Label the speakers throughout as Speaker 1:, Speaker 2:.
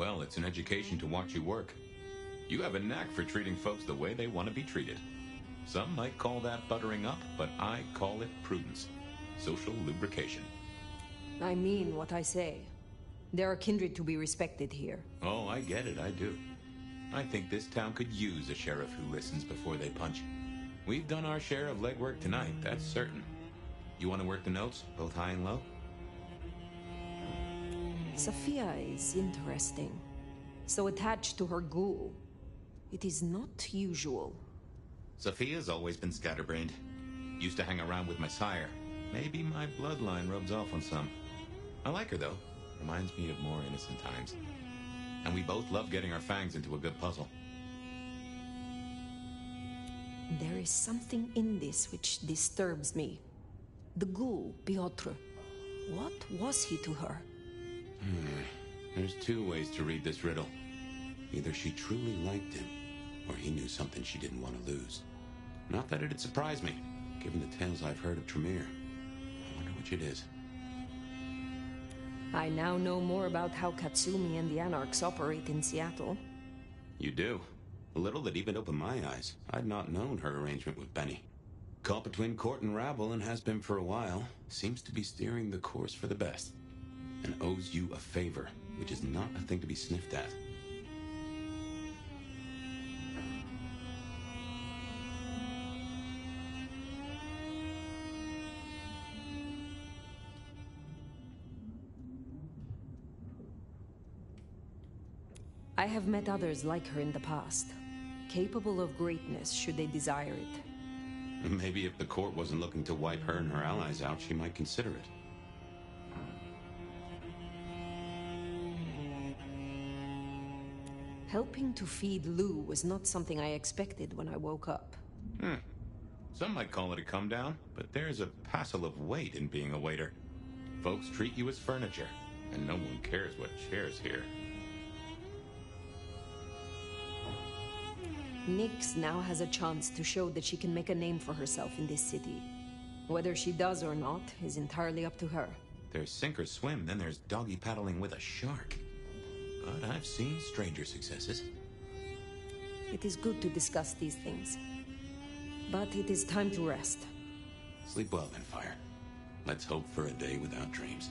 Speaker 1: Well, it's an education to watch you work. You have a knack for treating folks the way they want to be treated. Some might call that buttering up, but I call it prudence. Social lubrication.
Speaker 2: I mean what I say. There are kindred to be respected here.
Speaker 1: Oh, I get it, I do. I think this town could use a sheriff who listens before they punch. We've done our share of legwork tonight, that's certain. You want to work the notes, both high and low?
Speaker 2: Sophia is interesting. So attached to her ghoul. It is not usual.
Speaker 1: Sophia's always been scatterbrained. Used to hang around with my sire. Maybe my bloodline rubs off on some. I like her, though. Reminds me of more innocent times. And we both love getting our fangs into a good puzzle.
Speaker 2: There is something in this which disturbs me. The ghoul, Piotr. What was he to her?
Speaker 1: There's two ways to read this riddle. Either she truly liked him, or he knew something she didn't want to lose. Not that it'd surprise me, given the tales I've heard of Tremere. I wonder which it is.
Speaker 2: I now know more about how Katsumi and the Anarchs operate in Seattle.
Speaker 1: You do? A little that even opened my eyes. I'd not known her arrangement with Benny. Caught between court and rabble and has been for a while. Seems to be steering the course for the best. And owes you a favor, which is not a thing to be sniffed at.
Speaker 2: I have met others like her in the past, capable of greatness should they desire it.
Speaker 1: Maybe if the court wasn't looking to wipe her and her allies out, she might consider it.
Speaker 2: Helping to feed Lou was not something I expected when I woke up.
Speaker 1: Some might call it a come down, but there's a passel of weight in being a waiter. Folks treat you as furniture, and no one cares what shares here.
Speaker 2: Nyx now has a chance to show that she can make a name for herself in this city. Whether she does or not is entirely up to her.
Speaker 1: There's sink or swim, then there's doggy paddling with a shark. But I've seen stranger successes.
Speaker 2: It is good to discuss these things. But it is time to rest.
Speaker 1: Sleep well then, Fire. Let's hope for a day without dreams.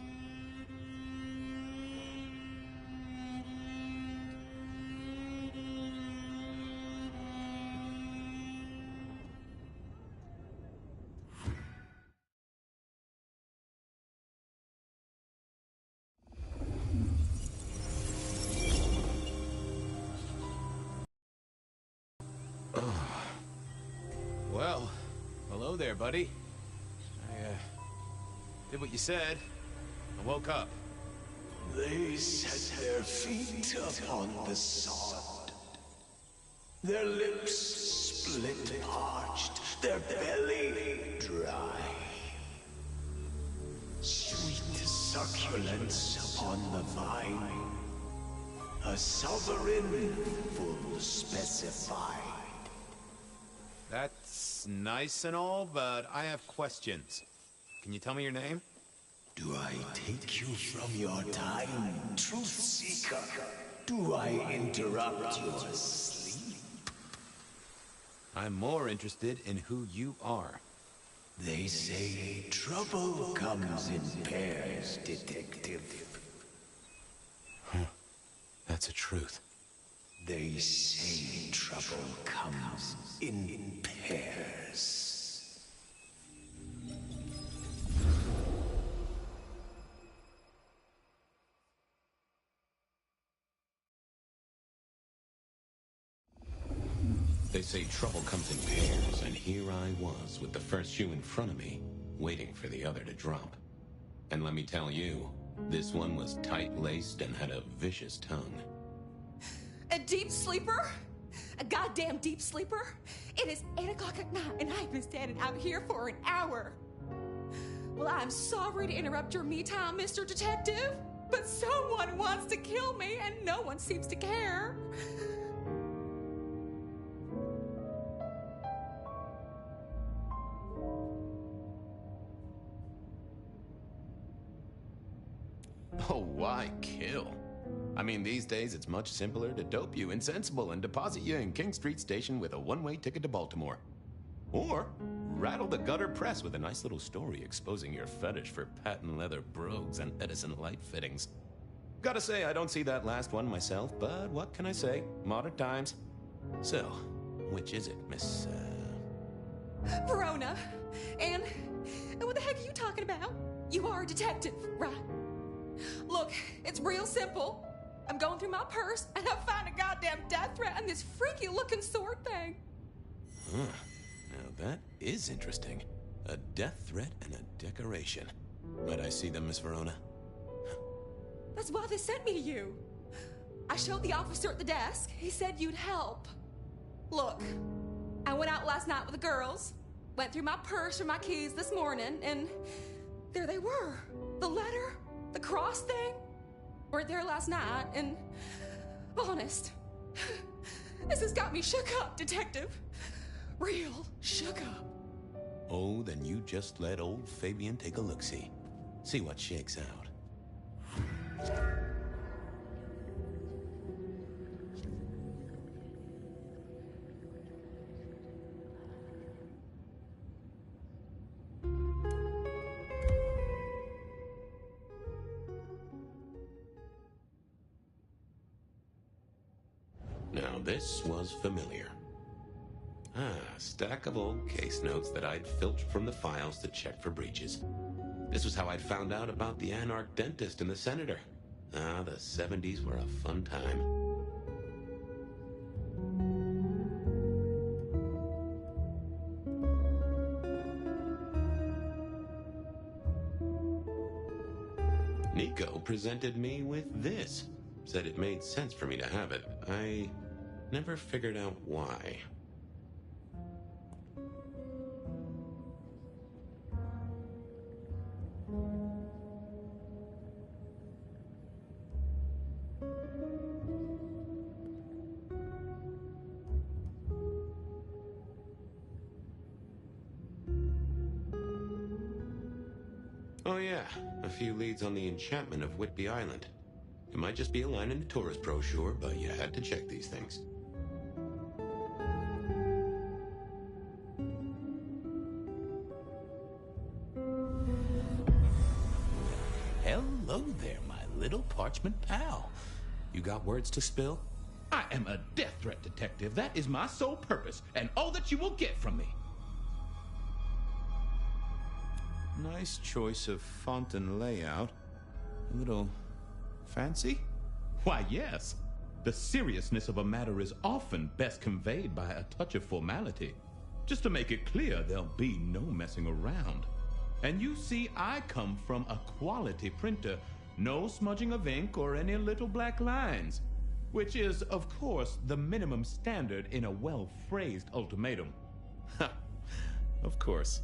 Speaker 3: Well, hello there, buddy. I, did what you said. I woke up.
Speaker 4: They set their feet upon the sod. Their lips split parched, their belly dry. Sweet succulence upon the vine. A sovereign full specified.
Speaker 3: That's nice and all, but I have questions. Can you tell me your name?
Speaker 4: Do I take you from your time, truth seeker? Do I interrupt your sleep?
Speaker 3: I'm more interested in who you are.
Speaker 4: They say trouble comes in pairs, detective.
Speaker 1: That's a truth.
Speaker 4: They say trouble comes in pairs.
Speaker 1: They say trouble comes in pairs, and here I was with the first shoe in front of me, waiting for the other to drop. And let me tell you, this one was tight-laced and had a vicious tongue.
Speaker 5: A deep sleeper? A goddamn deep sleeper? It is 8 o'clock at night and I've been standing out here for an hour. Well, I'm sorry to interrupt your me time, Mr. Detective, but someone wants to kill me and no one seems to care.
Speaker 1: Oh, why kill?
Speaker 3: I mean, these days it's much simpler to dope you insensible and deposit you in King Street Station with a one-way ticket to Baltimore. Or rattle the gutter press with a nice little story exposing your fetish for patent leather brogues and Edison light fittings. Gotta say, I don't see that last one myself, but what can I say? Modern times. So, which is it, Miss,
Speaker 5: Verona. And what the heck are you talking about? You are a detective, right? Look, it's real simple. I'm going through my purse, and I find a goddamn death threat and this freaky-looking sword thing.
Speaker 3: Huh. Now that is interesting. A death threat and a decoration. Might I see them, Miss Verona?
Speaker 5: That's why they sent me to you. I showed the officer at the desk. He said you'd help. Look, I went out last night with the girls, went through my purse for my keys this morning, and there they were. The letter, the cross thing, were there last night, and honest, this has got me shook up, detective. Real shook up.
Speaker 3: Oh, then you just let old Fabian take a look-see. See what shakes out. Now this was familiar. A stack of old case notes that I'd filched from the files to check for breaches. This was how I'd found out about the anarch dentist and the senator. Ah, the 70s were a fun time. Nico presented me with this. Said it made sense for me to have it. I never figured out why. Oh yeah, a few leads on the enchantment of Whitby Island. It might just be a line in the tourist brochure, but you had to check these things.
Speaker 6: Hello there, my little parchment pal.
Speaker 3: You got words to spill?
Speaker 6: I am a death threat detective. That is my sole purpose, and all that you will get from me.
Speaker 3: Nice choice of font and layout. A little fancy?
Speaker 6: Why, yes. The seriousness of a matter is often best conveyed by a touch of formality. Just to make it clear, there'll be no messing around. And you see, I come from a quality printer. No smudging of ink or any little black lines. Which is, of course, the minimum standard in a well-phrased ultimatum.
Speaker 3: Ha! Of course.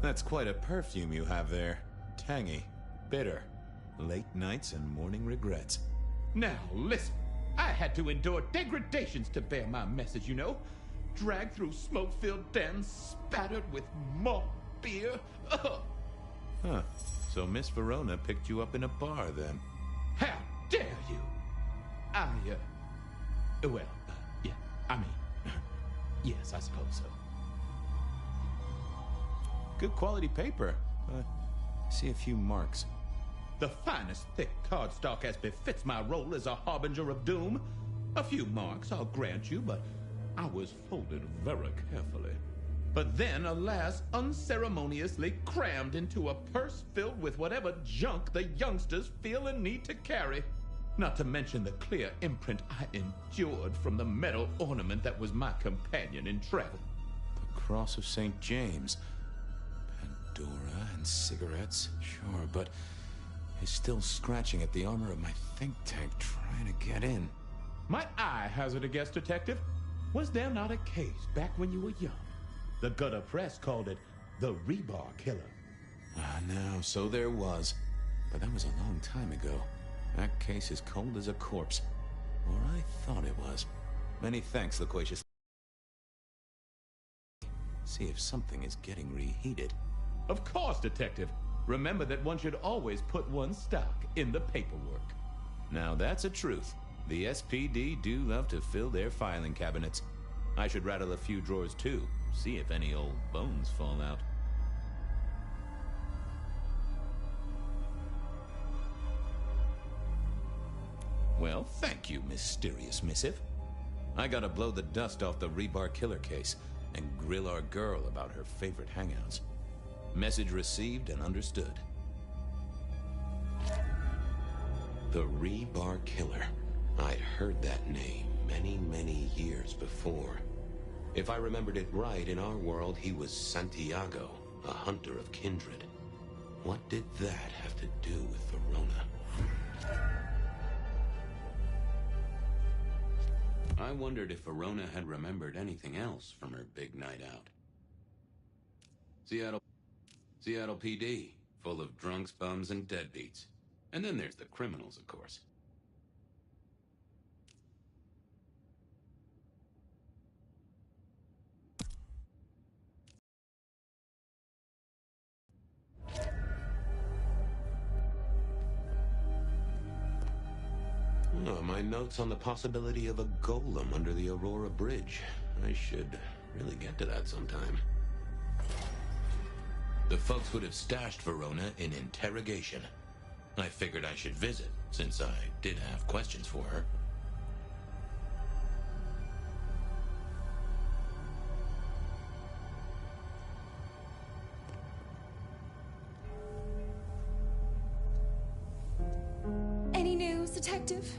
Speaker 3: That's quite a perfume you have there. Tangy, bitter, late nights and morning regrets.
Speaker 6: Now, listen. I had to endure degradations to bear my message, you know. Dragged through smoke-filled dens, spattered with malt beer. Ugh.
Speaker 3: Huh. So Miss Verona picked you up in a bar, then?
Speaker 6: How dare you? Yeah, I mean, yes, I suppose so.
Speaker 3: Good quality paper, but I see a few marks.
Speaker 6: The finest thick cardstock as befits my role as a harbinger of doom. A few marks, I'll grant you, but I was folded very carefully. But then, alas, unceremoniously crammed into a purse filled with whatever junk the youngsters feel a need to carry. Not to mention the clear imprint I endured from the metal ornament that was my companion in travel.
Speaker 3: The Cross of St. James. Pandora and cigarettes, sure, but he's still scratching at the armor of my think tank trying to get in.
Speaker 6: Might I hazard a guess, detective? Was there not a case back when you were young? The gutter press called it the Rebar Killer.
Speaker 3: No, so there was. But that was a long time ago. That case is cold as a corpse. Or I thought it was. Many thanks, loquacious. See if something is getting reheated.
Speaker 6: Of course, Detective. Remember that one should always put one's stock in the paperwork.
Speaker 3: Now that's a truth. The SPD do love to fill their filing cabinets. I should rattle a few drawers too, see if any old bones fall out. Well, thank you, mysterious missive. I gotta blow the dust off the rebar killer case and grill our girl about her favorite hangouts. Message received and understood.
Speaker 1: The Rebar Killer. I'd heard that name many, many years before. If I remembered it right, in our world, he was Santiago, a hunter of kindred. What did that have to do with Verona? I wondered if Verona had remembered anything else from her big night out. Seattle PD, full of drunks, bums, and deadbeats. And then there's the criminals, of course. Oh, my notes on the possibility of a golem under the Aurora Bridge. I should really get to that sometime. The folks would have stashed Verona in interrogation. I figured I should visit, since I did have questions for her.
Speaker 5: Any news, Detective?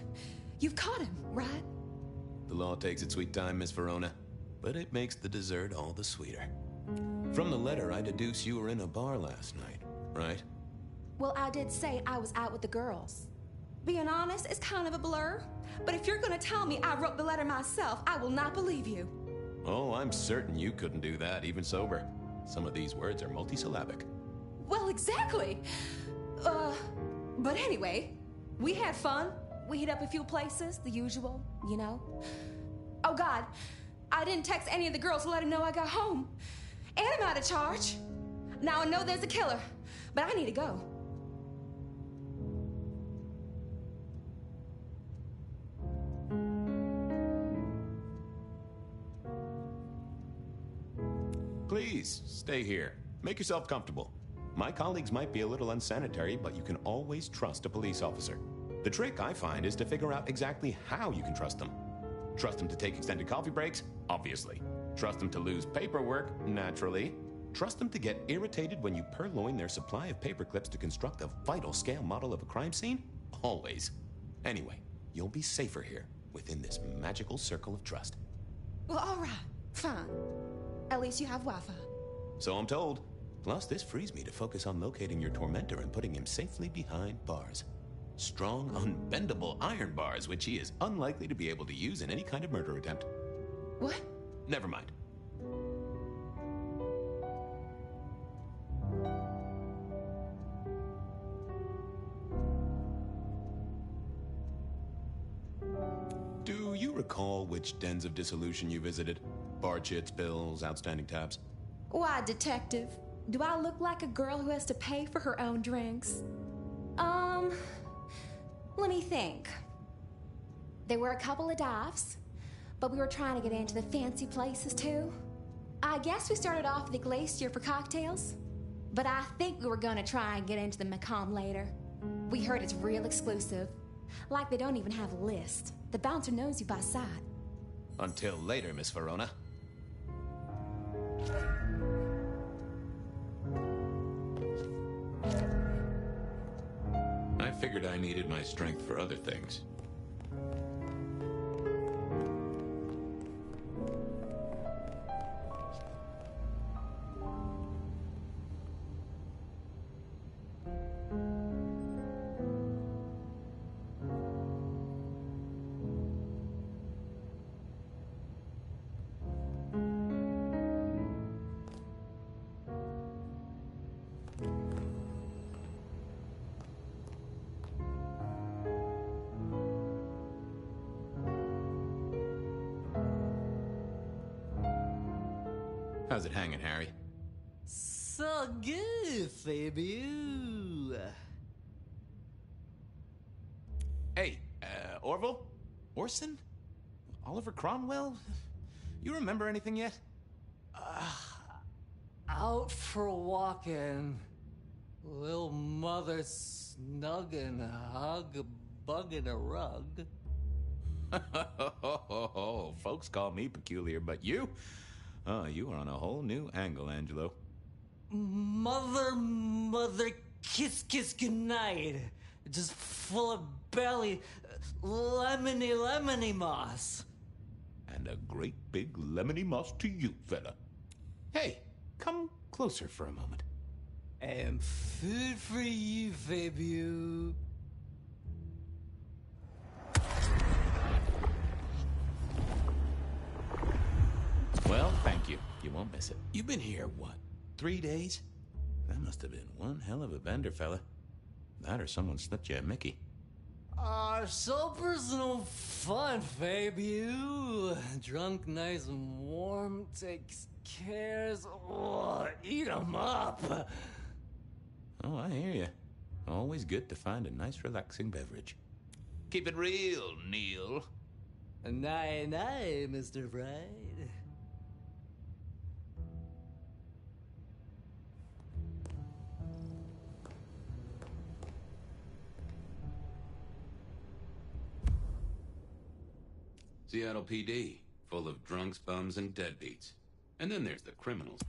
Speaker 5: You've caught him, right?
Speaker 3: The law takes its sweet time, Miss Verona, but it makes the dessert all the sweeter. From the letter, I deduce you were in a bar last night, right?
Speaker 5: Well, I did say I was out with the girls. Being honest, it's kind of a blur. But if you're gonna tell me I wrote the letter myself, I will not believe you.
Speaker 3: Oh, I'm certain you couldn't do that, even sober. Some of these words are multisyllabic.
Speaker 5: Well, exactly. But anyway, we had fun. We hit up a few places, the usual, you know. Oh, God, I didn't text any of the girls to let them know I got home. And I'm out of charge. Now I know there's a killer, but I need to go.
Speaker 3: Please, stay here. Make yourself comfortable. My colleagues might be a little unsanitary, but you can always trust a police officer. The trick, I find, is to figure out exactly how you can trust them. Trust them to take extended coffee breaks? Obviously. Trust them to lose paperwork? Naturally. Trust them to get irritated when you purloin their supply of paper clips to construct a vital scale model of a crime scene? Always. Anyway, you'll be safer here, within this magical circle of trust.
Speaker 5: Well, all right, fine. At least you have Wi-Fi.
Speaker 3: So I'm told. Plus, this frees me to focus on locating your tormentor and putting him safely behind bars. Strong, unbendable iron bars, which he is unlikely to be able to use in any kind of murder attempt.
Speaker 5: What?
Speaker 3: Never mind. Do you recall which dens of dissolution you visited? Bar chits, bills, outstanding tabs?
Speaker 5: Why, Detective? Do I look like a girl who has to pay for her own drinks? Let me think. There were a couple of dives, but we were trying to get into the fancy places too. I guess we started off at the Glacier for cocktails, but I think we were gonna try and get into the Macomb later. We heard it's real exclusive. Like they don't even have a list. The bouncer knows you by sight.
Speaker 3: Until later, Miss Verona.
Speaker 1: I figured I needed my strength for other things.
Speaker 3: How's it hanging, Harry?
Speaker 7: So good, Fabio.
Speaker 3: Hey, Orville? Orson? Oliver Cromwell? You remember anything yet?
Speaker 7: Out for walking. Little mother snuggin' hug a bug in a rug.
Speaker 3: Folks call me peculiar, but you? Oh, you are on a whole new angle, Angelo.
Speaker 7: Mother, kiss goodnight. Just full of belly, lemony moss.
Speaker 3: And a great big lemony moss to you, fella. Hey, come closer for a moment.
Speaker 7: And food for you, Fabio.
Speaker 3: Well, thank you. You won't miss it. You've been here, what, 3 days? That must have been one hell of a bender, fella. That or someone slipped you a Mickey.
Speaker 7: So personal fun, Fabio. Drunk, nice and warm, takes cares. Oh, eat 'em up.
Speaker 3: Oh, I hear you. Always good to find a nice, relaxing beverage. Keep it real, Neil.
Speaker 7: Night, Mr. Bride.
Speaker 1: Seattle PD, full of drunks, bums, and deadbeats. And then there's the criminals.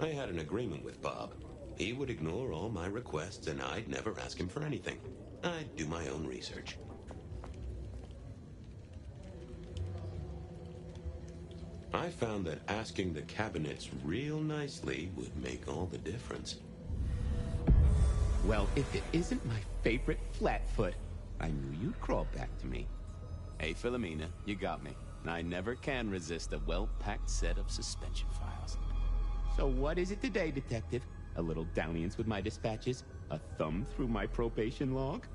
Speaker 1: I had an agreement with Bob. He would ignore all my requests, and I'd never ask him for anything. I'd do my own research. I found that asking the cabinets real nicely would make all the difference.
Speaker 8: Well, if it isn't my favorite Flatfoot, I knew you'd crawl back to me.
Speaker 3: Hey, Philomena, you got me. I never can resist a well-packed set of suspension files.
Speaker 8: So what is it today, Detective? A little dalliance with my dispatches? A thumb through my probation log?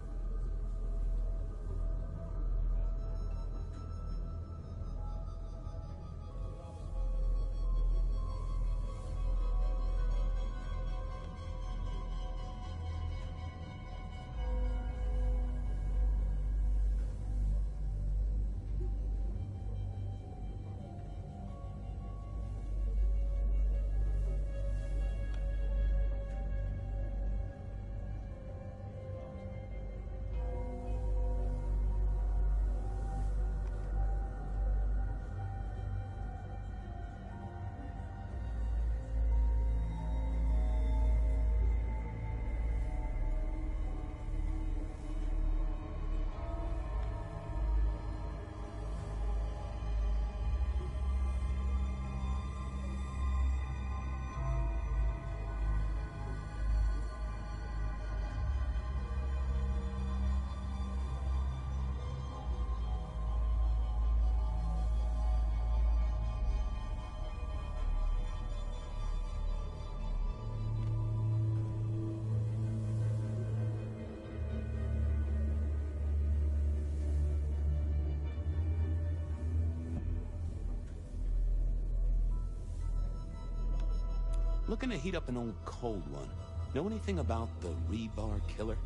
Speaker 1: Looking to heat up an old cold one. Know anything about the rebar killer?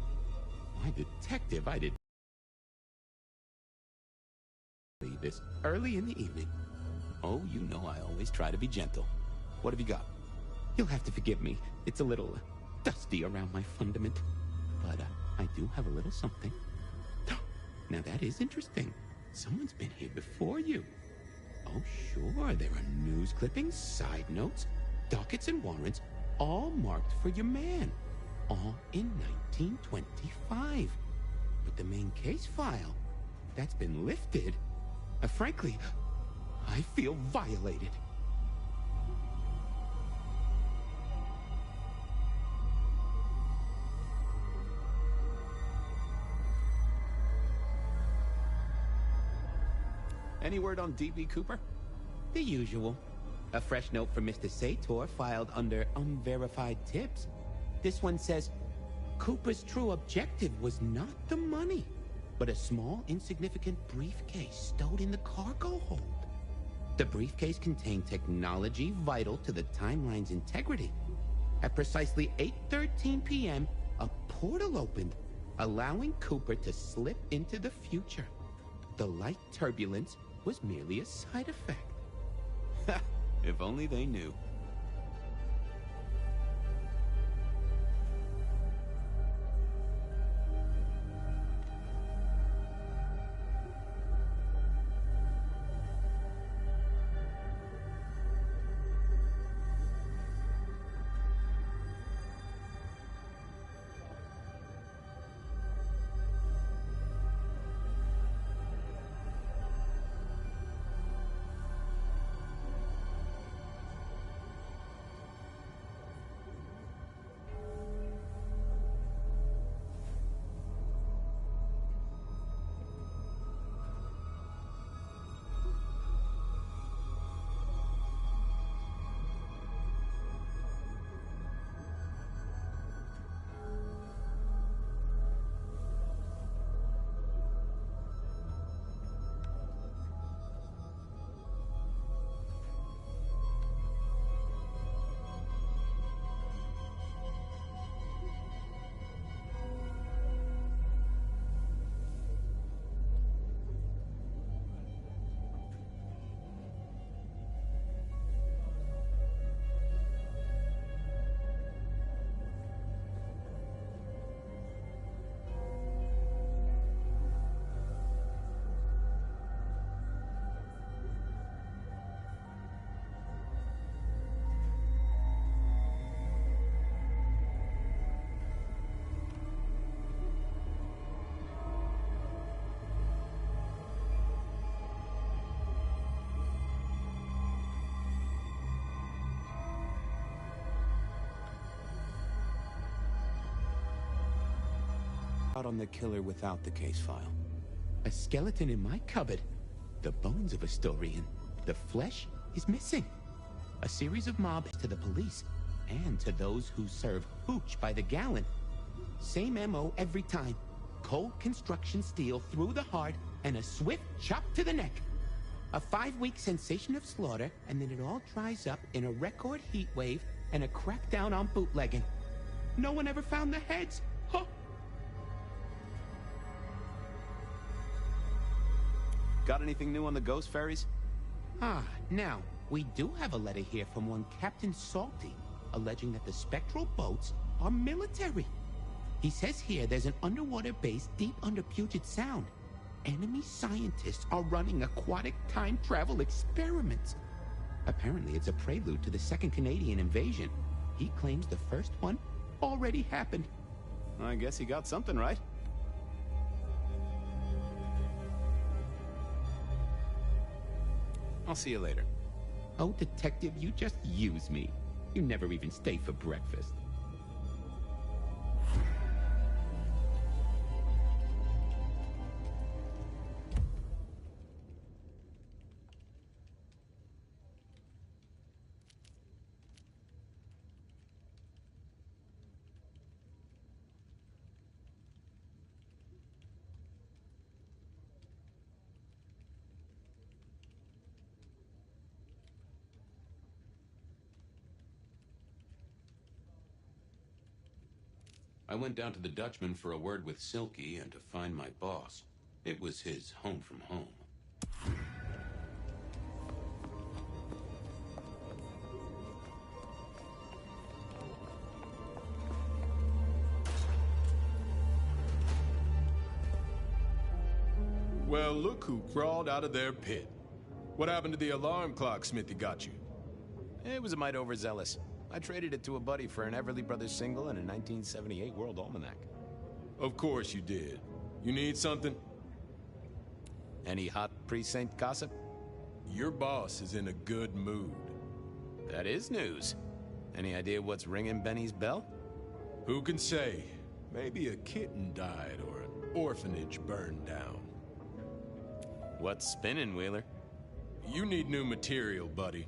Speaker 8: Why, detective, I did this early in the evening.
Speaker 1: Oh, you know I always try to be gentle. What have you got?
Speaker 8: You'll have to forgive me. It's a little dusty around my fundament. But I do have a little something. Now that is interesting. Someone's been here before you. Oh, sure, there are news clippings, side notes, dockets and warrants, all marked for your man. All in 1925. But the main case file, that's been lifted. Frankly, I feel violated.
Speaker 1: Any word on D.B. Cooper?
Speaker 8: The usual. A fresh note from Mr. Sator filed under unverified tips. This one says, Cooper's true objective was not the money, but a small, insignificant briefcase stowed in the cargo hold. The briefcase contained technology vital to the timeline's integrity. At precisely 8:13 p.m., a portal opened, allowing Cooper to slip into the future. The light turbulence was merely a side effect.
Speaker 1: Ha! If only they knew. Out on the killer without the case file.
Speaker 8: A skeleton in my cupboard. The bones of a Storian. The flesh is missing. A series of mobs to the police and to those who serve hooch by the gallon. Same MO every time. Cold construction steel through the heart and a swift chop to the neck. A 5-week sensation of slaughter, and then it all dries up in a record heat wave and a crackdown on bootlegging. No one ever found the heads. Huh?
Speaker 1: Got anything new on the ghost ferries?
Speaker 8: Now, we do have a letter here from one Captain Salty, alleging that the spectral boats are military. He says here there's an underwater base deep under Puget Sound. Enemy scientists are running aquatic time travel experiments. Apparently it's a prelude to the Second Canadian invasion. He claims the first one already happened.
Speaker 1: I guess he got something right. I'll see you later.
Speaker 8: Oh, detective, you just use me. You never even stay for breakfast.
Speaker 1: I went down to the Dutchman for a word with Silky and to find my boss. It was his home from home.
Speaker 9: Well, look who crawled out of their pit. What happened to the alarm clock Smithy got you?
Speaker 3: It was a mite overzealous. I traded it to a buddy for an Everly Brothers single and a 1978 World Almanac.
Speaker 9: Of course you did. You need something?
Speaker 3: Any hot precinct gossip?
Speaker 9: Your boss is in a good mood.
Speaker 3: That is news. Any idea what's ringing Benny's bell?
Speaker 9: Who can say? Maybe a kitten died or an orphanage burned down.
Speaker 3: What's spinning, Wheeler?
Speaker 9: You need new material, buddy.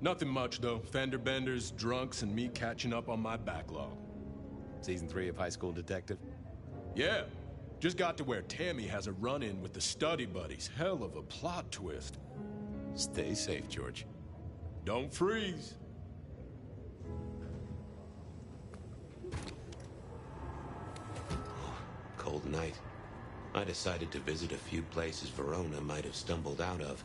Speaker 9: Nothing much, though. Fender benders, drunks, and me catching up on my backlog.
Speaker 3: Season 3 of High School Detective?
Speaker 9: Yeah. Just got to where Tammy has a run-in with the study buddies. Hell of a plot twist.
Speaker 3: Stay safe, George.
Speaker 9: Don't freeze.
Speaker 1: Cold night. I decided to visit a few places Verona might have stumbled out of.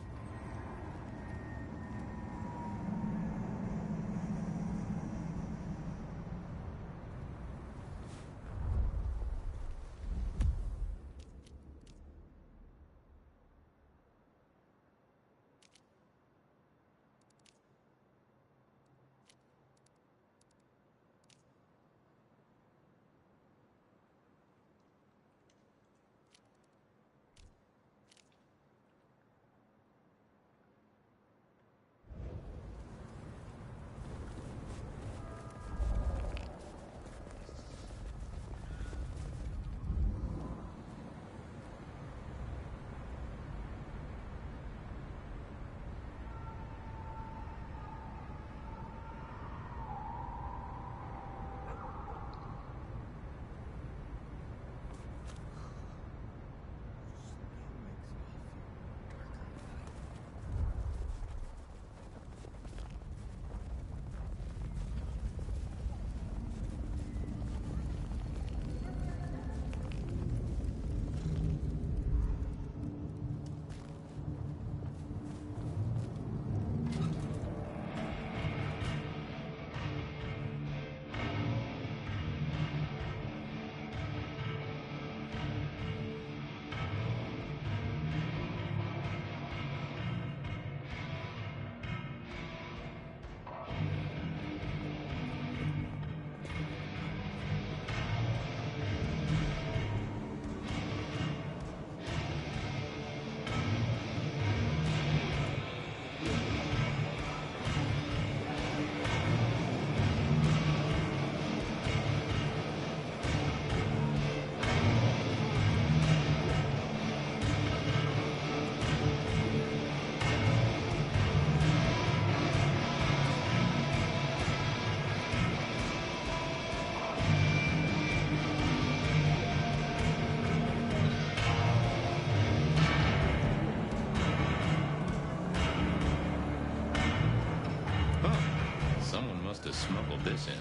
Speaker 3: To smuggle this in.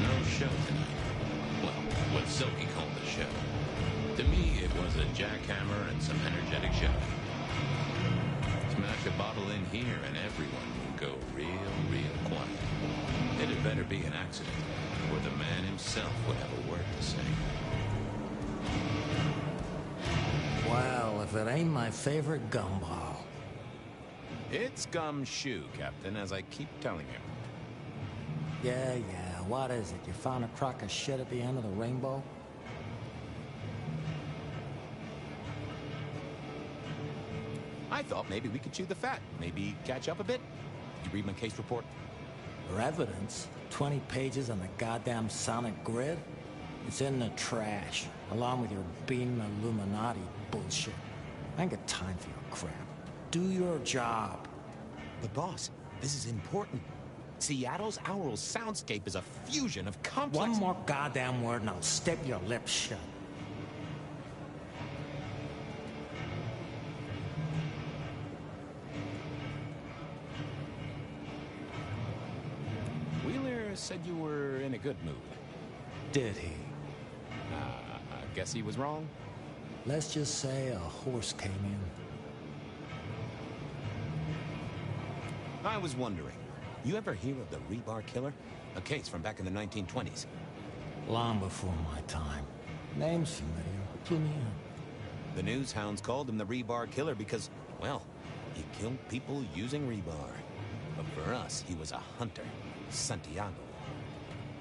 Speaker 1: No show tonight. Well, what Silky called a show. To me, it was a jackhammer and some energetic shouting. Smash a bottle in here and everyone will go real quiet. It had better be an accident, or the man himself would have a word to say.
Speaker 7: Well, if it ain't my favorite gumball.
Speaker 3: It's gumshoe, Captain, as I keep telling you.
Speaker 7: Yeah, what is it? You found a crock of shit at the end of the rainbow?
Speaker 3: I thought maybe we could chew the fat. Maybe catch up a bit. You read my case report?
Speaker 7: For evidence? 20 pages on the goddamn sonic grid? It's in the trash, along with your bean Illuminati bullshit. I ain't got time for your crap. Do your job.
Speaker 3: But boss, this is important. Seattle's aural soundscape is a fusion of complex...
Speaker 7: One more goddamn word and I'll step your lips shut.
Speaker 3: Wheeler said you were in a good mood.
Speaker 7: Did he?
Speaker 3: I guess he was wrong.
Speaker 7: Let's just say a horse came in.
Speaker 3: I was wondering, you ever hear of the Rebar Killer? A case from back in the 1920s.
Speaker 7: Long before my time. Name's familiar. Clue me in.
Speaker 3: The news hounds called him the Rebar Killer because, well, he killed people using rebar. But for us, he was a hunter. Santiago.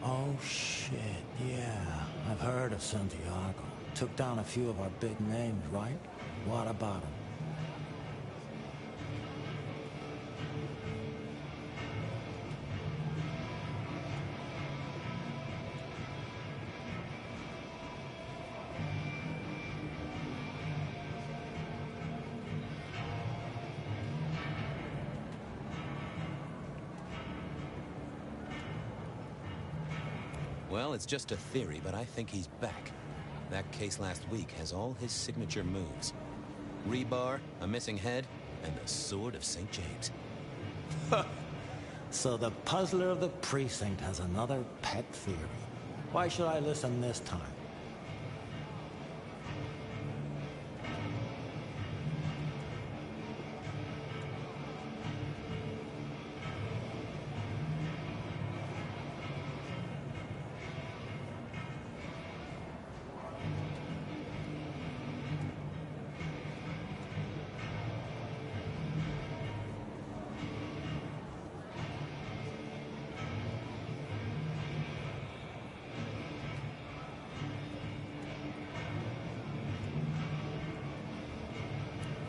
Speaker 7: Oh, shit, yeah. I've heard of Santiago. Took down a few of our big names, right? What about him?
Speaker 3: Well, it's just a theory, but I think he's back. That case last week has all his signature moves. Rebar, a missing head, and the Sword of St. James.
Speaker 7: So the puzzler of the precinct has another pet theory. Why should I listen this time?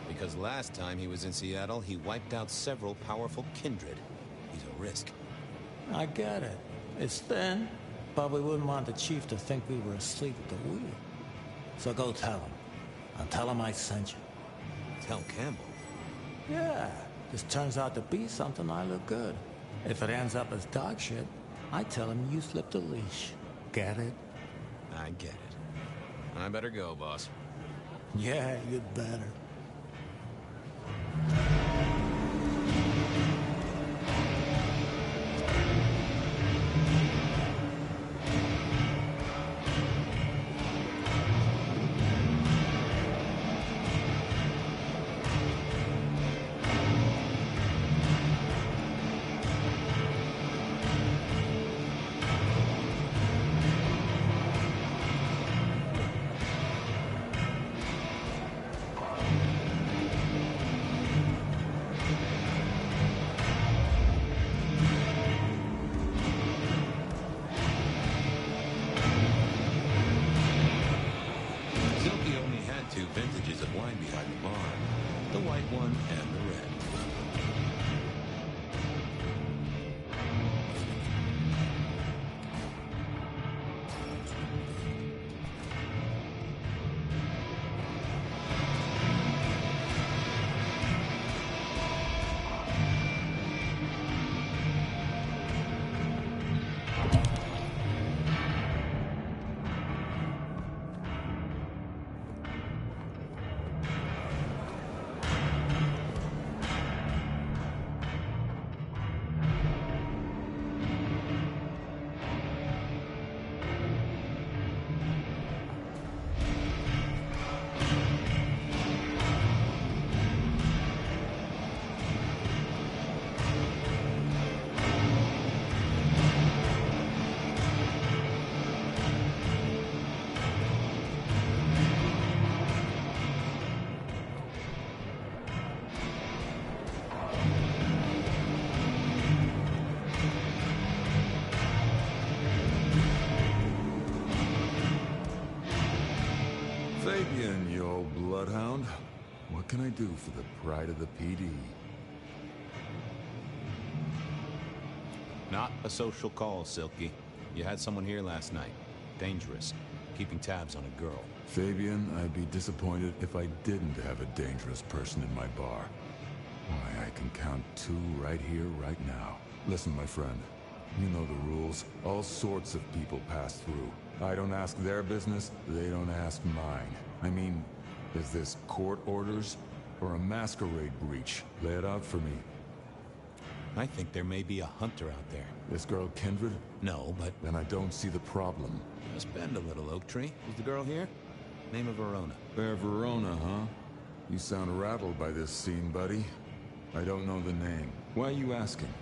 Speaker 3: Because last time he was in Seattle, he wiped out several powerful kindred. He's a risk.
Speaker 7: I get it. It's thin, but we wouldn't want the chief to think we were asleep at the wheel. So go tell him. And tell him I sent you.
Speaker 3: Tell Campbell?
Speaker 7: Yeah, this turns out to be something I look good. If it ends up as dog shit, I tell him you slipped a leash. Get it?
Speaker 3: I get it. I better go, boss.
Speaker 7: Yeah, you'd better.
Speaker 1: Vintages of wine behind the bar. The white one and the red.
Speaker 10: Fabian, you old bloodhound. What can I do for the pride of the PD?
Speaker 3: Not a social call, Silky. You had someone here last night. Dangerous. Keeping tabs on a girl.
Speaker 10: Fabian, I'd be disappointed if I didn't have a dangerous person in my bar. Why, I can can count 2 right here, right now. Listen, my friend. You know the rules. All sorts of people pass through. I don't ask their business, they don't ask mine. I mean, is this court orders or a masquerade breach? Lay it out for me.
Speaker 3: I think there may be a hunter out there.
Speaker 10: This girl Kindred?
Speaker 3: No, but...
Speaker 10: Then I don't see the problem.
Speaker 3: Just bend a little, Oak Tree. Is the girl here? Name of Verona.
Speaker 10: Fair Verona, huh? You sound rattled by this scene, buddy. I don't know the name. Why are you asking?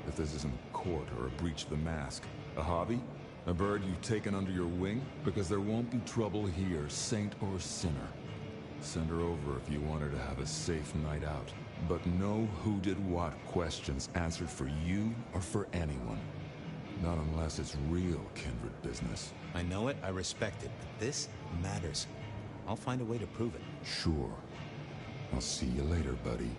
Speaker 10: If this isn't court or a breach of the mask. A hobby? A bird you've taken under your wing? Because there won't be trouble here, saint or sinner. Send her over if you want her to have a safe night out. But no who did what questions answered for you or for anyone. Not unless it's real kindred business.
Speaker 3: I know it, I respect it, but this matters. I'll find a way to prove it.
Speaker 10: Sure. I'll see you later, buddy.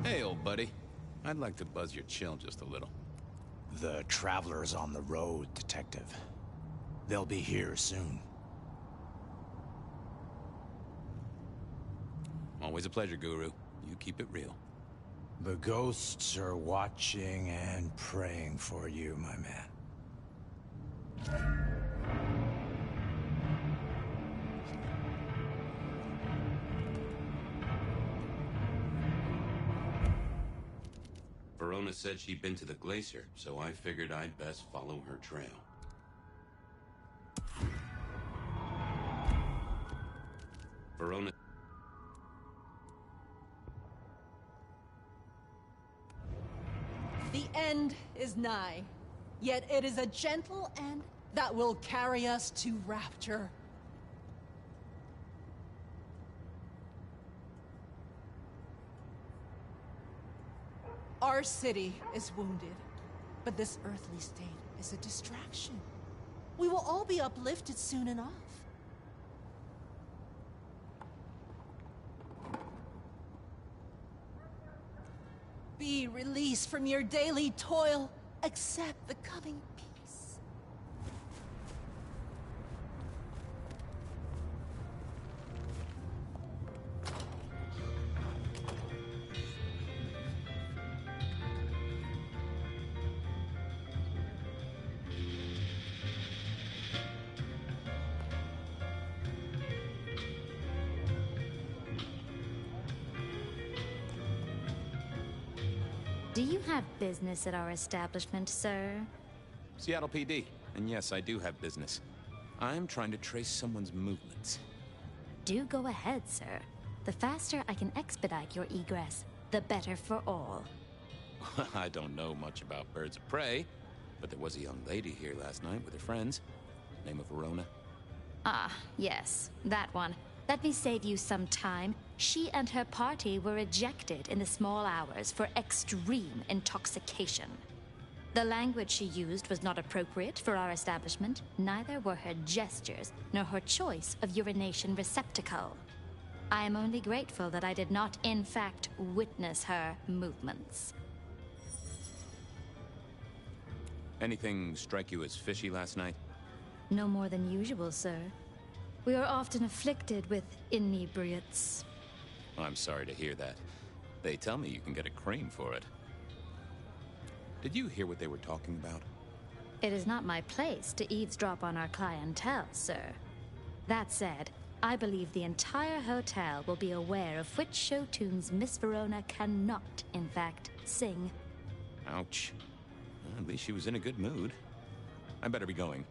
Speaker 3: Hey, old buddy. I'd like to buzz your chill just a little.
Speaker 4: The Traveler's on the road, Detective. They'll be here soon.
Speaker 3: Always a pleasure, Guru. You keep it real.
Speaker 4: The ghosts are watching and praying for you, my man.
Speaker 1: Verona said she'd been to the glacier, so I figured I'd best follow her trail. Verona...
Speaker 5: The end is nigh, yet it is a gentle end that will carry us to rapture. Our city is wounded, but this earthly state is a distraction. We will all be uplifted soon enough. Be released from your daily toil. Accept the coming peace.
Speaker 11: Do you have business at our establishment, sir?
Speaker 3: Seattle PD. And yes, I do have business. I'm trying to trace someone's movements.
Speaker 11: Do go ahead, sir. The faster I can expedite your egress, the better for all.
Speaker 3: I don't know much about birds of prey, but there was a young lady here last night with her friends. Name of Verona.
Speaker 11: Ah, yes, that one. Let me save you some time. She and her party were ejected in the small hours for extreme intoxication. The language she used was not appropriate for our establishment. Neither were her gestures, nor her choice of urination receptacle. I am only grateful that I did not, in fact, witness her movements.
Speaker 3: Anything strike you as fishy last night?
Speaker 11: No more than usual, sir. We are often afflicted with inebriates.
Speaker 3: I'm sorry to hear that. They tell me you can get a cream for it. Did you hear what they were talking about?
Speaker 11: It is not my place to eavesdrop on our clientele, sir. That said, I believe the entire hotel will be aware of which show tunes Miss Verona cannot, in fact, sing.
Speaker 3: Ouch. Well, at least she was in a good mood. I better be going.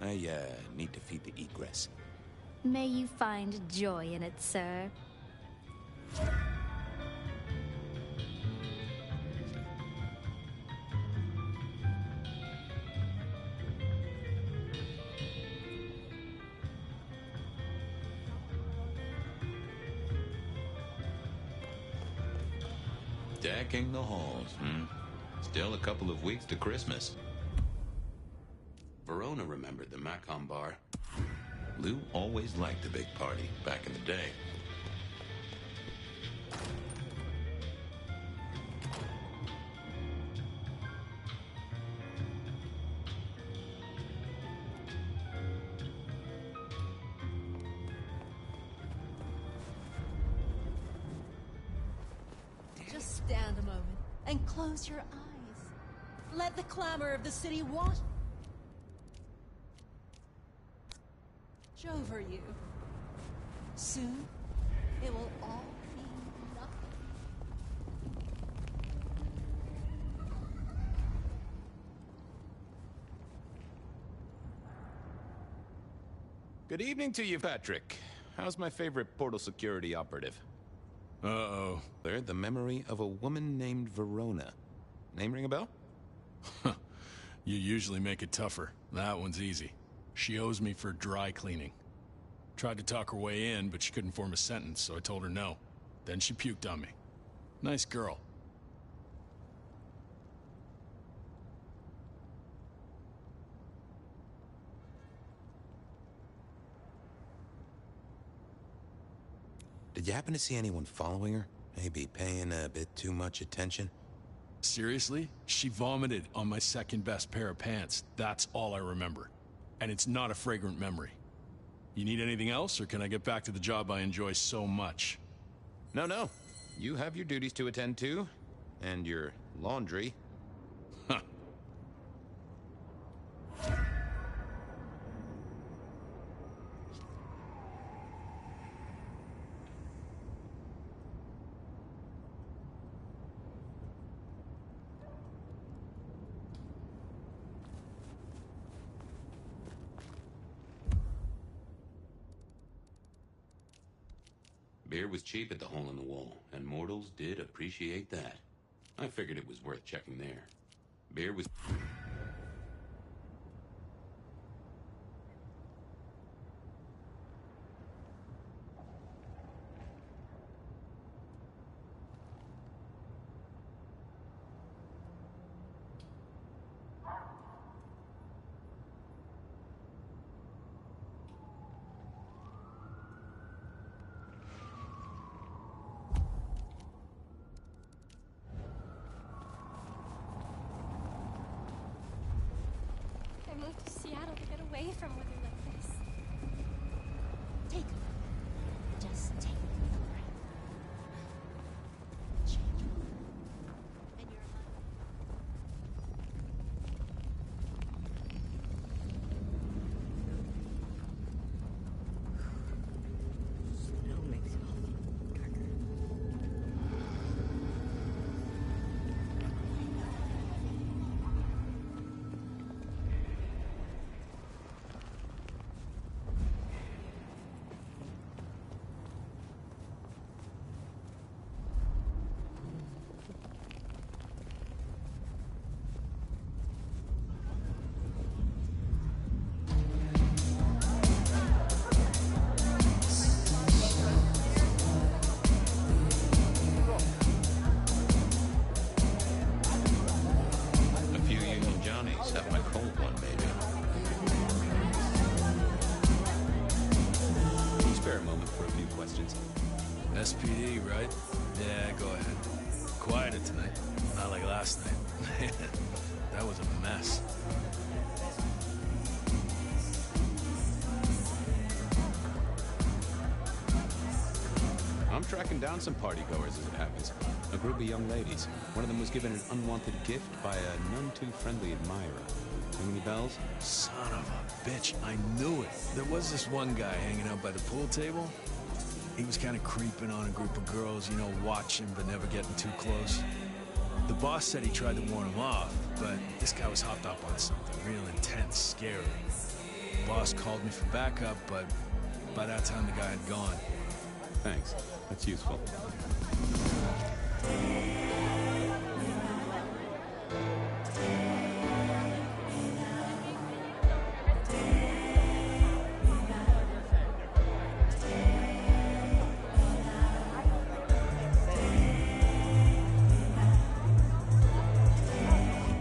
Speaker 3: I, need to feed the egress.
Speaker 11: May you find joy in it, sir.
Speaker 1: Decking the halls, Still a couple of weeks to Christmas. Verona remembered the Macon bar. Lou always liked a big party back in the day.
Speaker 12: Just stand a moment and close your eyes. Let the clamor of the city wash over you. Soon, it will all be nothing.
Speaker 3: Good evening to you, Patrick. How's my favorite portal security operative?
Speaker 9: Uh-oh.
Speaker 3: They're the memory of a woman named Verona. Name ring a bell?
Speaker 9: You usually make it tougher. That one's easy. She owes me for dry cleaning. Tried to talk her way in, but she couldn't form a sentence, so I told her no. Then she puked on me. Nice girl.
Speaker 3: Did you happen to see anyone following her? Maybe paying a bit too much attention?
Speaker 9: Seriously? She vomited on my second best pair of pants. That's all I remember. And it's not a fragrant memory. You need anything else, or can I get back to the job I enjoy so much?
Speaker 3: No. You have your duties to attend to, and your laundry.
Speaker 9: Huh.
Speaker 1: Beer was cheap at the Hole in the Wall, and mortals did appreciate that. I figured it was worth checking there. Beer was...
Speaker 13: I moved to Seattle to get away from weather like this.
Speaker 12: Take a breath. Just take a breath. Change your mind. And your mind.
Speaker 2: Snow makes you all
Speaker 9: SPD, right? Yeah, go ahead. Quieter tonight. Not like last night. That was a mess.
Speaker 1: I'm tracking down some partygoers as it happens. A group of young ladies. One of them was given an unwanted gift by a none-too-friendly admirer. Ring any bells?
Speaker 9: Son of a bitch, I knew it. There was this one guy hanging out by the pool table. He was kind of creeping on a group of girls, you know, watching but never getting too close. The boss said he tried to warn him off, but this guy was hopped up on something real intense, scary. The boss called me for backup, but by that time the guy had gone.
Speaker 1: Thanks. That's useful.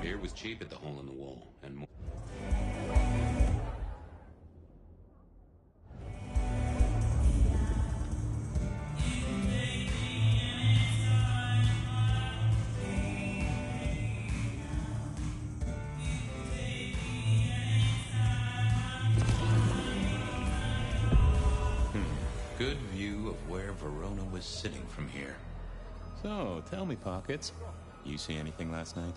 Speaker 1: Beer was cheap at the hole in the wall, and more. Good view of where Verona was sitting from here.
Speaker 3: So, tell me, Pockets, you see anything last night?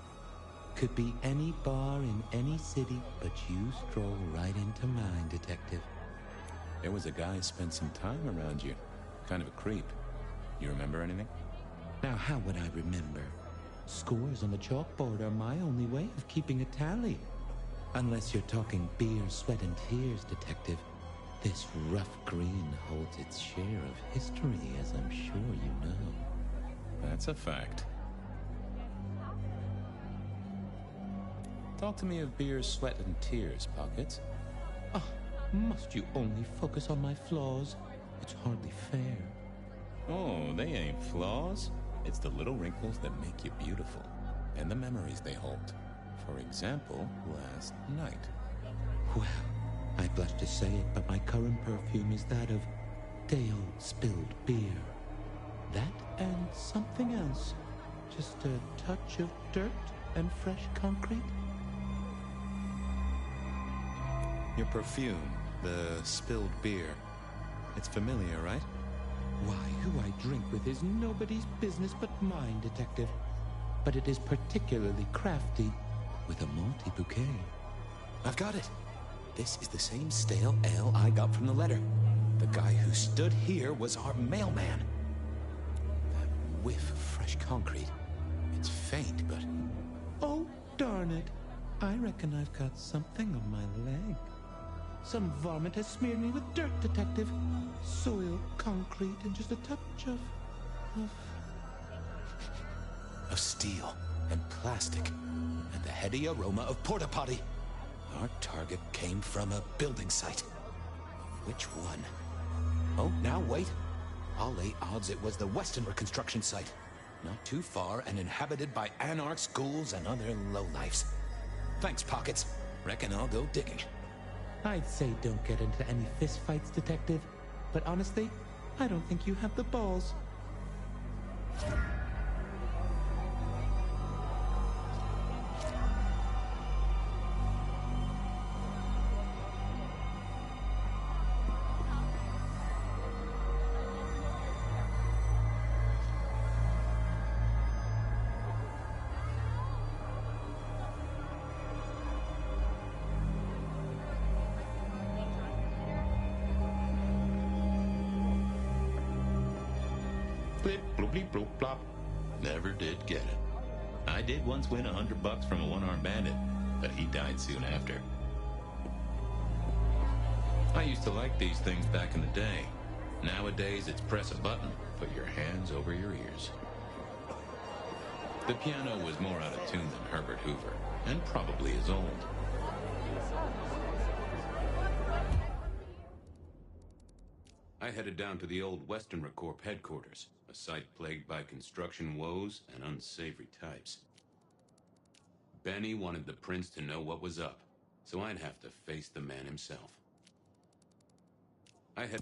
Speaker 8: Could be any bar in any city, but you stroll right into mine, Detective.
Speaker 3: There was a guy spent some time around you. Kind of a creep. You remember anything?
Speaker 8: Now, how would I remember? Scores on the chalkboard are my only way of keeping a tally. Unless you're talking beer, sweat, and tears, Detective. This rough green holds its share of history, as I'm sure you know.
Speaker 3: That's a fact. Talk to me of beer, sweat, and tears, Pockets.
Speaker 8: Ah, must you only focus on my flaws? It's hardly fair.
Speaker 3: Oh, they ain't flaws. It's the little wrinkles that make you beautiful, and the memories they hold. For example, last night.
Speaker 8: Well, I blush to say it, but my current perfume is that of day-old spilled beer. That and something else. Just a touch of dirt and fresh concrete.
Speaker 3: Your perfume, the spilled beer. It's familiar, right?
Speaker 8: Why, who I drink with is nobody's business but mine, Detective. But it is particularly crafty, with a malty bouquet.
Speaker 3: I've got it. This is the same stale ale I got from the letter. The guy who stood here was our mailman. That whiff of fresh concrete. It's faint, but...
Speaker 8: Oh, darn it. I reckon I've got something on my leg. Some varmint has smeared me with dirt, Detective. Soil, concrete, and just a touch of
Speaker 3: steel and plastic and the heady aroma of porta potty. Our target came from a building site. Which one? Oh, now wait. I'll lay odds it was the Westenra construction site. Not too far and inhabited by anarchs, ghouls, and other lowlifes. Thanks, Pockets. Reckon I'll go digging.
Speaker 8: I'd say don't get into any fistfights, Detective. But honestly, I don't think you have the balls.
Speaker 3: Blip, bloop, bleep, bloop, plop. Never did get it. I did once win $100 from a one-armed bandit, but he died soon after. I used to like these things back in the day. Nowadays, it's press a button, put your hands over your ears. The piano was more out of tune than Herbert Hoover, and probably as old.
Speaker 1: I headed down to the old Westenra Corp headquarters, a site plagued by construction woes and unsavory types. Benny wanted the prince to know what was up, so I'd have to face the man himself. I had...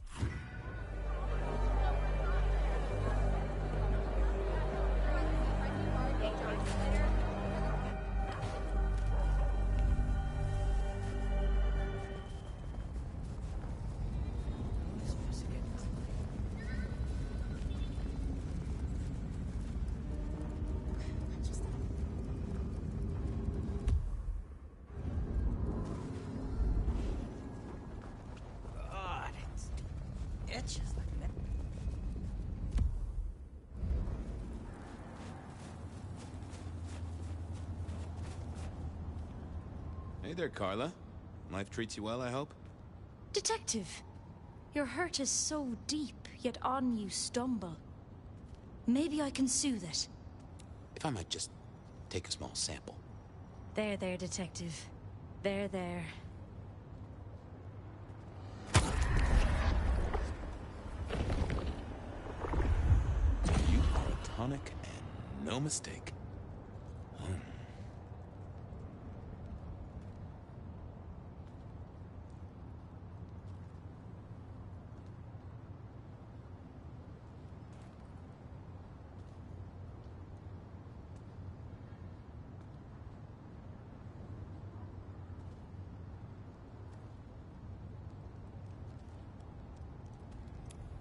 Speaker 3: Hey there, Carla. Life treats you well, I hope?
Speaker 11: Detective, your hurt is so deep, yet on you stumble. Maybe I can soothe it.
Speaker 3: If I might just take a small sample.
Speaker 11: There, Detective. There.
Speaker 3: You are a tonic and no mistake.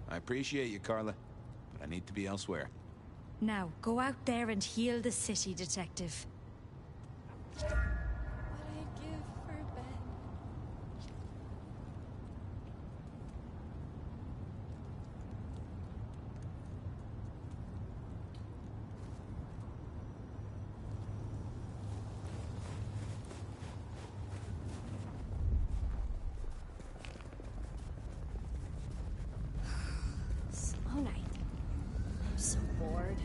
Speaker 3: I appreciate you, Carla, but I need to be elsewhere.
Speaker 11: Now, go out there and heal the city, Detective.
Speaker 13: What I give for Ben.
Speaker 2: Slow night. I'm so bored.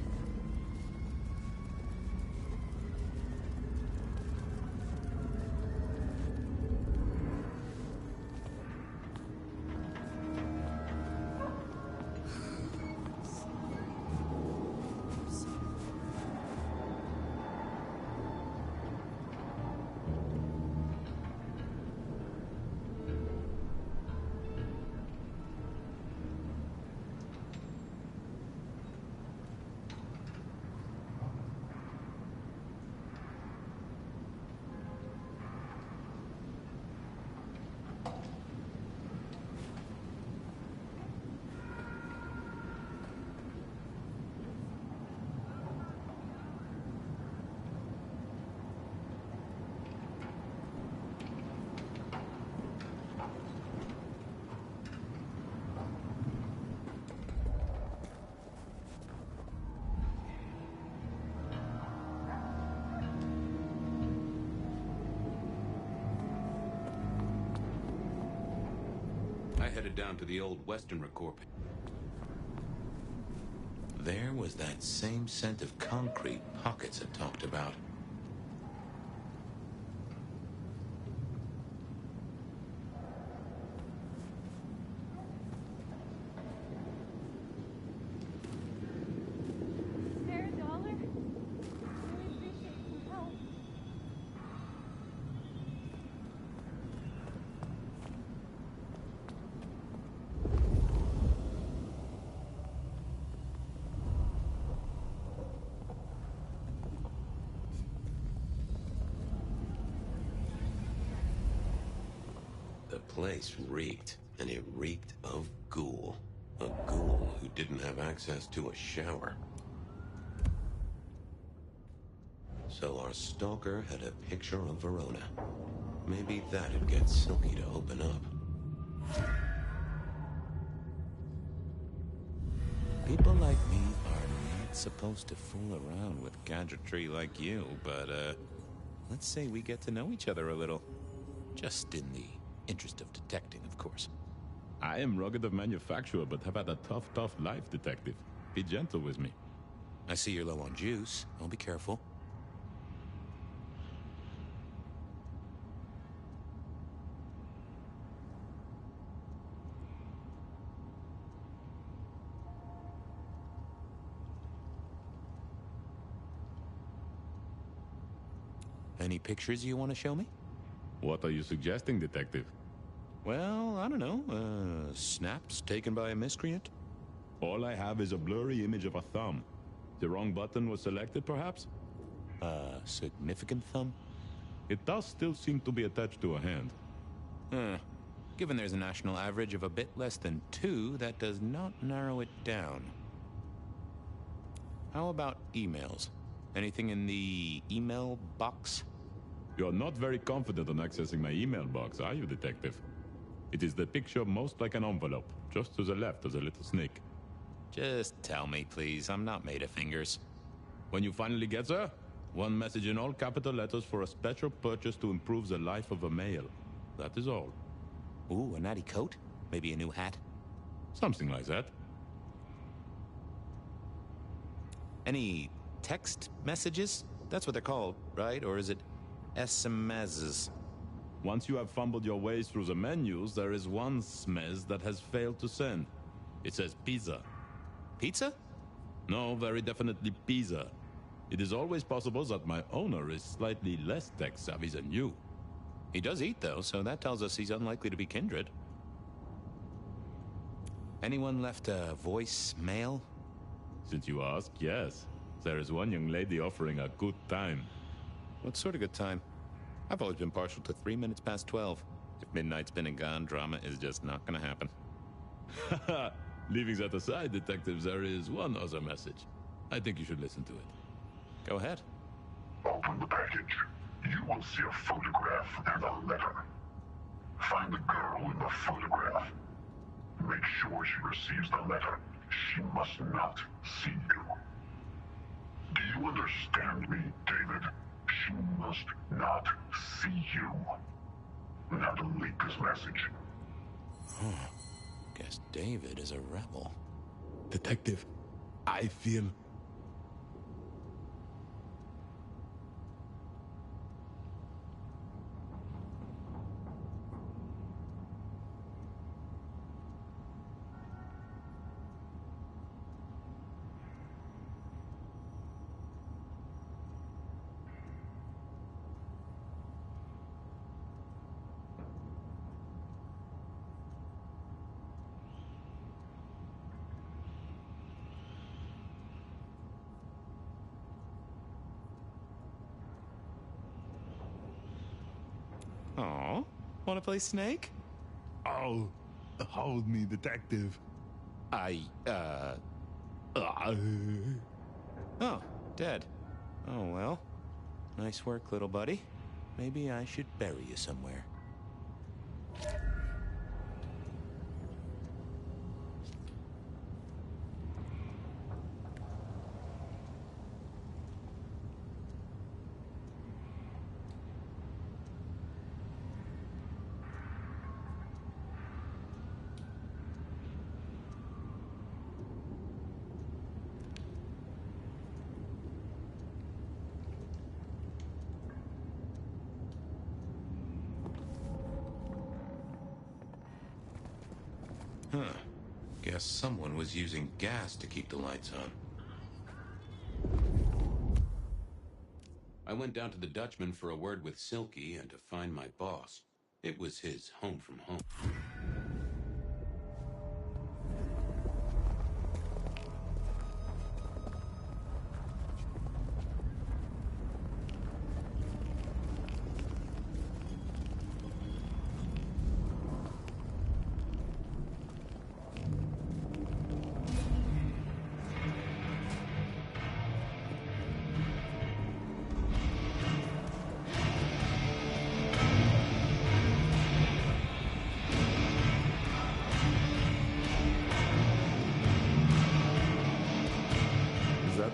Speaker 1: I headed down to the old Western Record. There was that same scent of concrete Pockets had talked about.
Speaker 13: Is there $1? I really appreciate some help.
Speaker 1: The place reeked, and it reeked of ghoul. A ghoul who didn't have access to a shower. So our stalker had a picture of Verona. Maybe that'd get Silky to open up. People like me are not supposed to fool around with gadgetry like you, but, let's say we get to know each other a little. Just in the interest of detecting, of course.
Speaker 10: I am rugged of manufacture, but have had a tough life, detective. Be gentle with me.
Speaker 1: I see you're low on juice. I'll be careful. Any pictures you want to show me?
Speaker 10: What are you suggesting, detective?
Speaker 1: Well, I don't know. Snaps taken by a miscreant?
Speaker 10: All I have is a blurry image of a thumb. The wrong button was selected, perhaps?
Speaker 1: A significant thumb?
Speaker 10: It does still seem to be attached to a hand.
Speaker 1: Given there's a national average of a bit less than 2, that does not narrow it down. How about emails? Anything in the email box?
Speaker 10: You're not very confident on accessing my email box, are you, detective? It is the picture most like an envelope. Just to the left is a little snake.
Speaker 1: Just tell me, please. I'm not made of fingers.
Speaker 10: When you finally get there,
Speaker 6: One message in all capital letters for a special purchase to improve the life of a male. That is all.
Speaker 3: Ooh, a natty coat? Maybe a new hat?
Speaker 6: Something like that.
Speaker 3: Any text messages? That's what they're called, right? Or is it SMSs?
Speaker 6: Once you have fumbled your way through the menus, there is one smez that has failed to send. It says pizza.
Speaker 3: Pizza?
Speaker 6: No, very definitely pizza. It is always possible that my owner is slightly less tech-savvy than you.
Speaker 3: He does eat, though, so that tells us he's unlikely to be kindred. Anyone left a voicemail?
Speaker 6: Since you ask, yes. There is one young lady offering a good time.
Speaker 3: What sort of good time? I've always been partial to 3 minutes past 12. If midnight's been and gone, drama is just not gonna happen.
Speaker 6: Haha! Leaving that aside, detective, there is one other message. I think you should listen to it.
Speaker 3: Go ahead.
Speaker 14: Open the package. You will see a photograph and a letter. Find the girl in the photograph. Make sure she receives the letter. She must not see you. Do you understand me, David? She must not see you. Now delete this message.
Speaker 3: Guess David is a rebel.
Speaker 10: Detective, I feel...
Speaker 3: Aw, wanna play Snake?
Speaker 10: Oh, hold me, detective.
Speaker 3: Oh, dead. Oh, well. Nice work, little buddy. Maybe I should bury you somewhere.
Speaker 1: Huh. Guess someone was using gas to keep the lights on. I went down to the Dutchman for a word with Silky and to find my boss. It was his home from home.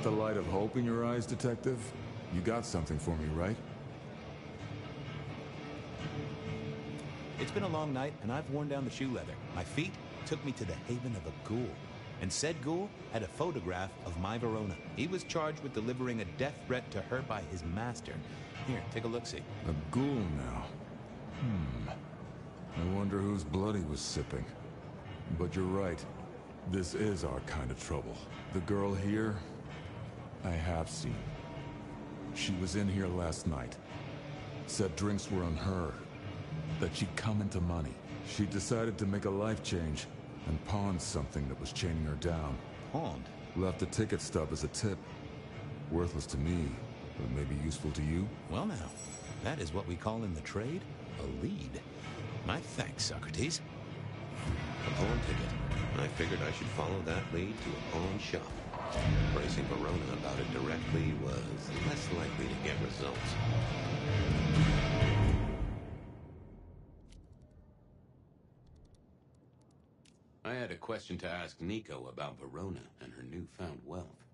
Speaker 10: The light of hope in your eyes, detective? You got something for me, right?
Speaker 3: It's been a long night, and I've worn down the shoe leather. My feet took me to the haven of a ghoul. And said ghoul had a photograph of my Verona. He was charged with delivering a death threat to her by his master. Here, take a look-see.
Speaker 10: A ghoul now. I wonder whose blood he was sipping. But you're right. This is our kind of trouble. The girl here... I have seen. She was in here last night. Said drinks were on her. That she'd come into money. She decided to make a life change and pawned something that was chaining her down.
Speaker 3: Pawned?
Speaker 10: Left a ticket stub as a tip. Worthless to me, but maybe useful to you?
Speaker 3: Well now, that is what we call in the trade a lead. My thanks, Socrates.
Speaker 1: A pawn ticket. I figured I should follow that lead to a pawn shop. Bracing Verona about it directly was less likely to get results. I had a question to ask Nico about Verona and her newfound wealth.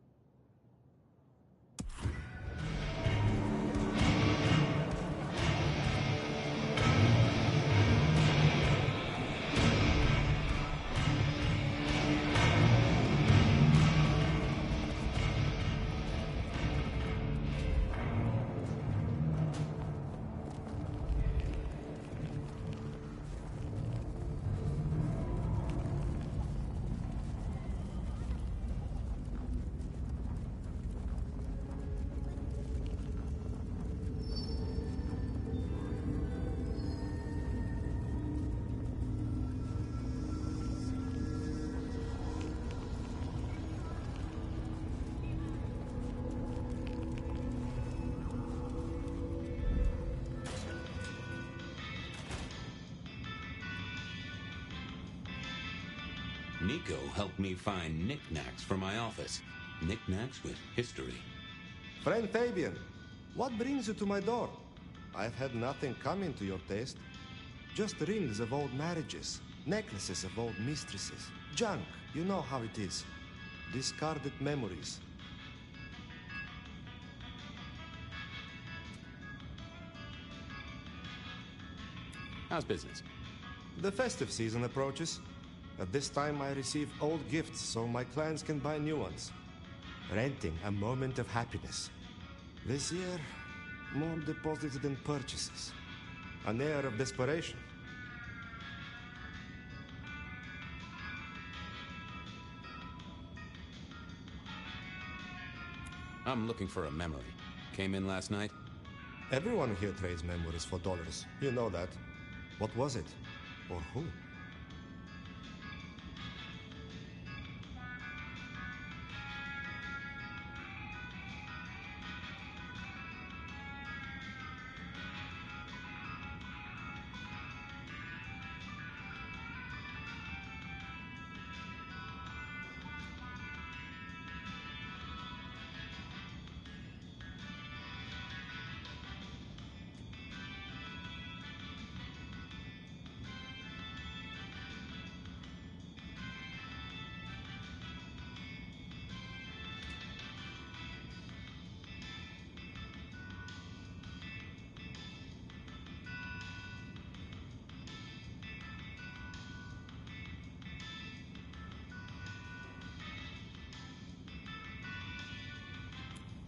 Speaker 1: Nico helped me find knickknacks for my office. Knickknacks with history.
Speaker 15: Friend Fabian, what brings you to my door? I've had nothing coming to your taste. Just rings of old marriages, necklaces of old mistresses, junk, you know how it is. Discarded memories.
Speaker 1: How's business?
Speaker 15: The festive season approaches. At this time, I receive old gifts so my clients can buy new ones. Renting a moment of happiness. This year, more deposits than purchases. An air of desperation.
Speaker 1: I'm looking for a memory. Came in last night?
Speaker 15: Everyone here trades memories for dollars. You know that. What was it? Or who?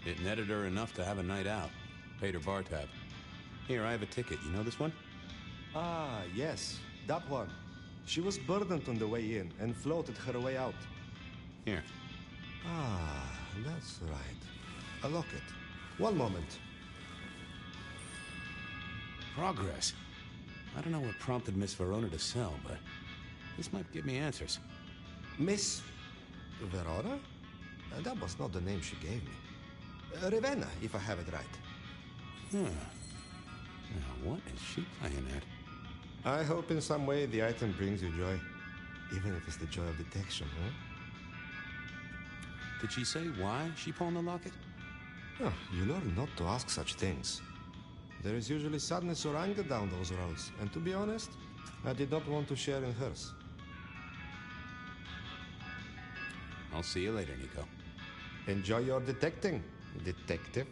Speaker 1: It netted her enough to have a night out. Paid her bar tab. Here, I have a ticket. You know this one?
Speaker 15: Ah, yes. That one. She was burdened on the way in and floated her way out.
Speaker 1: Here.
Speaker 15: Ah, that's right. A locket. One moment.
Speaker 1: Progress. I don't know what prompted Miss Verona to sell, but this might give me answers.
Speaker 15: Miss Verona? That was not the name she gave me. Ravenna, if I have it right.
Speaker 1: Now, what is she playing at?
Speaker 15: I hope in some way the item brings you joy. Even if it's the joy of detection, huh?
Speaker 1: Did she say why she pawned the locket?
Speaker 15: Oh, you learn not to ask such things. There is usually sadness or anger down those roads, and to be honest, I did not want to share in hers.
Speaker 1: I'll see you later, Nico.
Speaker 15: Enjoy your detecting, detective.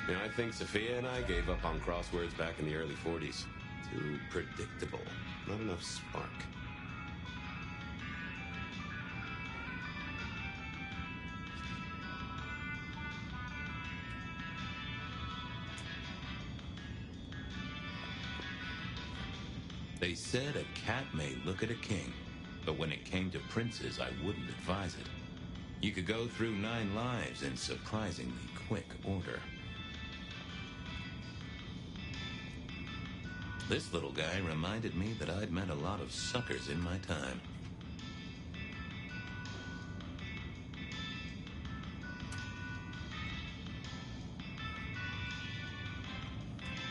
Speaker 1: Yeah, I think Sophia and I gave up on crosswords back in the early 40s. Too predictable. Not enough spark. They said a cat may look at a king, but when it came to princes, I wouldn't advise it. You could go through 9 lives in surprisingly quick order. This little guy reminded me that I'd met a lot of suckers in my time.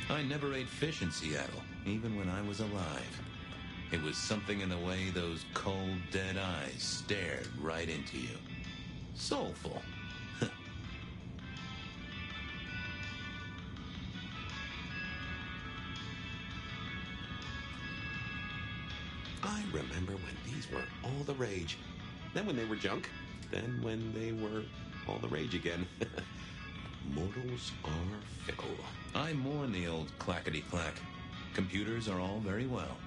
Speaker 1: I never ate fish in Seattle, even when I was alive. It was something in the way those cold, dead eyes stared right into you. Soulful. I remember when these were all the rage. Then when they were junk. Then when they were all the rage again. Mortals are fickle. I mourn the old clackety-clack. Computers are all very well.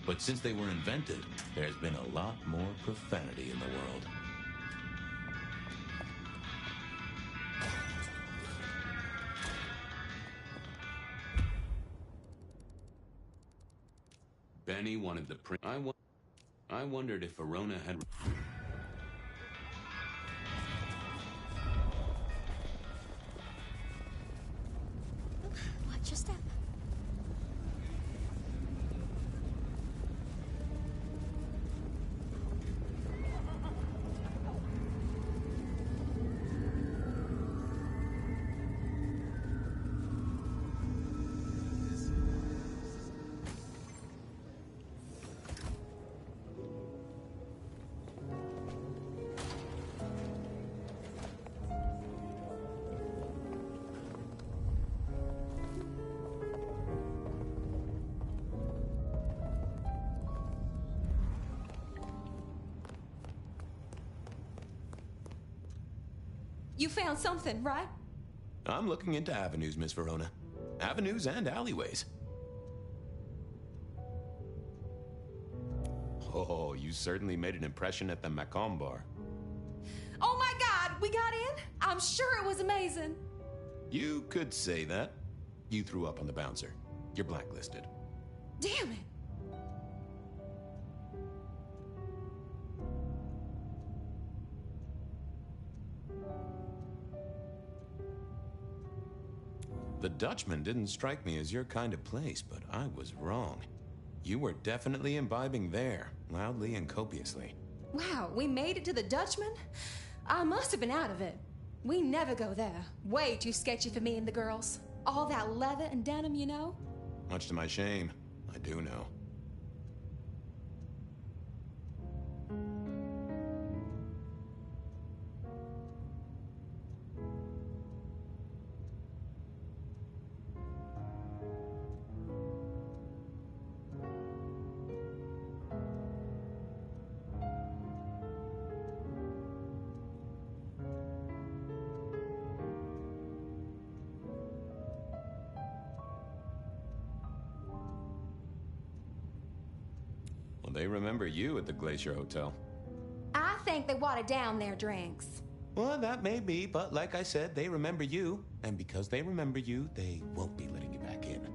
Speaker 1: But since they were invented, there's been a lot more profanity in the world. Benny wanted the print. I wondered if Verona had...
Speaker 13: Watch your step.
Speaker 5: You found something, right?
Speaker 3: I'm looking into avenues, Miss Verona. Avenues and alleyways. Oh, you certainly made an impression at the Macomb bar.
Speaker 5: Oh my God, we got in? I'm sure it was amazing.
Speaker 3: You could say that. You threw up on the bouncer. You're blacklisted.
Speaker 5: Damn it.
Speaker 3: The Dutchman didn't strike me as your kind of place, but I was wrong. You were definitely imbibing there, loudly and copiously.
Speaker 5: Wow, we made it to the Dutchman? I must have been out of it. We never go there. Way too sketchy for me and the girls. All that leather and denim, you know?
Speaker 3: Much to my shame, I do know. They remember you at the Glacier Hotel.
Speaker 5: I think they watered down their drinks.
Speaker 3: Well, that may be, but like I said, they remember you. And because they remember you, they won't be letting you back in.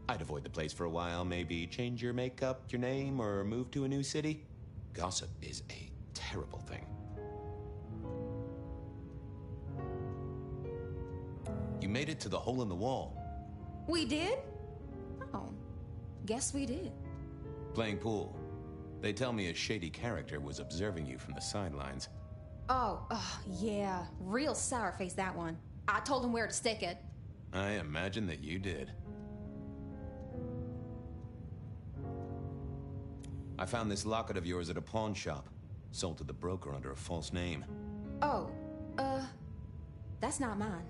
Speaker 3: I'd avoid the place for a while, maybe change your makeup, your name, or move to a new city. Gossip is a terrible thing. You made it to the hole in the wall.
Speaker 5: We did? Oh, guess we did.
Speaker 3: Playing pool. They tell me a shady character was observing you from the sidelines.
Speaker 5: Oh, yeah. Real sour face, that one. I told him where to stick it.
Speaker 3: I imagine that you did. I found this locket of yours at a pawn shop. Sold to the broker under a false name.
Speaker 5: Oh, that's not mine.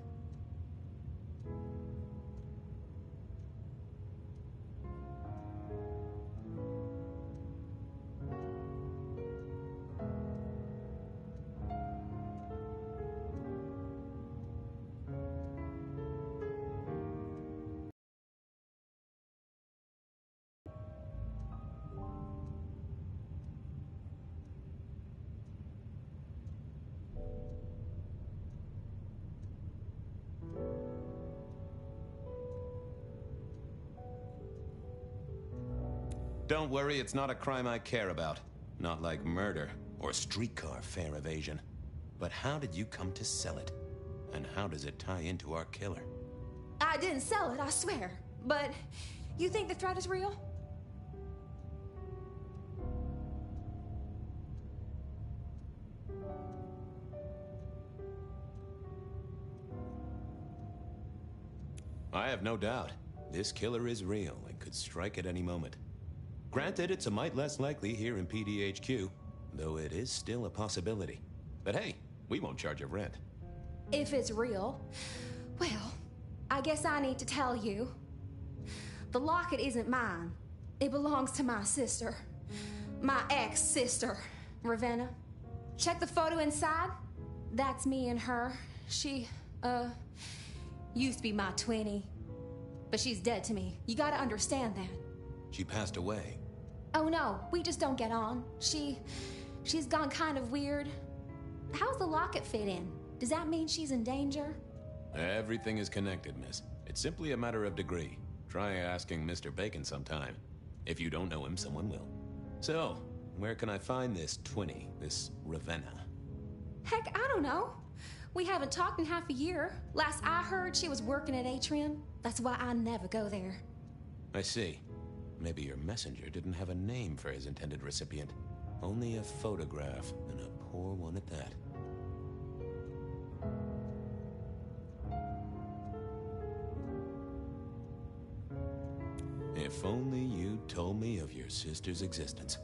Speaker 3: Don't worry, it's not a crime I care about. Not like murder or streetcar fare evasion. But how did you come to sell it? And how does it tie into our killer?
Speaker 5: I didn't sell it, I swear. But you think the threat is real?
Speaker 3: I have no doubt. This killer is real and could strike at any moment. Granted, it's a mite less likely here in PDHQ, though it is still a possibility. But hey, we won't charge you rent.
Speaker 5: If it's real, well, I guess I need to tell you. The locket isn't mine. It belongs to my sister. My ex-sister, Ravenna. Check the photo inside. That's me and her. She, used to be my twinnie. But she's dead to me. You gotta understand that.
Speaker 3: She passed away.
Speaker 5: Oh no, we just don't get on. She's gone kind of weird. How's the locket fit in? Does that mean she's in danger?
Speaker 3: Everything is connected, miss. It's simply a matter of degree. Try asking Mr. Bacon sometime. If you don't know him, someone will. So, where can I find this twinnie, this Ravenna?
Speaker 5: Heck, I don't know. We haven't talked in half a year. Last I heard, she was working at Atrium. That's why I never go there.
Speaker 3: I see. Maybe your messenger didn't have a name for his intended recipient. Only a photograph, and a poor one at that. If only you'd told me of your sister's existence.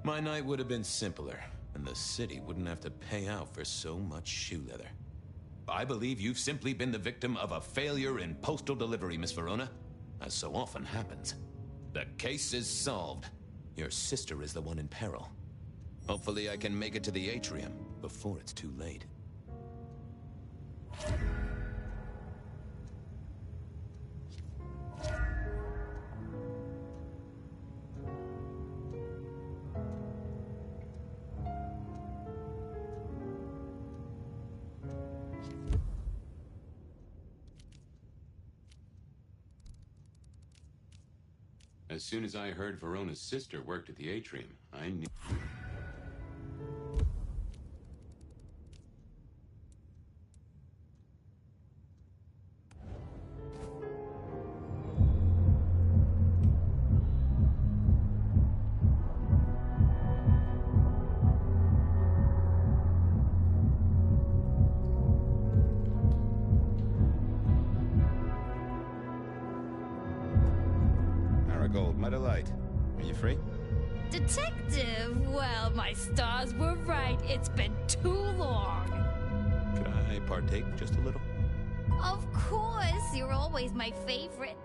Speaker 3: My night would have been simpler, and the city wouldn't have to pay out for so much shoe leather. I believe you've simply been the victim of a failure in postal delivery, Miss Verona, as so often happens. The case is solved. Your sister is the one in peril. Hopefully I can make it to the atrium before it's too late.
Speaker 1: As soon as I heard Verona's sister worked at the atrium, I knew...
Speaker 3: Marigold, my delight. Are you free?
Speaker 11: Detective, well, my stars were right. It's been too long.
Speaker 3: Could I partake just a little?
Speaker 11: Of course, you're always my favorite.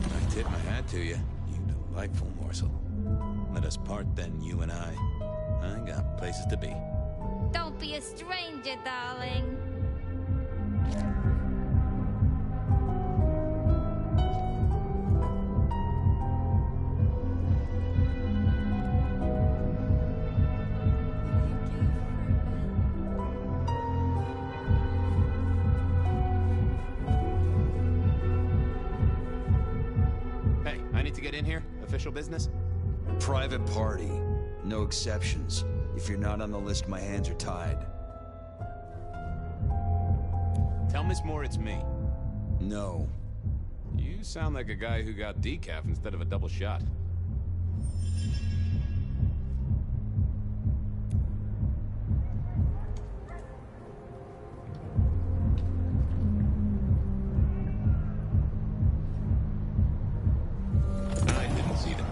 Speaker 1: I tip my hat to you, you delightful morsel. Let us part then, you and I. I got places to be.
Speaker 11: Don't be a stranger, darling.
Speaker 3: Hey, I need to get in here. Official business?
Speaker 16: Private party. No exceptions. If you're not on the list, my hands are tied.
Speaker 3: Tell Miss Moore it's me.
Speaker 16: No.
Speaker 3: You sound like a guy who got decaf instead of a double shot.
Speaker 1: I didn't see them.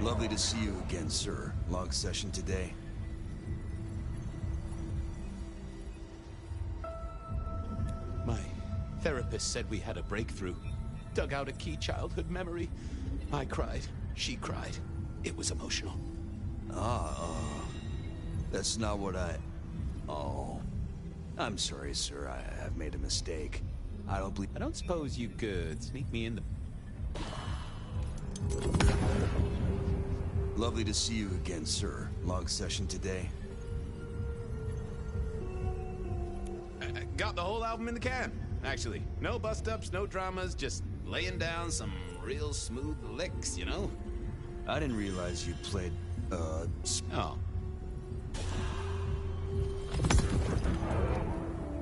Speaker 16: Lovely to see you again, sir. Long session today.
Speaker 3: My therapist said we had a breakthrough. Dug out a key childhood memory. I cried. She cried. It was emotional.
Speaker 16: That's not what I... Oh. I'm sorry, sir. I have made a mistake. I don't believe...
Speaker 3: I don't suppose you could sneak me in the...
Speaker 16: Lovely to see you again, sir. Long session today.
Speaker 3: I got the whole album in the can, actually. No bust-ups, no dramas, just laying down some real smooth licks, you know?
Speaker 16: I didn't realize you played,
Speaker 3: Oh.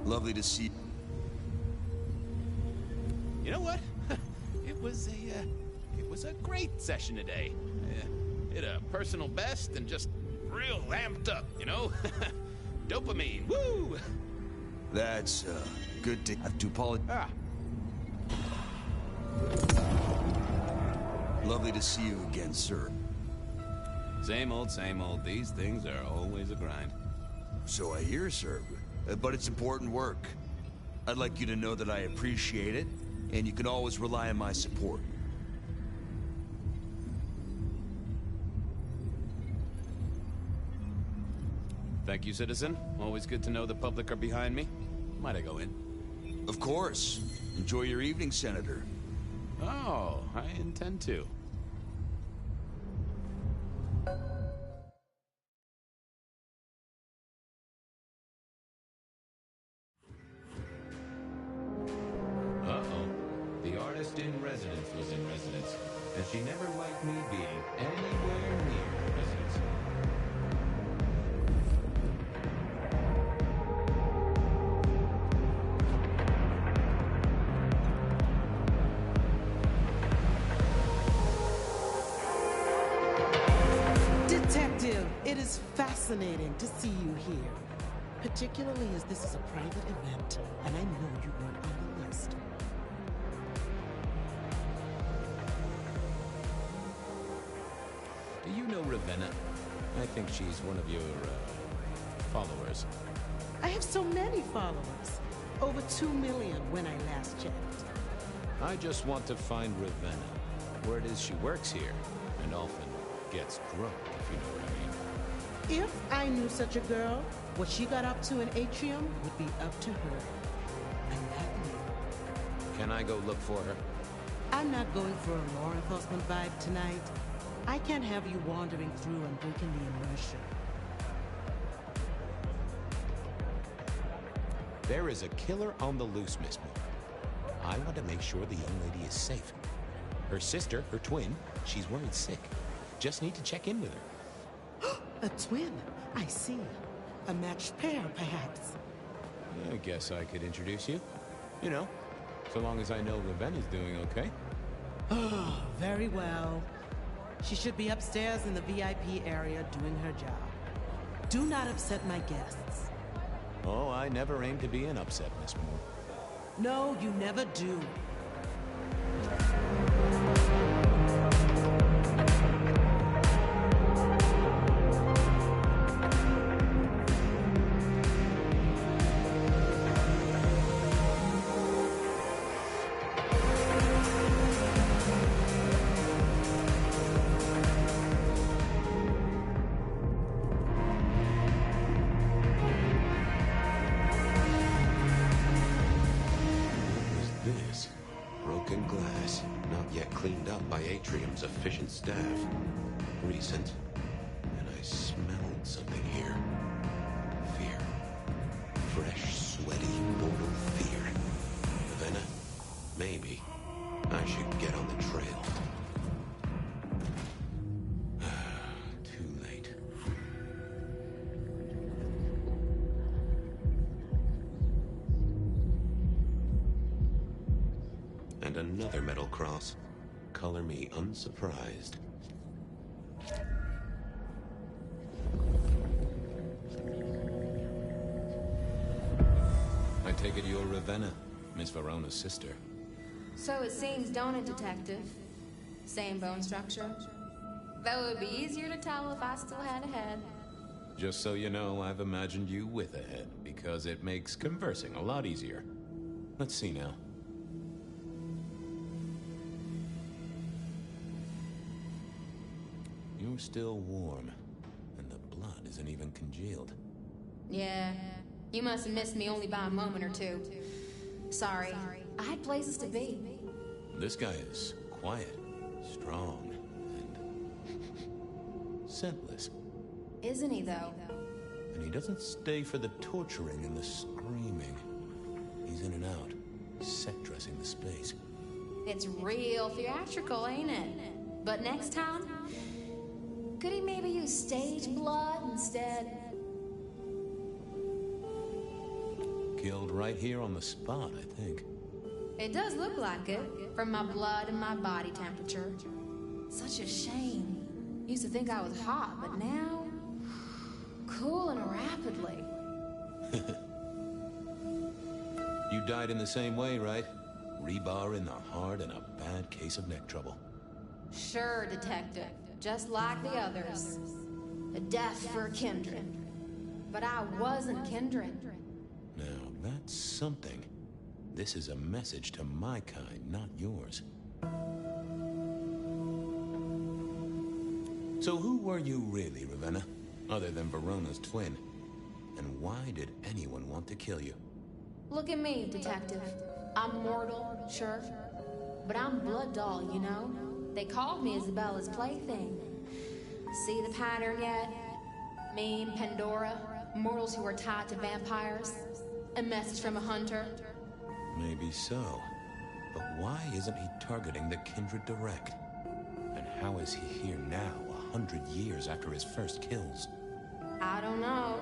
Speaker 16: Lovely to see...
Speaker 3: You know what? It was a great session today. Hit a personal best and just real amped up, you know? Dopamine, woo!
Speaker 16: That's, good to... I have to apologize. Lovely to see you again, sir.
Speaker 3: Same old, same old. These things are always a grind.
Speaker 16: So I hear, sir. But it's important work. I'd like you to know that I appreciate it, and you can always rely on my support.
Speaker 3: Thank you, citizen. Always good to know the public are behind me. Might I go in?
Speaker 16: Of course. Enjoy your evening, Senator.
Speaker 3: Oh, I intend to.
Speaker 1: Uh-oh. The artist in residence was in residence, and she never liked me being anywhere near residence.
Speaker 17: Detective, it is fascinating to see you here. Particularly as this is a private event, and I know you weren't on the list.
Speaker 3: Do you know Ravenna? I think she's one of your, followers.
Speaker 17: I have so many followers. Over 2 million when I last checked.
Speaker 3: I just want to find Ravenna. Where it is she works here, and often gets drunk, if you know what I mean.
Speaker 17: If I knew such a girl, what she got up to in Atrium would be up to her. I'm not leaving.
Speaker 3: Can I go look for her?
Speaker 17: I'm not going for a law enforcement vibe tonight. I can't have you wandering through and breaking the immersion.
Speaker 3: There is a killer on the loose, Miss Moore. I want to make sure the young lady is safe. Her sister, her twin, she's worried sick. Just need to check in with her.
Speaker 17: A twin, I see. A matched pair, perhaps.
Speaker 3: I guess I could introduce you. You know, so long as I know Ravenna's doing okay.
Speaker 17: Oh, very well. She should be upstairs in the VIP area doing her job. Do not upset my guests.
Speaker 3: Oh, I never aim to be an upset, Miss Moore.
Speaker 17: No, you never do.
Speaker 1: Atrium's efficient staff. Recent. And I smelled something here. Fear. Fresh, sweaty, mortal fear. Ravenna, maybe I should get on the trail. Too late. And another metal cross. Color me unsurprised. I take it you're Ravenna, Miss Verona's sister.
Speaker 5: So it seems, don't it, Detective? Same bone structure? Though it would be easier to tell if I still had a head.
Speaker 3: Just so you know, I've imagined you with a head, because it makes conversing a lot easier. Let's see now. You're still warm, and the blood isn't even congealed.
Speaker 5: Yeah, you must have missed me only by a moment or two. Sorry, I had places to be.
Speaker 3: This guy is quiet, strong, and scentless.
Speaker 5: Isn't he, though?
Speaker 3: And he doesn't stay for the torturing and the screaming. He's in and out, set dressing the space.
Speaker 5: It's real theatrical, ain't it? But next time, could he maybe use stage blood instead?
Speaker 3: Killed right here on the spot, I think.
Speaker 5: It does look like it, from my blood and my body temperature. Such a shame. Used to think I was hot, but now... cooling rapidly.
Speaker 3: You died in the same way, right? Rebar in the heart and a bad case of neck trouble.
Speaker 5: Sure, Detective. Just like the others. A death for a kindred. But I wasn't kindred.
Speaker 3: Now, that's something. This is a message to my kind, not yours. So who were you really, Ravenna? Other than Verona's twin? And why did anyone want to kill you?
Speaker 5: Look at me, Detective. I'm mortal, sure. But I'm blood doll, you know? They called me Isabella's plaything. See the pattern yet? Me and Pandora, mortals who are tied to vampires. A message from a hunter.
Speaker 3: Maybe so. But why isn't he targeting the kindred direct? And how is he here now, 100 years after his first kills?
Speaker 5: I don't know.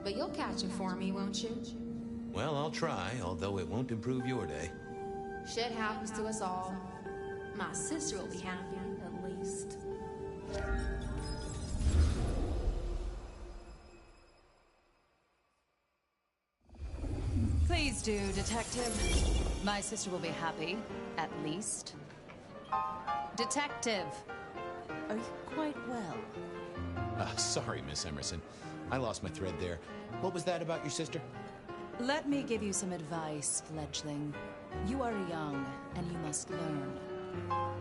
Speaker 5: But you'll catch him for me, won't you?
Speaker 3: Well, I'll try, although it won't improve your day.
Speaker 5: Shit happens to us all. My sister will be happy, at least.
Speaker 18: Please do, Detective. My sister will be happy, at least. Detective!
Speaker 17: Are you quite well?
Speaker 3: Sorry, Miss Emerson. I lost my thread there. What was that about your sister?
Speaker 18: Let me give you some advice, fledgling. You are young, and you must learn.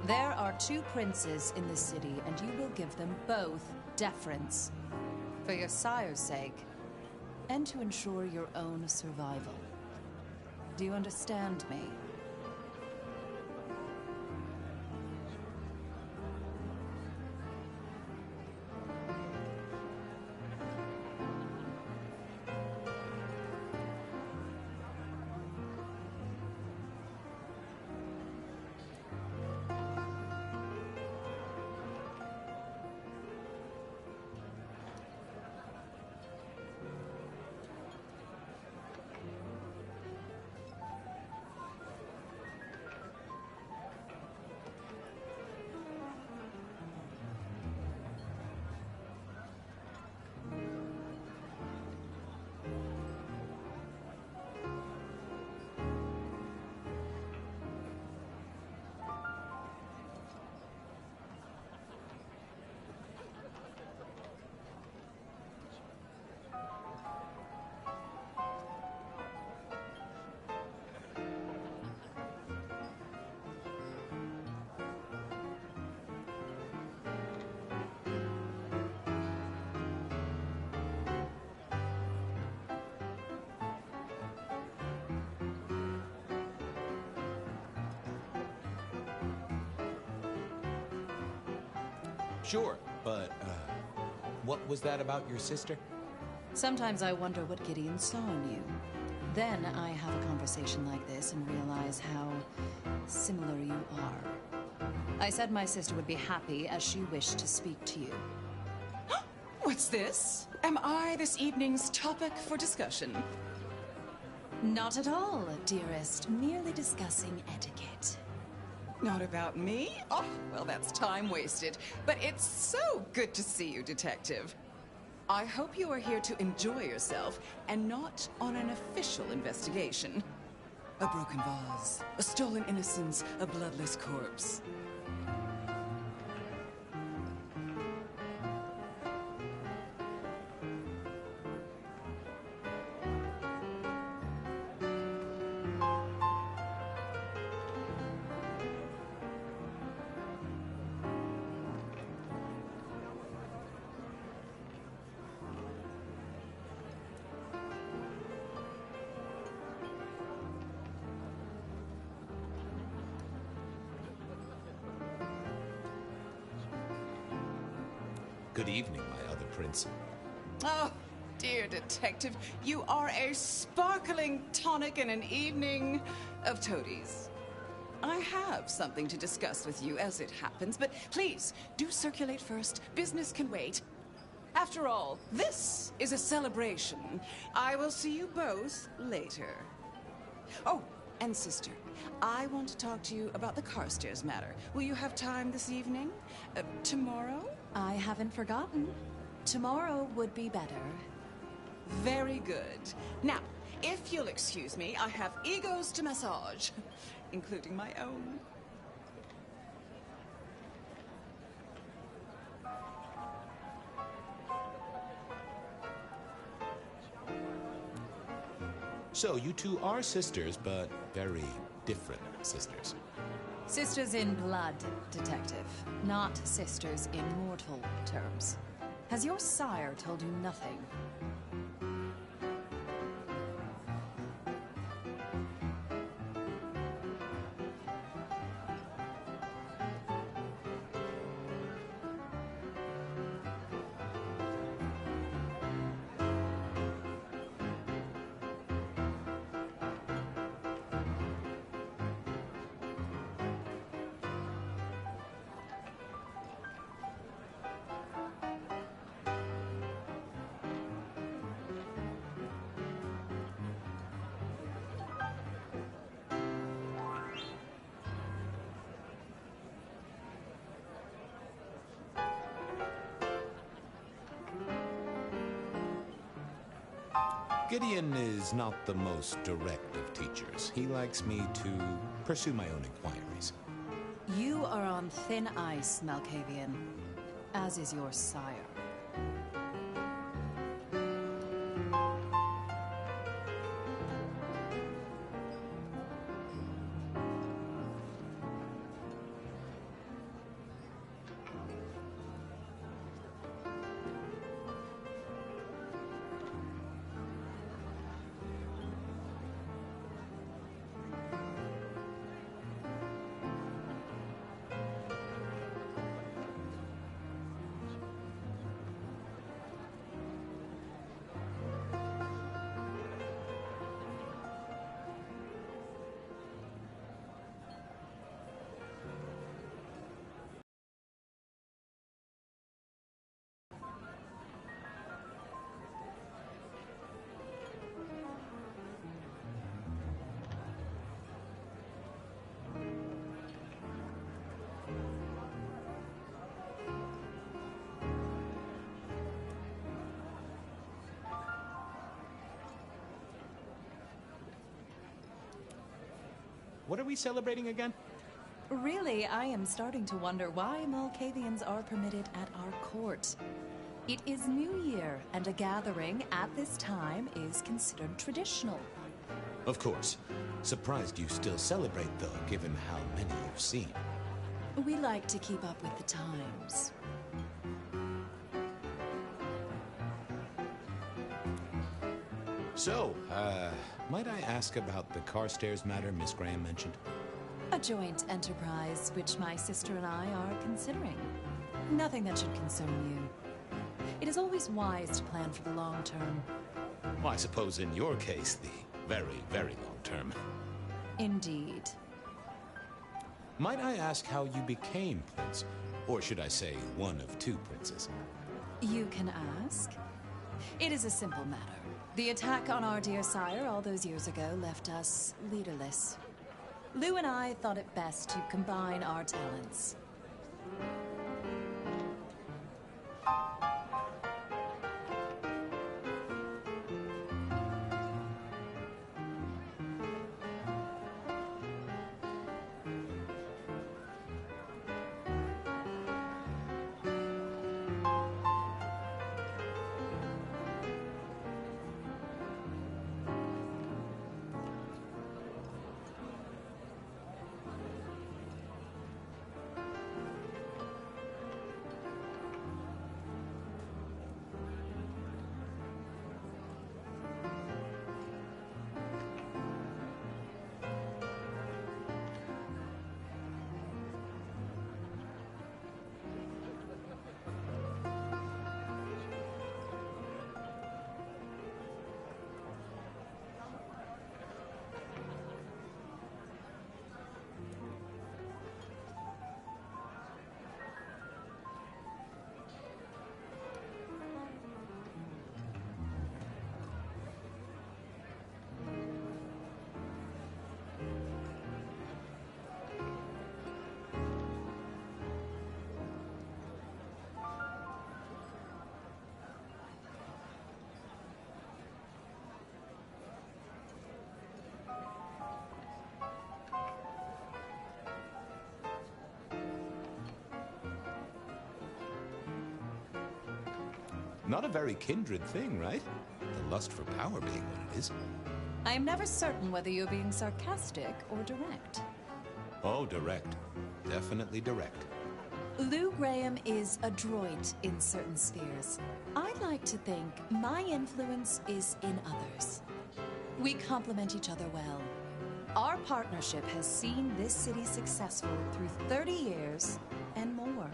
Speaker 18: There are 2 princes in the city, and you will give them both deference. For your sire's sake, and to ensure your own survival. Do you understand me?
Speaker 3: Sure, but, what was that about your sister?
Speaker 18: Sometimes I wonder what Gideon saw in you. Then I have a conversation like this and realize how similar you are. I said my sister would be happy as she wished to speak to you.
Speaker 19: What's this? Am I this evening's topic for discussion?
Speaker 18: Not at all, dearest. Merely discussing etiquette.
Speaker 19: Not about me? Oh, well, that's time wasted. But it's so good to see you, Detective. I hope you are here to enjoy yourself and not on an official investigation. A broken vase, a stolen innocence, a bloodless corpse.
Speaker 3: Good evening, my other prince.
Speaker 19: Oh, dear Detective, you are a sparkling tonic in an evening of toadies. I have something to discuss with you as it happens, but please, do circulate first. Business can wait. After all, this is a celebration. I will see you both later. Oh, and sister, I want to talk to you about the Carstairs matter. Will you have time this evening? Tomorrow?
Speaker 18: I haven't forgotten. Tomorrow would be better.
Speaker 19: Very good. Now, if you'll excuse me, I have egos to massage, including my own.
Speaker 3: So, you two are sisters, but very different sisters.
Speaker 18: Sisters in blood, Detective. Not sisters in mortal terms. Has your sire told you nothing?
Speaker 3: Gideon is not the most direct of teachers. He likes me to pursue my own inquiries.
Speaker 18: You are on thin ice, Malkavian, as is your sire.
Speaker 3: What are we celebrating again?
Speaker 18: Really, I am starting to wonder why Malkavians are permitted at our court. It is New Year, and a gathering at this time is considered traditional.
Speaker 3: Of course. Surprised you still celebrate, though, given how many you've seen.
Speaker 18: We like to keep up with the times.
Speaker 3: So, might I ask about the Carstairs matter Miss Graham mentioned?
Speaker 18: A joint enterprise which my sister and I are considering. Nothing that should concern you. It is always wise to plan for the long term.
Speaker 3: Well, I suppose in your case, the very, very long term.
Speaker 18: Indeed.
Speaker 3: Might I ask how you became prince? Or should I say, one of two princes?
Speaker 18: You can ask. It is a simple matter. The attack on our dear sire all those years ago left us leaderless. Lou and I thought it best to combine our talents.
Speaker 3: Not a very kindred thing, right? The lust for power being what it is.
Speaker 18: I am never certain whether you're being sarcastic or direct.
Speaker 3: Oh, direct. Definitely direct.
Speaker 18: Lou Graham is adroit in certain spheres. I like to think my influence is in others. We complement each other well. Our partnership has seen this city successful through 30 years and more.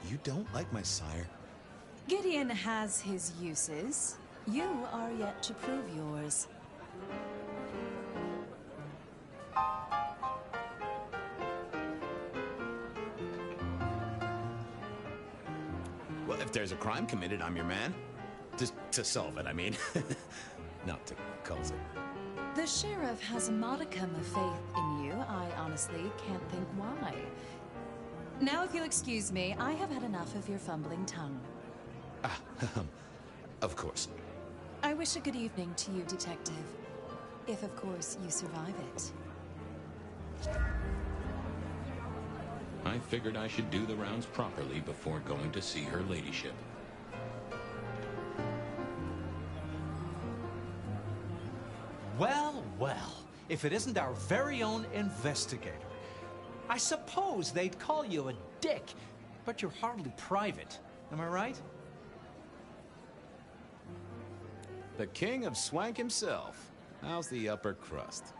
Speaker 3: You don't like my sire?
Speaker 18: Gideon has his uses. You are yet to prove yours.
Speaker 3: Well, if there's a crime committed, I'm your man. To solve it, I mean. Not to cause it.
Speaker 18: The sheriff has a modicum of faith in you. I honestly can't think why. Now, if you'll excuse me, I have had enough of your fumbling tongue.
Speaker 3: Of course.
Speaker 18: I wish a good evening to you, Detective. If, of course, you survive it.
Speaker 1: I figured I should do the rounds properly before going to see her ladyship.
Speaker 20: Well, well, if it isn't our very own investigator. I suppose they'd call you a dick, but you're hardly private. Am I right?
Speaker 3: The king of swank himself. How's the upper crust?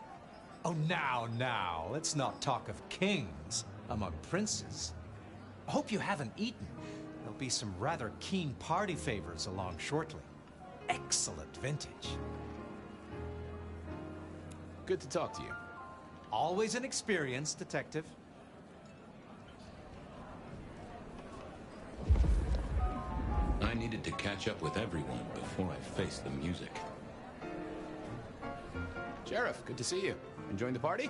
Speaker 20: Oh, now, let's not talk of kings among princes. I hope you haven't eaten. There'll be some rather keen party favors along shortly. Excellent vintage.
Speaker 3: Good to talk to you.
Speaker 20: Always an experience, Detective.
Speaker 1: I needed to catch up with everyone before I faced the music.
Speaker 3: Sheriff, good to see you. Enjoying the party?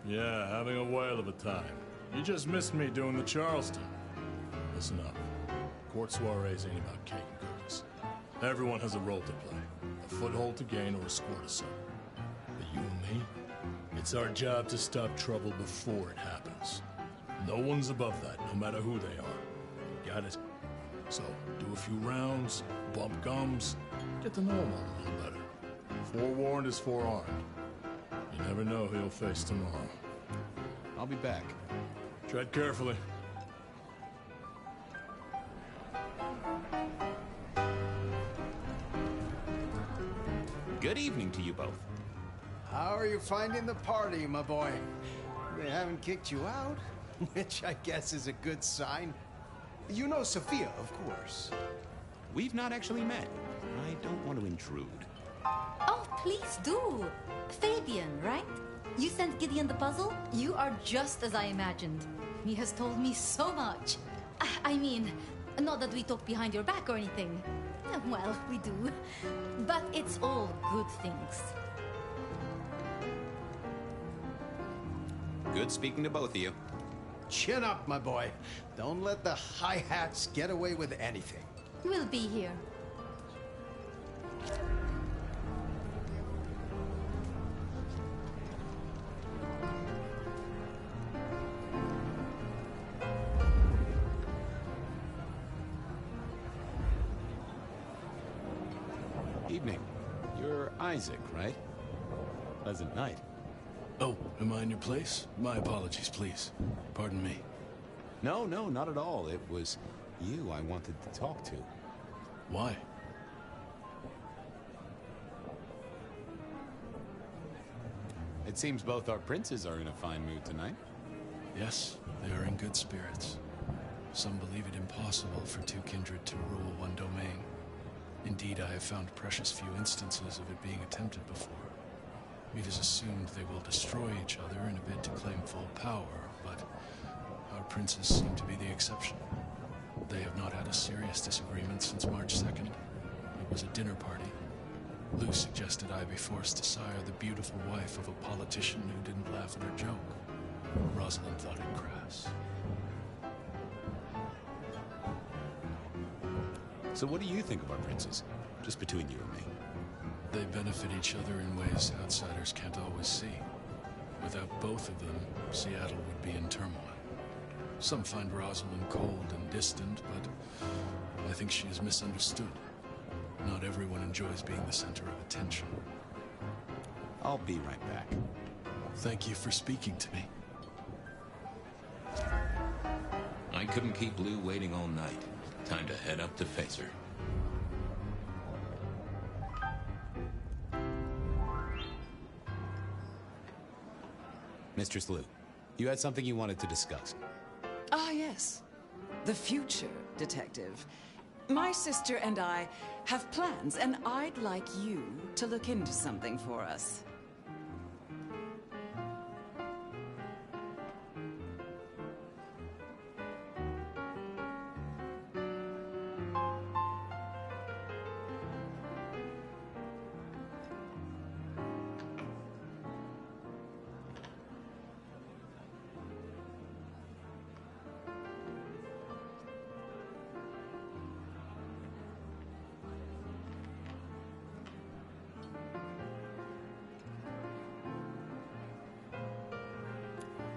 Speaker 9: Yeah, having a whale of a time. You just missed me doing the Charleston. Listen up. Court soirees ain't about cake and cookies. Everyone has a role to play. A foothold to gain or a score to settle. But you and me, it's our job to stop trouble before it happens. No one's above that, no matter who they are. Got it? So, do a few rounds, bump gums, get to know him a little better. Forewarned is forearmed. You never know who you'll face tomorrow.
Speaker 3: I'll be back.
Speaker 9: Tread carefully.
Speaker 3: Good evening to you both.
Speaker 21: How are you finding the party, my boy? They haven't kicked you out, which I guess is a good sign. You know Sophia, of course.
Speaker 3: We've not actually met. I don't want to intrude.
Speaker 22: Oh, please do. Fabian, right? You sent Gideon the puzzle? You are just as I imagined. He has told me so much. I mean, not that we talk behind your back or anything. Well, we do. But it's all good things.
Speaker 3: Good speaking to both of you.
Speaker 21: Chin up, my boy. Don't let the hi-hats get away with anything.
Speaker 22: We'll be here.
Speaker 3: Evening. You're Isaac, right? Pleasant night.
Speaker 9: Oh, am I in your place? My apologies, please. Pardon me.
Speaker 3: No, not at all. It was you I wanted to talk to.
Speaker 9: Why?
Speaker 3: It seems both our princes are in a fine mood tonight.
Speaker 9: Yes, they are in good spirits. Some believe it impossible for two kindred to rule one domain. Indeed, I have found precious few instances of it being attempted before. It is assumed they will destroy each other in a bid to claim full power, but our princes seem to be the exception. They have not had a serious disagreement since March 2nd. It was a dinner party. Lou suggested I be forced to sire the beautiful wife of a politician who didn't laugh at her joke. Rosalind thought it crass.
Speaker 3: So what do you think of our princes? Just between you and me.
Speaker 9: They benefit each other in ways outsiders can't always see. Without both of them, Seattle would be in turmoil. Some find Rosalind cold and distant, but I think she is misunderstood. Not everyone enjoys being the center of attention.
Speaker 3: I'll be right back.
Speaker 9: Thank you for speaking to me.
Speaker 1: I couldn't keep Lou waiting all night. Time to head up to face her.
Speaker 3: Mistress Lou, you had something you wanted to discuss.
Speaker 19: Ah, yes. The future, Detective. My sister and I have plans, and I'd like you to look into something for us.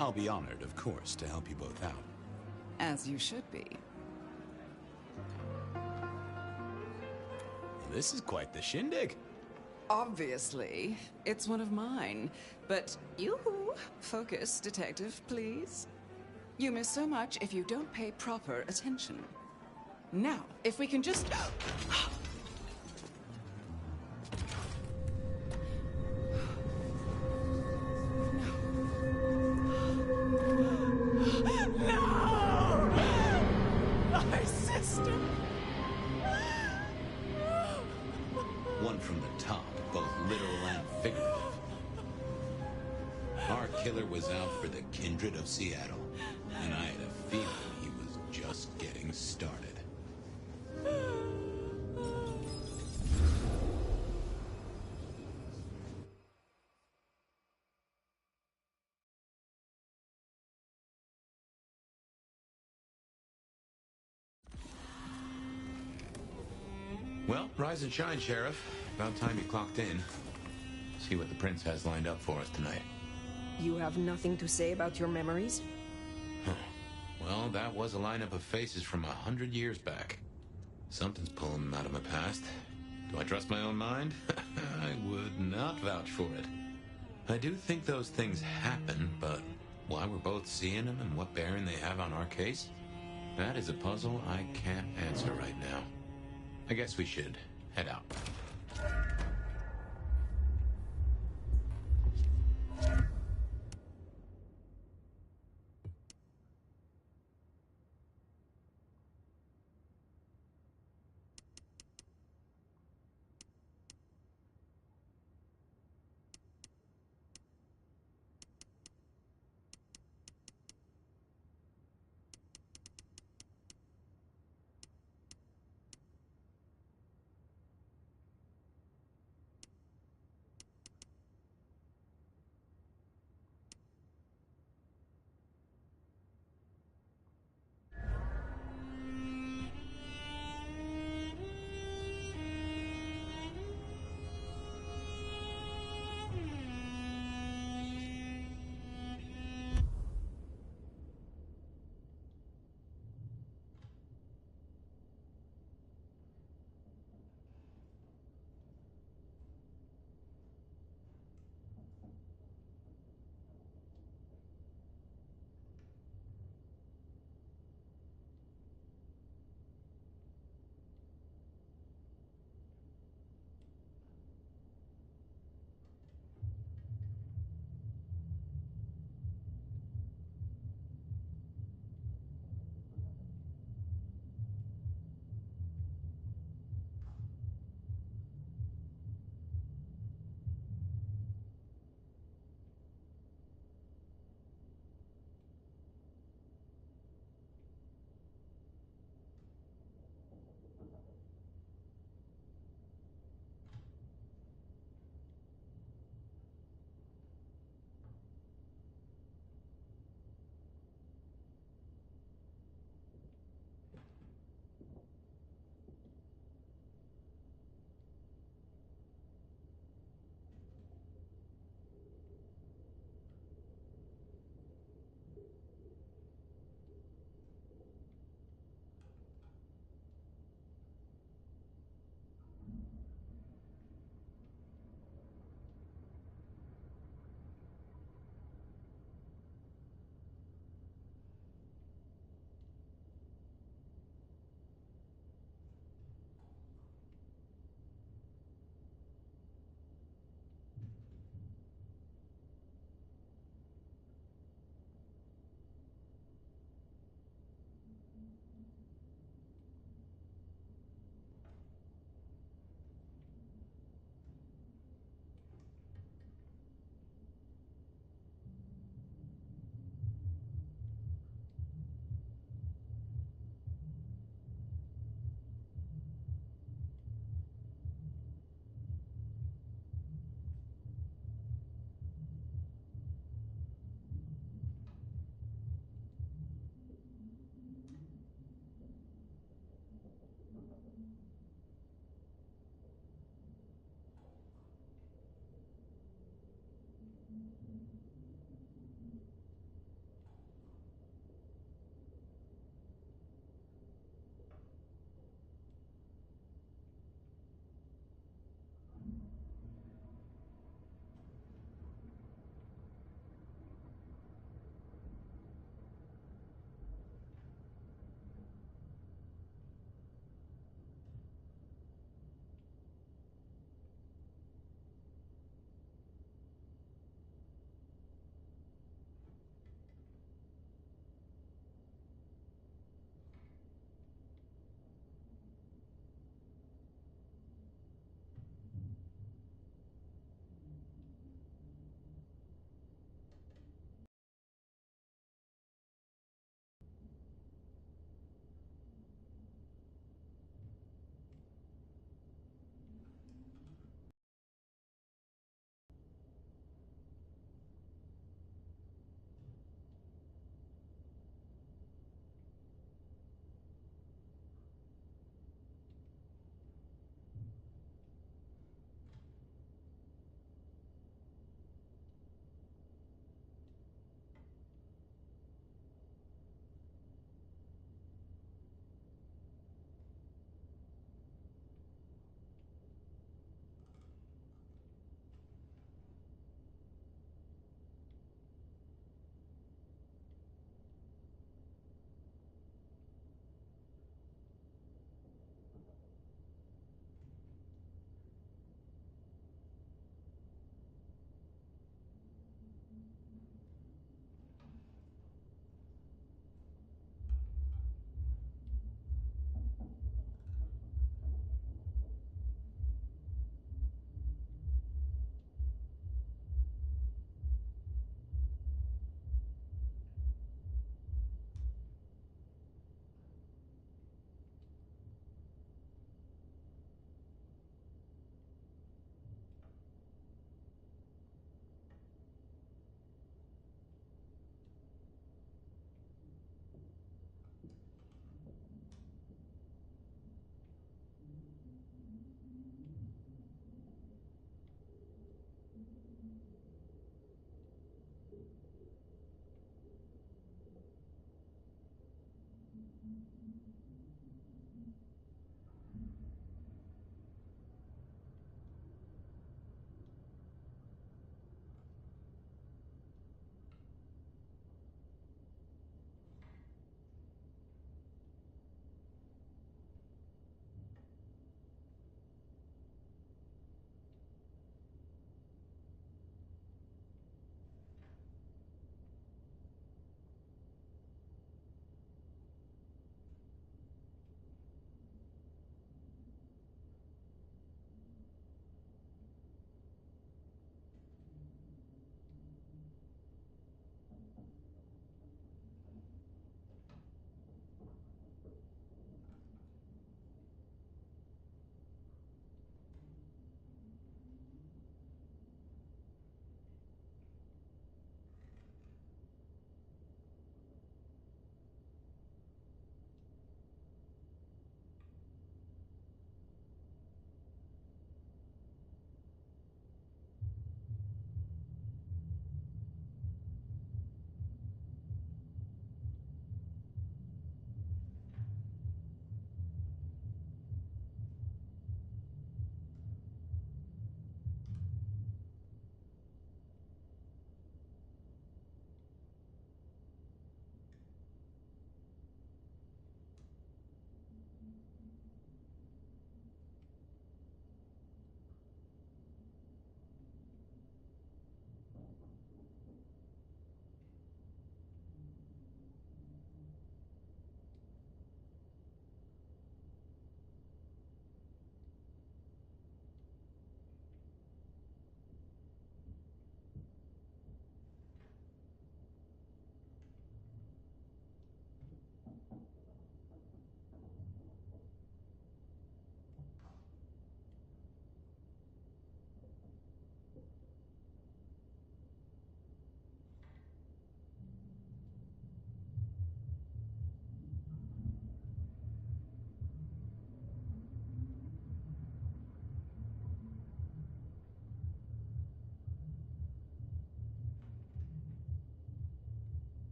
Speaker 3: I'll be honored, of course, to help you both out.
Speaker 19: As you should be.
Speaker 3: This is quite the shindig.
Speaker 19: Obviously, it's one of mine. But yoo-hoo, focus, Detective, please. You miss so much if you don't pay proper attention. Now, if we can just...
Speaker 1: One from the top, both literal and figurative. Our killer was out for the kindred of Seattle, and I had a feeling he was just getting started. Well, rise and shine, Sheriff. About time you clocked in. See what the prince has lined up for us tonight.
Speaker 2: You have nothing to say about your memories?
Speaker 1: Huh. Well, that was a lineup of faces from 100 years back. Something's pulling them out of my past. Do I trust my own mind? I would not vouch for it. I do think those things happen, but Why we're both seeing them and what bearing they have on our case? That is a puzzle I can't answer right now. I guess we should head out.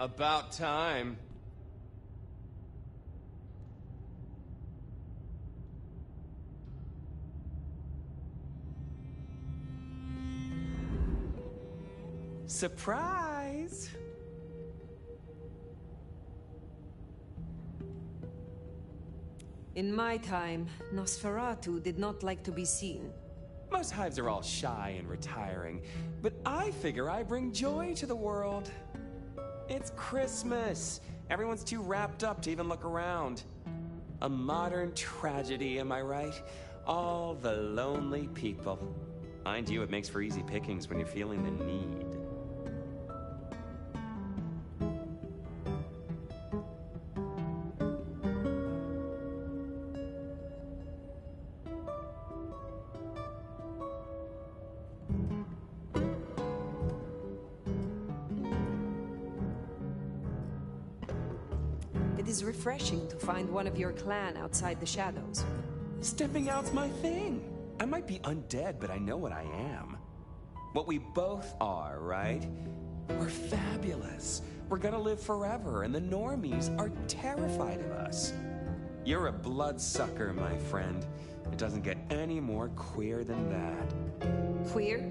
Speaker 3: About time. Surprise!
Speaker 2: In my time, Nosferatu did not like to be seen.
Speaker 3: Most hives are all shy and retiring, but I figure I bring joy to the world. It's Christmas. Everyone's too wrapped up to even look around. A modern tragedy, am I right? All the lonely people. Mind you, it makes for easy pickings when you're feeling the need.
Speaker 2: It is refreshing to find one of your clan outside the shadows.
Speaker 3: Stepping out's my thing. I might be undead, but I know what I am. What we both are, right? We're fabulous. We're gonna live forever, and the normies are terrified of us. You're a bloodsucker, my friend. It doesn't get any more queer than that.
Speaker 2: Queer?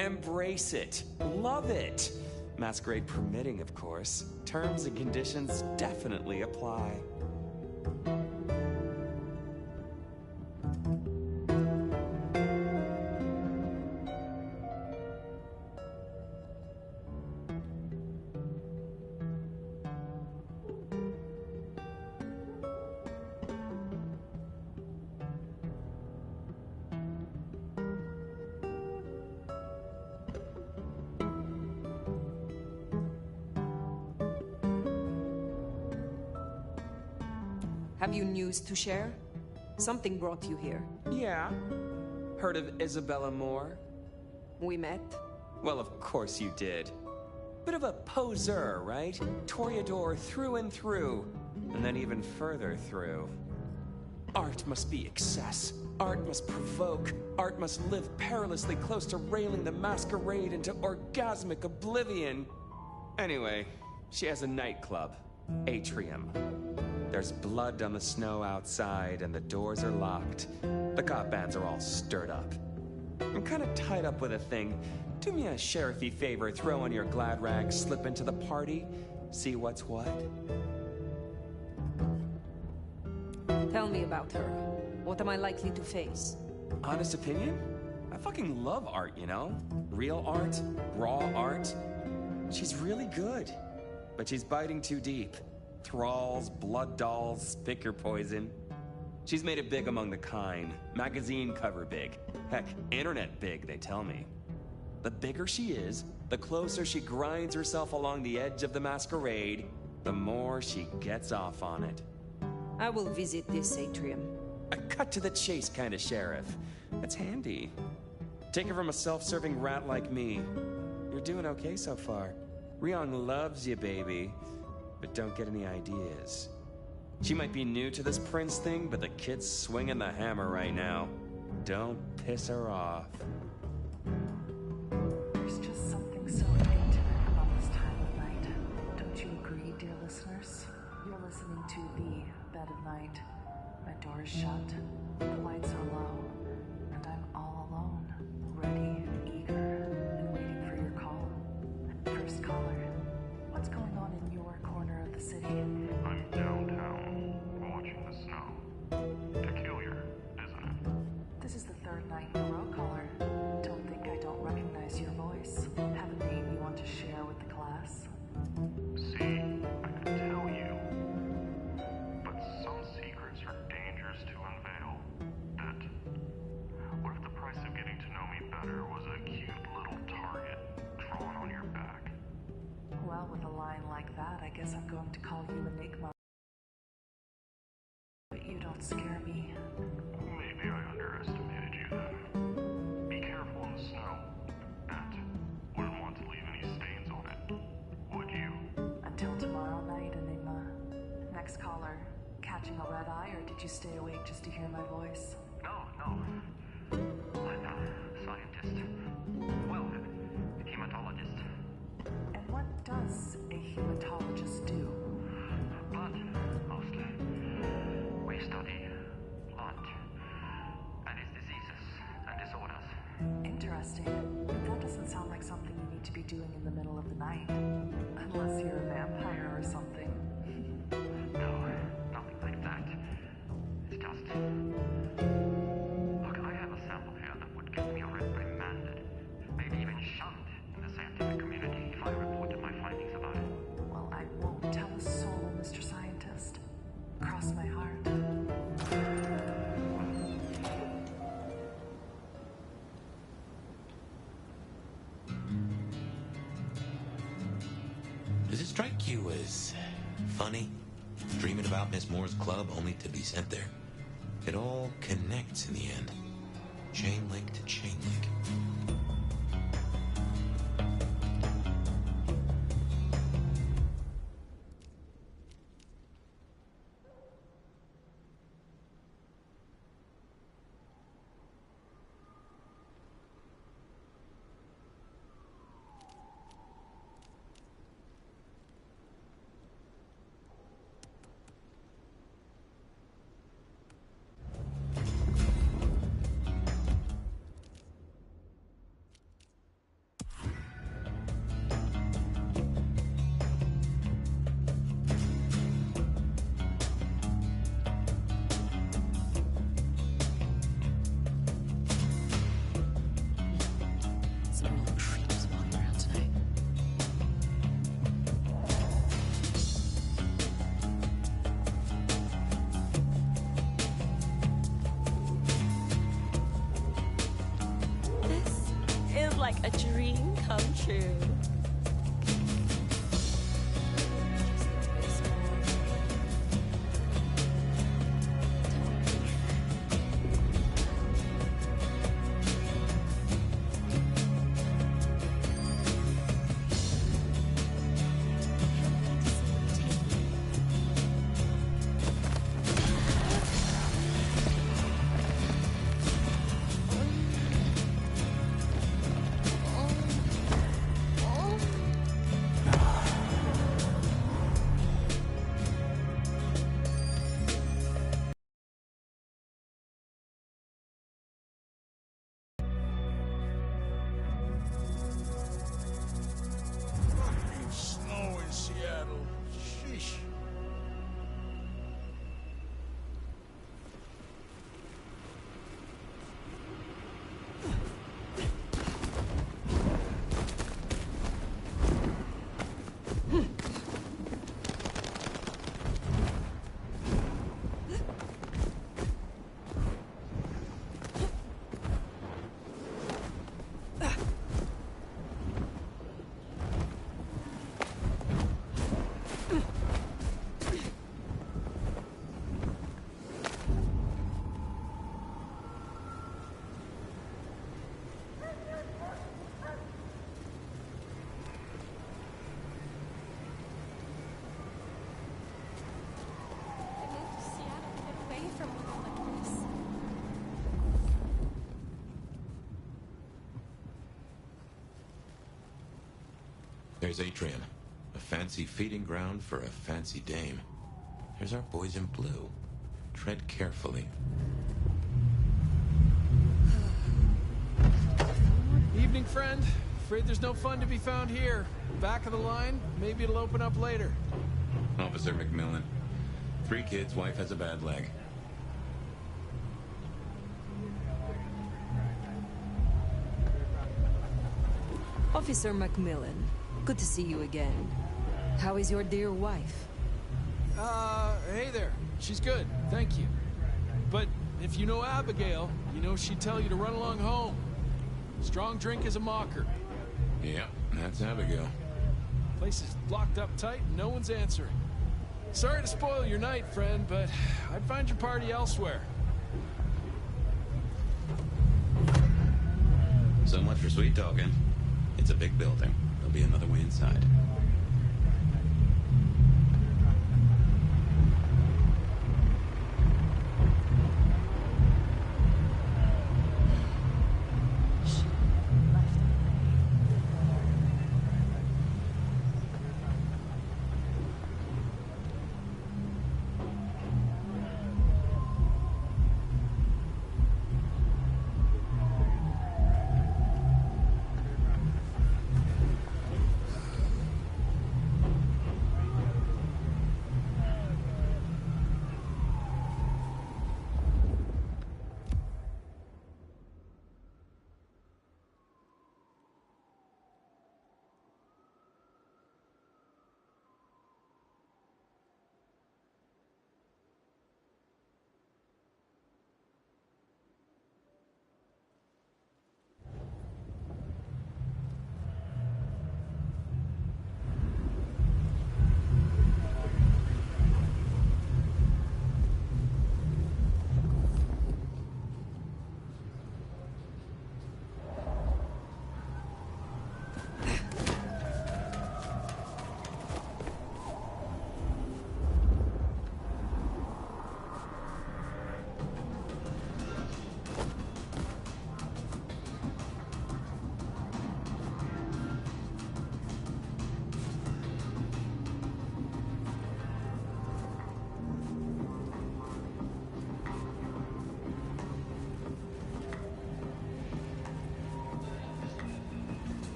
Speaker 3: Embrace it. Love it. Masquerade permitting, of course. Terms and conditions definitely apply.
Speaker 2: Have you news to share? Something brought you here.
Speaker 3: Yeah. Heard of Isabella Moore?
Speaker 2: We met?
Speaker 3: Well, of course you did. Bit of a poseur, right? Toreador through and through, and then even further through. Art must be excess. Art must provoke. Art must live perilously close to railing the masquerade into orgasmic oblivion. Anyway, she has a nightclub, Atrium. There's blood on the snow outside, and the doors are locked. The cop bands are all stirred up. I'm kind of tied up with a thing. Do me a sheriffy favor, throw on your glad rags, slip into the party, see what's what.
Speaker 2: Tell me about her. What am I likely to face?
Speaker 3: Honest opinion? I fucking love art, you know? Real art, raw art. She's really good, but she's biting too deep. Thralls, blood dolls, pick your poison. She's made it big among the kind. Magazine cover big. Heck, internet big, they tell me. The bigger she is, the closer she grinds herself along the edge of the masquerade, the more she gets off on it.
Speaker 2: I will visit this atrium.
Speaker 3: A cut to the chase kind of sheriff. That's handy. Take it from a self-serving rat like me. You're doing okay so far. Ryong loves you, baby. But don't get any ideas. She might be new to this prince thing, but the kid's swinging the hammer right now. Don't piss her off.
Speaker 4: There's just something so intimate about this time of night. Don't you agree, dear listeners? You're listening to The Bed of Night. My door is shut, the lights are low, and I'm all alone, ready, eager, and waiting for your call. First caller, what's going on in your corner of the city?
Speaker 14: I'm downtown, watching the snow. Peculiar, isn't it?
Speaker 4: This is the third night in a row, caller. Don't think I don't recognize your voice. Have a name you want to share with the class?
Speaker 14: See, I could tell you. But some secrets are dangerous to unveil. That. What if the price of getting to know me better was a cute little target drawn on your back?
Speaker 4: Well, with a line like that, I guess I'm going to call you Enigma. But you don't scare me.
Speaker 14: Maybe I underestimated you then. Be careful in the snow. And wouldn't want to leave any stains on it, would you?
Speaker 4: Until tomorrow night, Enigma. Next caller, catching a red eye, or did you stay awake just to hear my voice?
Speaker 14: No. I'm a scientist. Well, a hematologist.
Speaker 4: And what does a hematologist be doing in the middle of the night? Unless you're a vampire or something.
Speaker 7: No, nothing like that. It's just... Look, I have a sample here that would get me reprimanded. Maybe even shunned in the scientific community if I reported my findings about it.
Speaker 4: Well, I won't tell a soul, Mr. Scientist. Cross my heart.
Speaker 3: Does it strike you as funny? Dreaming about Miss Moore's club only to be sent there? It all connects in the end. Chain link to chain link.
Speaker 12: Like a dream come true.
Speaker 9: Snow in Seattle. Sheesh.
Speaker 3: There's Atrium, a fancy feeding ground for a fancy dame. There's our boys in blue. Tread carefully.
Speaker 9: Evening, friend. Afraid there's no fun to be found here. Back of the line, maybe it'll open up later.
Speaker 1: Officer McMillan. 3 kids, wife has a bad leg.
Speaker 2: Officer McMillan, good to see you again. How is your dear wife?
Speaker 9: Hey there. She's good, thank you. But if you know Abigail, you know she'd tell you to run along home. Strong drink is a mocker.
Speaker 1: Yep, that's Abigail.
Speaker 9: Place is locked up tight and no one's answering. Sorry to spoil your night, friend, but I'd find your party elsewhere.
Speaker 1: So much for sweet talking. It's a big building. There'll be another way inside.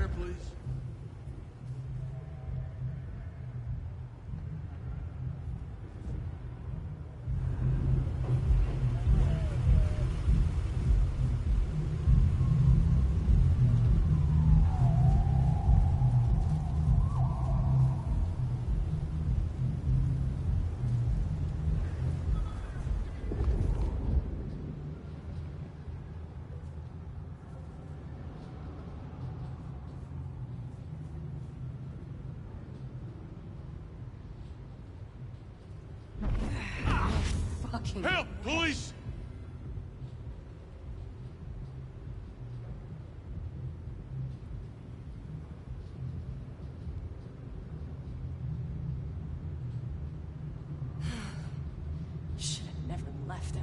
Speaker 6: chair, please. Help! Police!
Speaker 5: Should have never left LA.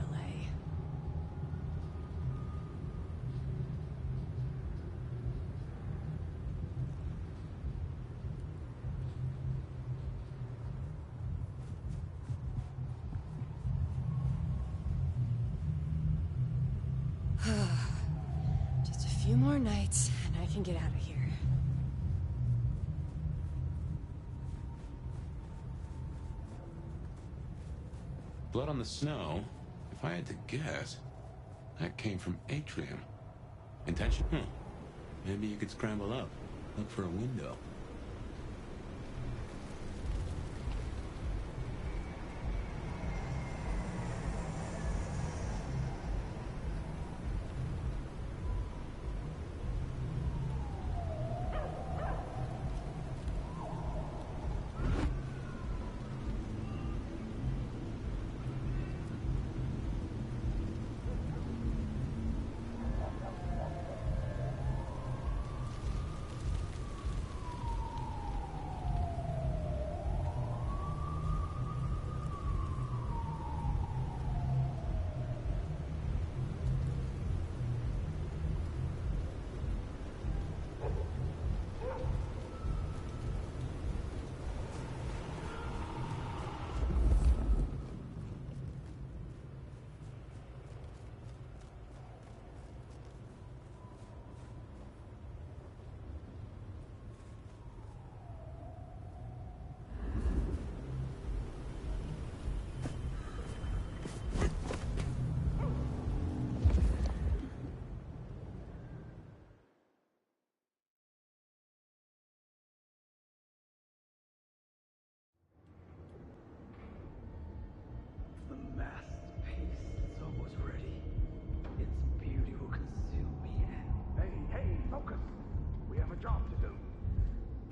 Speaker 5: Just a few more nights, and I can get out of here.
Speaker 1: Blood on the snow? If I had to guess, that came from Atrium. Intention? Maybe you could scramble up, look for a window.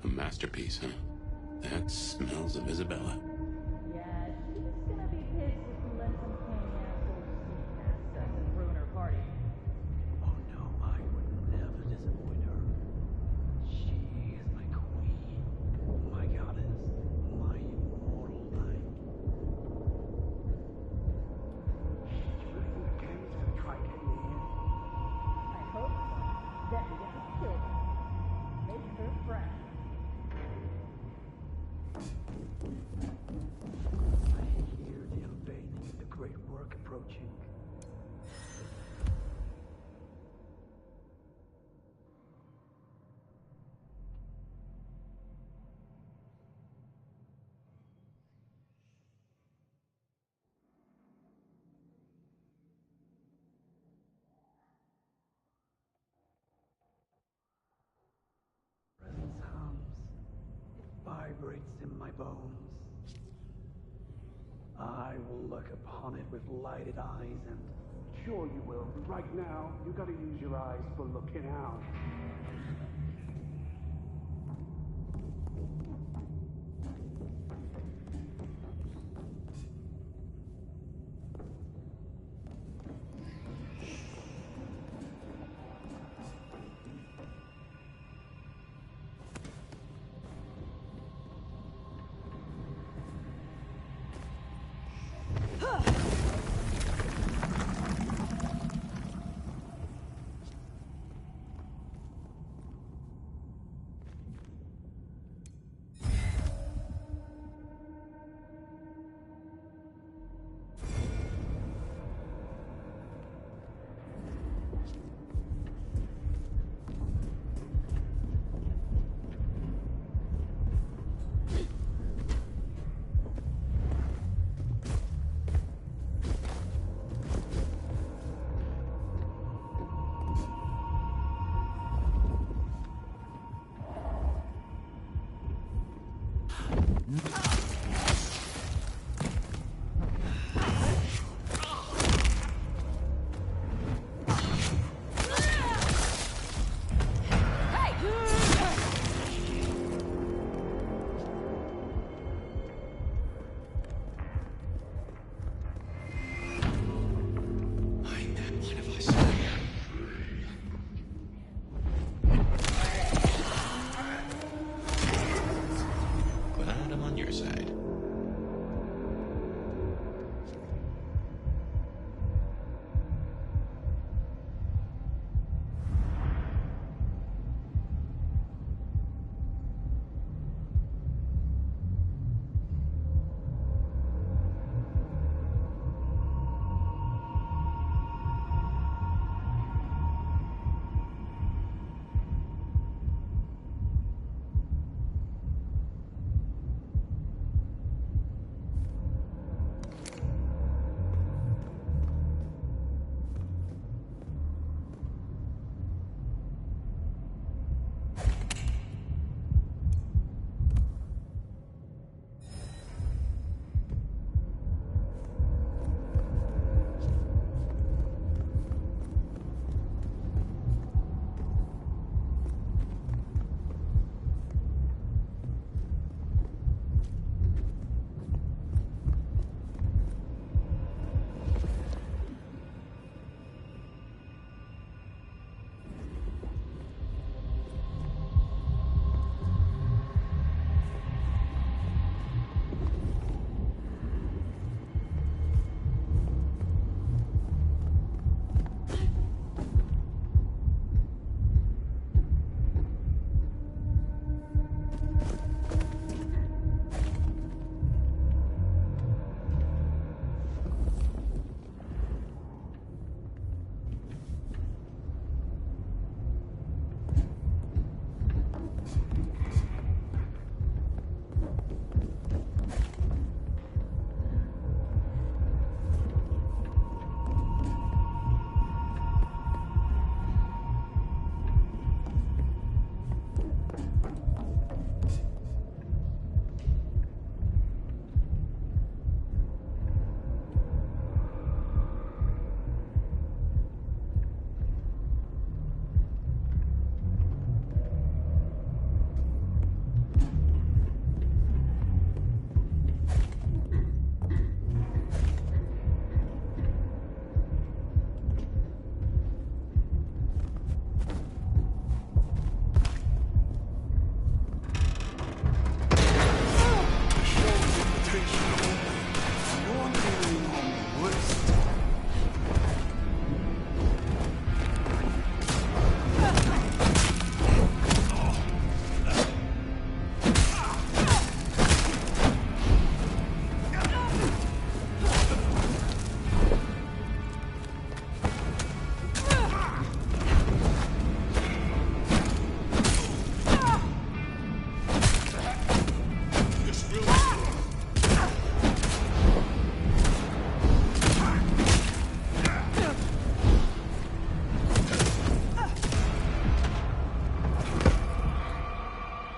Speaker 1: A masterpiece, huh? That smells of Isabella.
Speaker 8: Yeah, she's gonna be pissed if we let some canny assholes sneak past us and ruin her party.
Speaker 23: Oh no, I would never disappoint her. She is my queen, my goddess, my immortal knight.
Speaker 21: Do you really think Kenny's gonna try getting in?
Speaker 8: I hope so. Then we get to kill her. Make her friend.
Speaker 23: I hear the unveiling of the great work approaching. Presence hums. It vibrates in my bones. I will look upon it with lighted eyes and...
Speaker 21: Sure you will. Right now, you gotta use your eyes for looking out.
Speaker 1: Glad I'm on your side.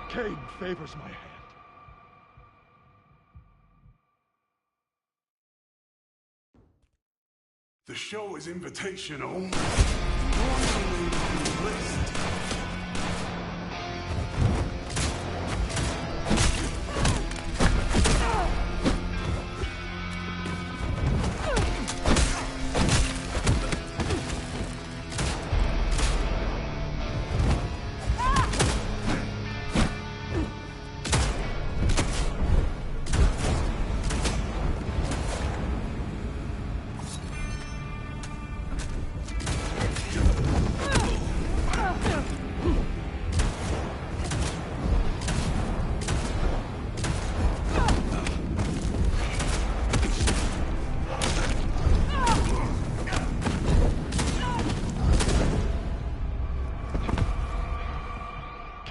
Speaker 6: Cade favors my hand. The show is invitational. You're the name on the list.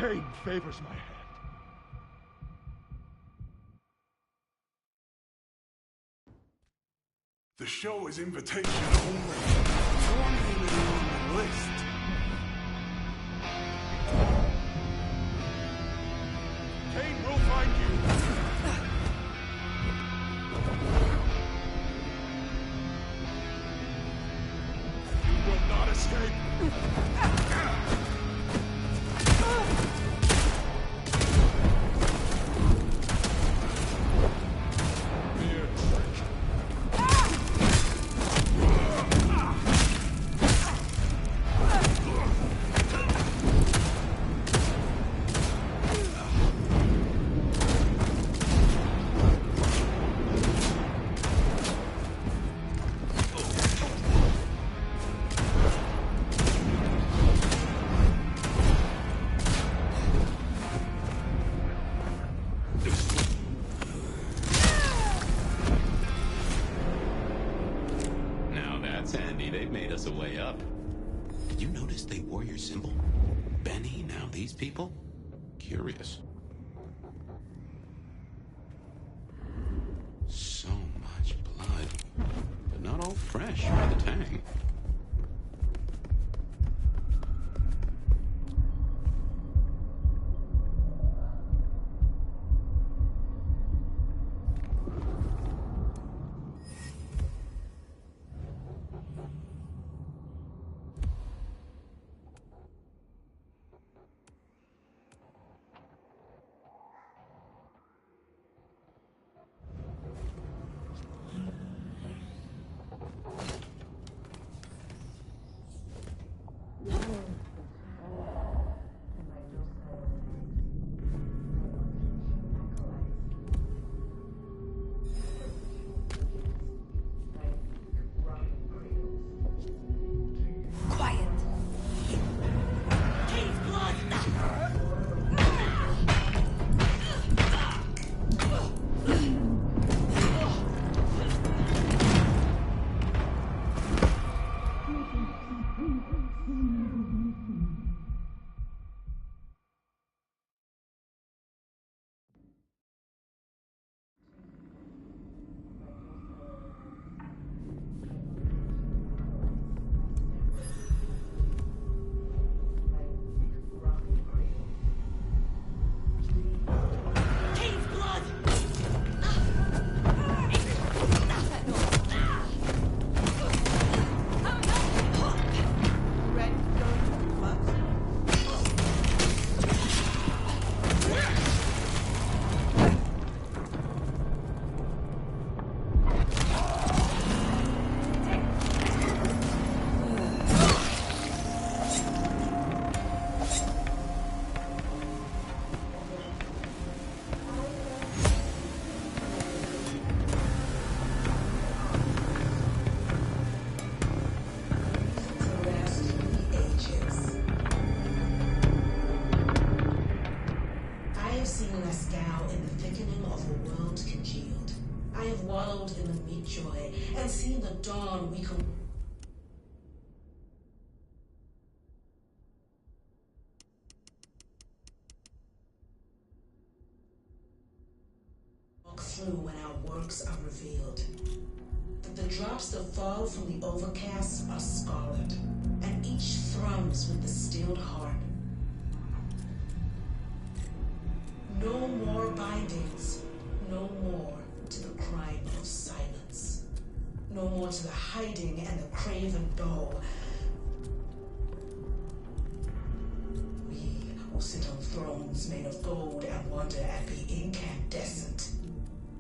Speaker 6: Cade favors my hand. The show is invitational only. Your name is on the list. Cade will find you.
Speaker 1: symbol. Benny, now these people? Curious. So much blood, but not all fresh by the tang.
Speaker 17: wallowed in the meat joy and seen the dawn we could. Walk through when our works are revealed. That the drops that fall from the overcast are scarlet, and each thrums with the stilled heart. No more bindings, no more to the crime of silence. No more to the hiding and the craven bow. We will sit on thrones made of gold and wonder and be incandescent.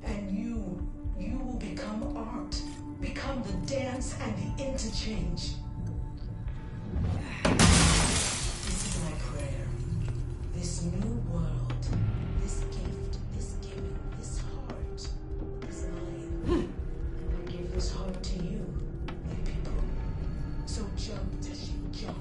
Speaker 17: And you will become art, become the dance and the interchange. This is my prayer. This new world, this gift, this giving, this heart is mine. I give this heart to you, my people. So jump as you jump.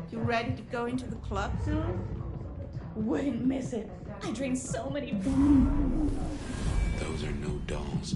Speaker 10: You ready to go into the club soon? Wouldn't miss it. I drink so many.
Speaker 1: Those are no dolls.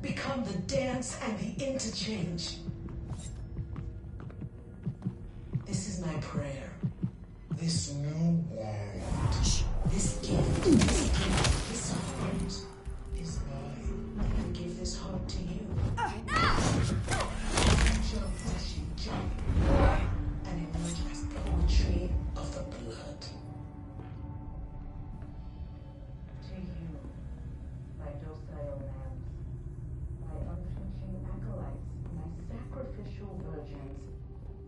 Speaker 17: Become the dance and the interchange. This is my prayer. This new world, this gift, this heart is mine. I give this heart to you. Jump as you jump, and emerge as poetry of the blood. To you, my docile lambs, my unflinching acolytes, my sacrificial virgins,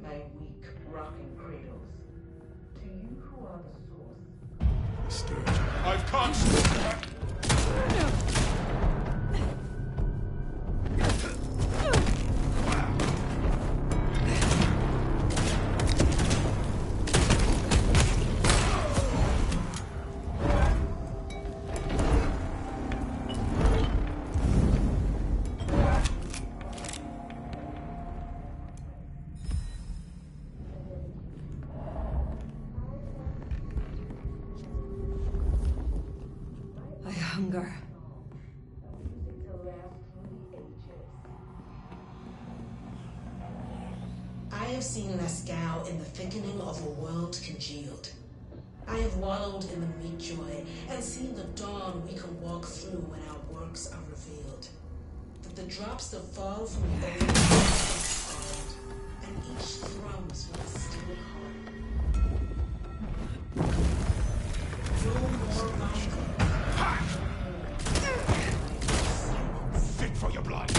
Speaker 17: my weak rocking cradles. To you who are the source.
Speaker 6: I've caught
Speaker 2: I hunger.
Speaker 17: I have seen Lascaux in the thickening of a world congealed. I have wallowed in the meat joy and seen the dawn we can walk through when our works are revealed. That the drops that fall from the old are solid, and each thrums with a still heart. No more hunger.
Speaker 6: fit for your blood.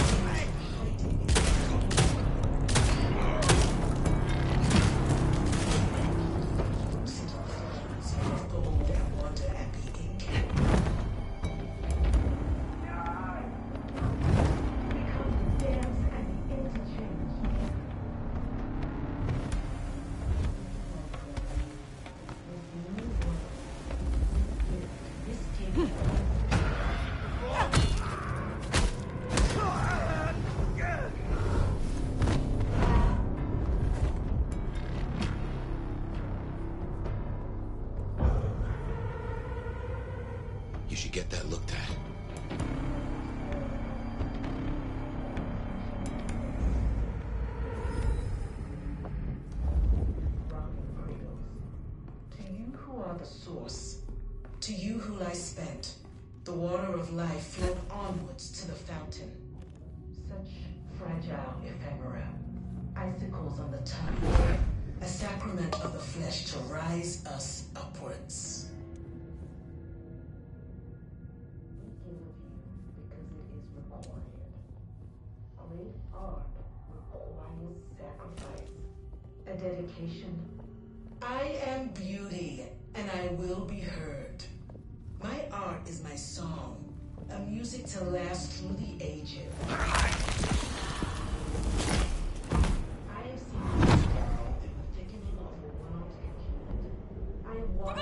Speaker 1: You should get that looked at.
Speaker 17: To you who are the source, to you who lie spent, the water of life flowed onwards to the fountain. Such fragile ephemera, icicles on the tongue, a sacrament of the flesh to rise us upwards. We give of you because it is required. Great art requires sacrifice, a dedication. I am beauty, and I will be heard. My art is my song, a music to last through the ages. I have seen you down in the thickening of the world congealed. I have walked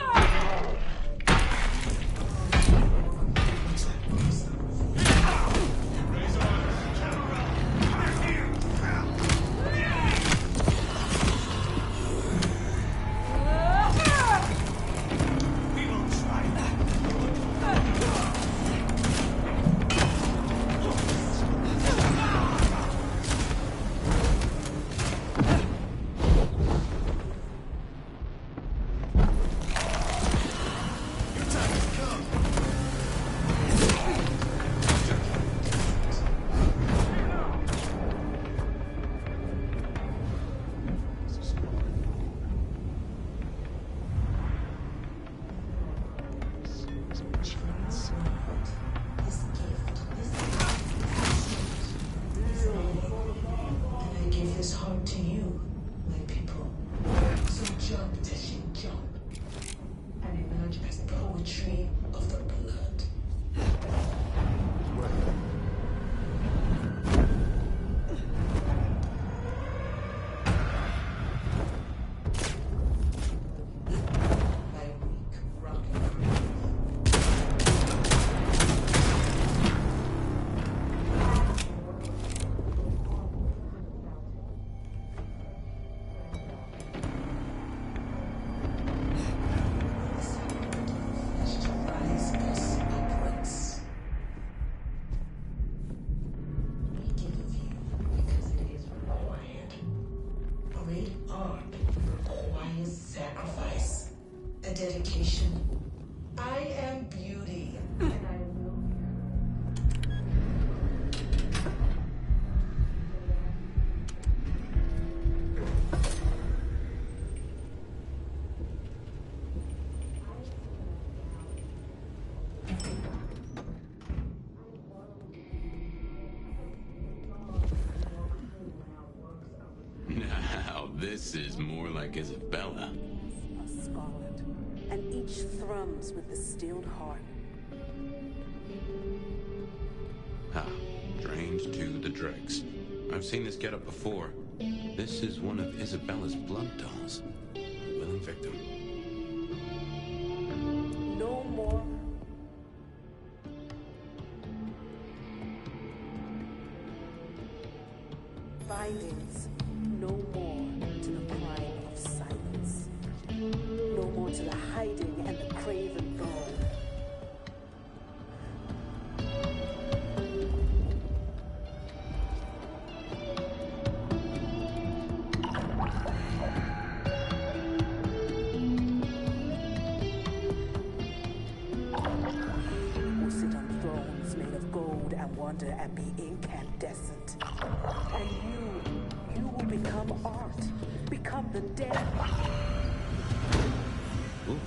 Speaker 17: chance. This gift, this life, and I give this heart to you, my people. So jump, Teshin, jump, and emerge as poetry of the blood. Dedication. I am beauty, and I will
Speaker 1: Now, this is more like Isabella.
Speaker 11: Scarlet, and each thrums with the stilled heart.
Speaker 1: Ah, drained to the dregs. I've seen this getup before. This is one of Isabella's blood dolls. A willing victim.
Speaker 11: No more. Bindings. No more to the crime of silence. No more to the hiding and the craven goal. Will sit on thrones made of gold and wonder and be incandescent. And you will become art, become the dead.
Speaker 1: Ooh,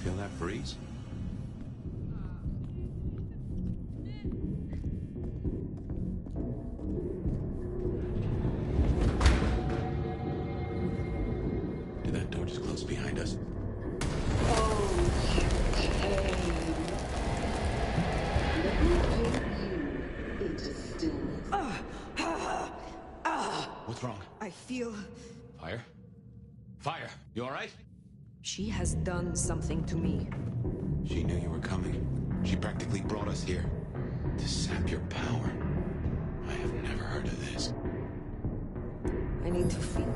Speaker 1: feel that breeze? Did that door just close behind us? What's wrong?
Speaker 2: I feel...
Speaker 1: Fire? Fire! You alright?
Speaker 2: She has done something to me.
Speaker 1: She knew you were coming. She practically brought us here. To sap your power. I have never heard of this.
Speaker 2: I need to feel.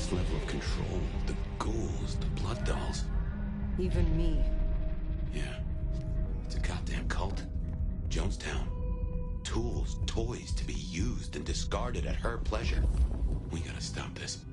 Speaker 1: this level of control, the ghouls, the blood dolls.
Speaker 2: Even me.
Speaker 1: Yeah. It's a goddamn cult. Jonestown. Tools, toys to be used and discarded at her pleasure. We gotta stop this.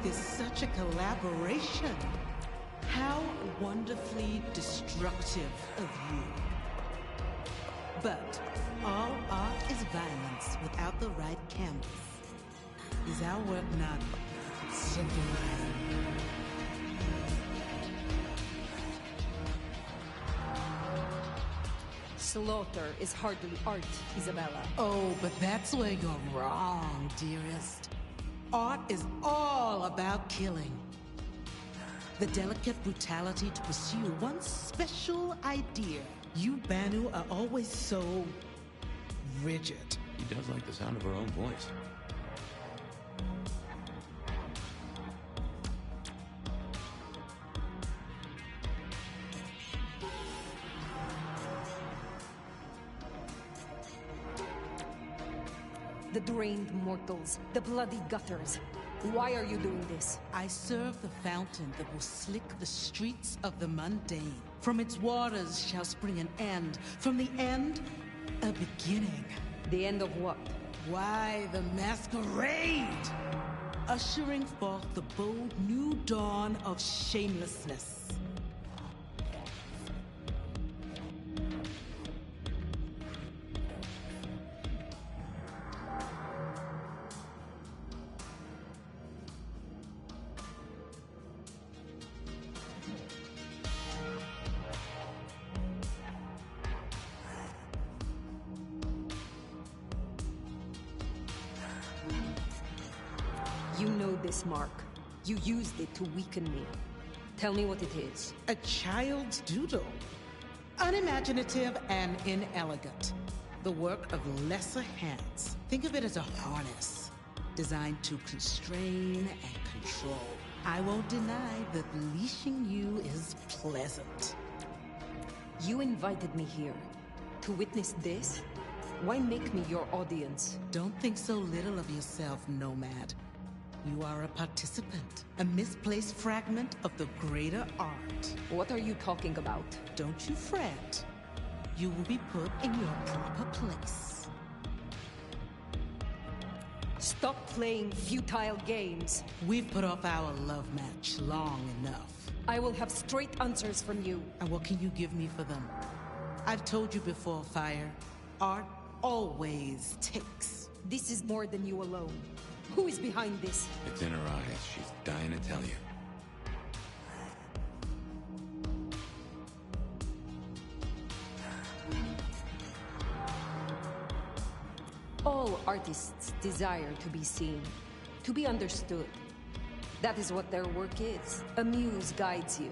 Speaker 11: is such a collaboration. How wonderfully destructive of you. But all art is violence without the right canvas. Is our work not sublime?
Speaker 2: Slaughter is hardly art, Isabella.
Speaker 11: Oh, but that's where you're wrong, dearest. Art is all about killing. The delicate brutality to pursue one special idea. You, Banu, are always so rigid.
Speaker 1: He does like the sound of her own voice.
Speaker 2: The drained mortals, the bloody gutters. Why are you doing this?
Speaker 11: I serve the fountain that will slick the streets of the mundane. From its waters shall spring an end. From the end, a beginning.
Speaker 2: The end of what?
Speaker 11: Why, the masquerade! Ushering forth the bold new dawn of shamelessness.
Speaker 2: You know this mark. You used it to weaken me. Tell me what it is.
Speaker 11: A child's doodle. Unimaginative and inelegant. The work of lesser hands. Think of it as a harness, designed to constrain and control. I won't deny that leashing you is pleasant.
Speaker 2: You invited me here to witness this? Why make me your audience?
Speaker 11: Don't think so little of yourself, Nomad. You are a participant, a misplaced fragment of the greater art.
Speaker 2: What are you talking about?
Speaker 11: Don't you fret. You will be put in your proper place.
Speaker 2: Stop playing futile games.
Speaker 11: We've put off our love match long enough.
Speaker 2: I will have straight answers from you.
Speaker 11: And what can you give me for them? I've told you before, Fire. Art always takes.
Speaker 2: This is more than you alone. Who is behind this?
Speaker 1: It's in her eyes. She's dying to tell you.
Speaker 2: All artists desire to be seen, to be understood. That is what their work is. A muse guides you,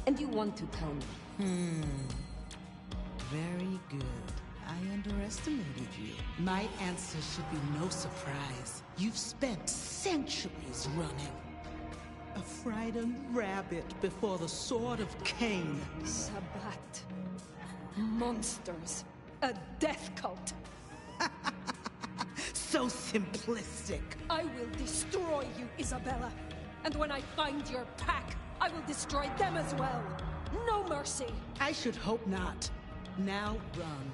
Speaker 2: and you want to tell me.
Speaker 11: Very good. I underestimated you. My answer should be no surprise. You've spent centuries running. A frightened rabbit before the sword of Cain.
Speaker 2: Sabbat. Monsters. A death cult.
Speaker 11: So simplistic.
Speaker 2: I will destroy you, Isabella. And when I find your pack, I will destroy them as well. No mercy.
Speaker 11: I should hope not. Now run,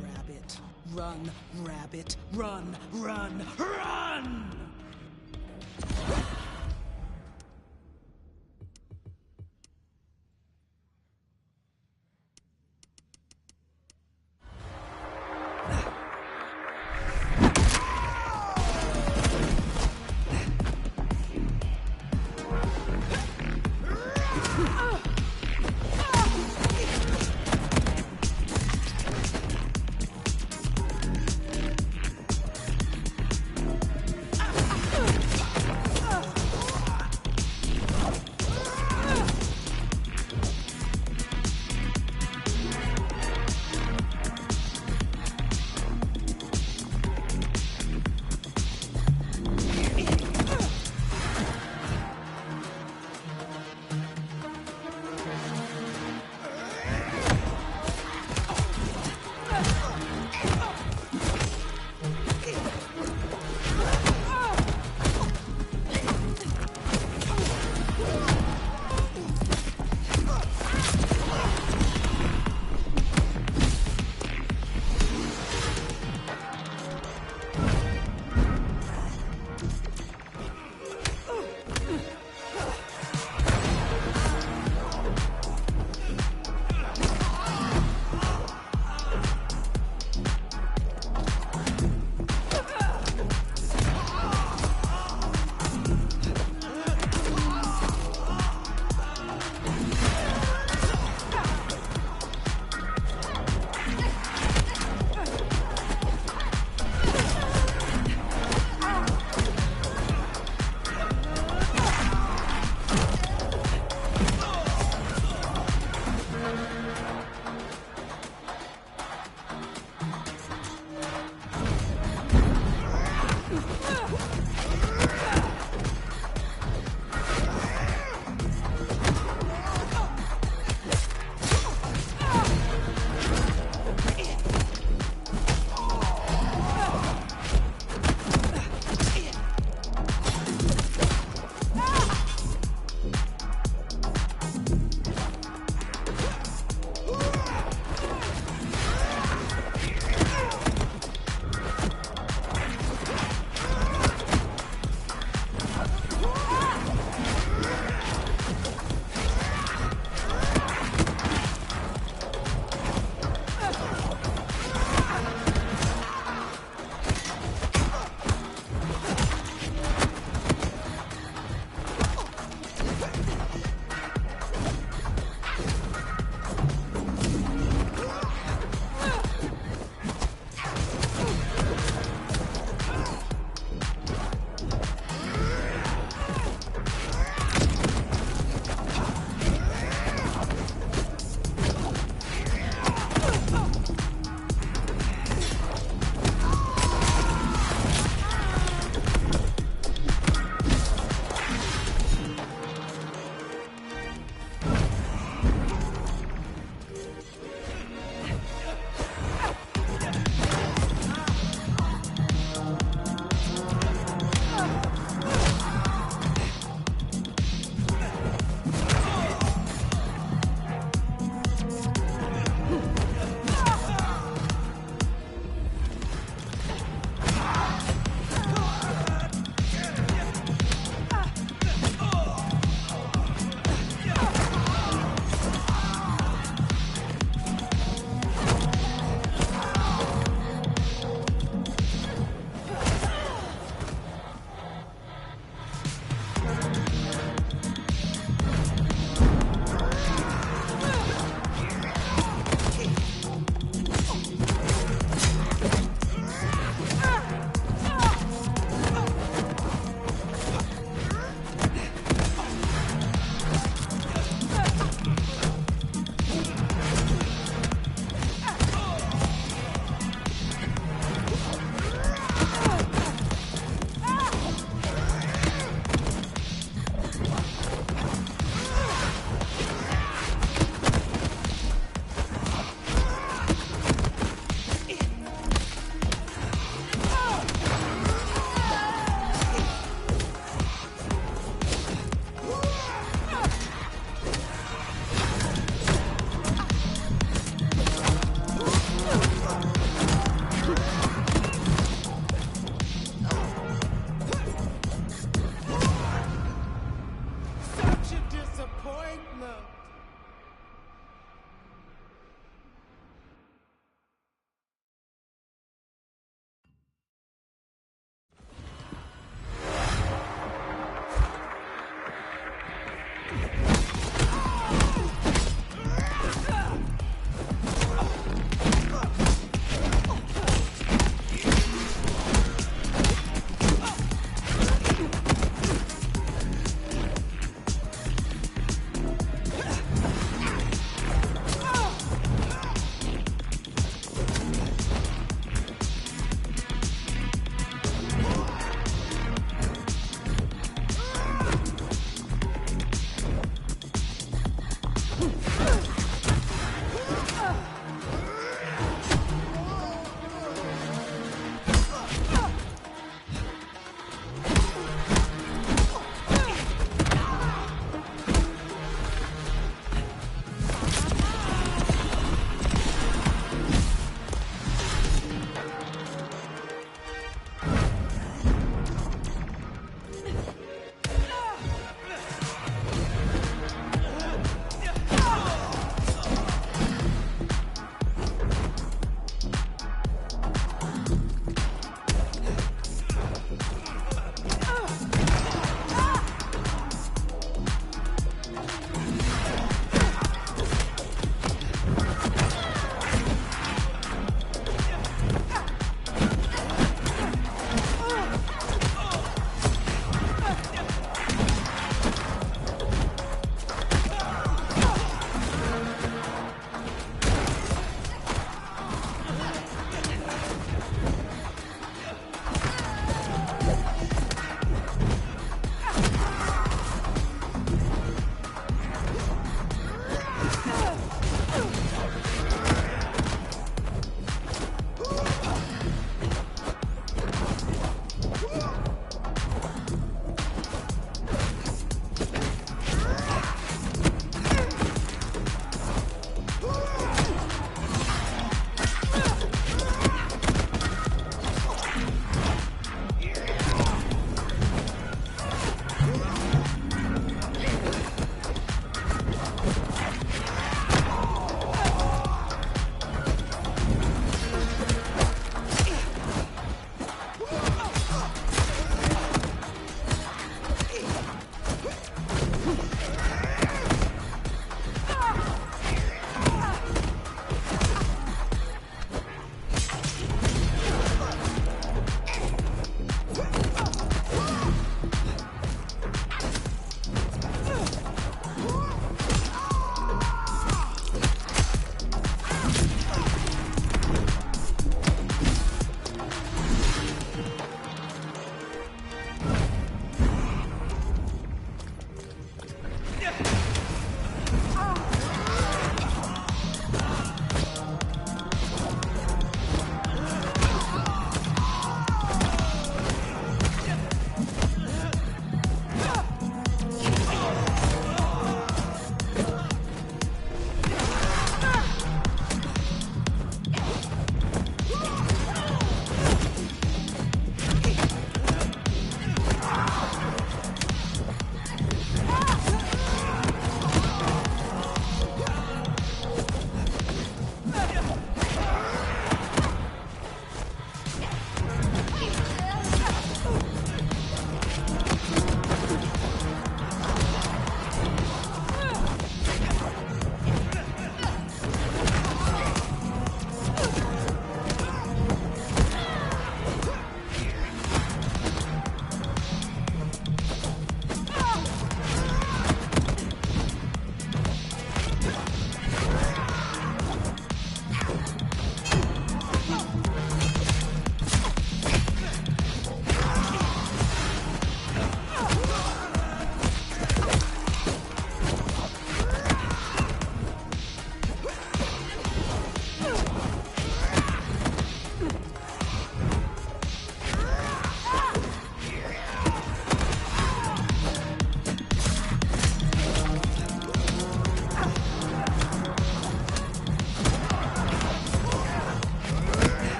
Speaker 11: rabbit. Run, rabbit. Run, run, run!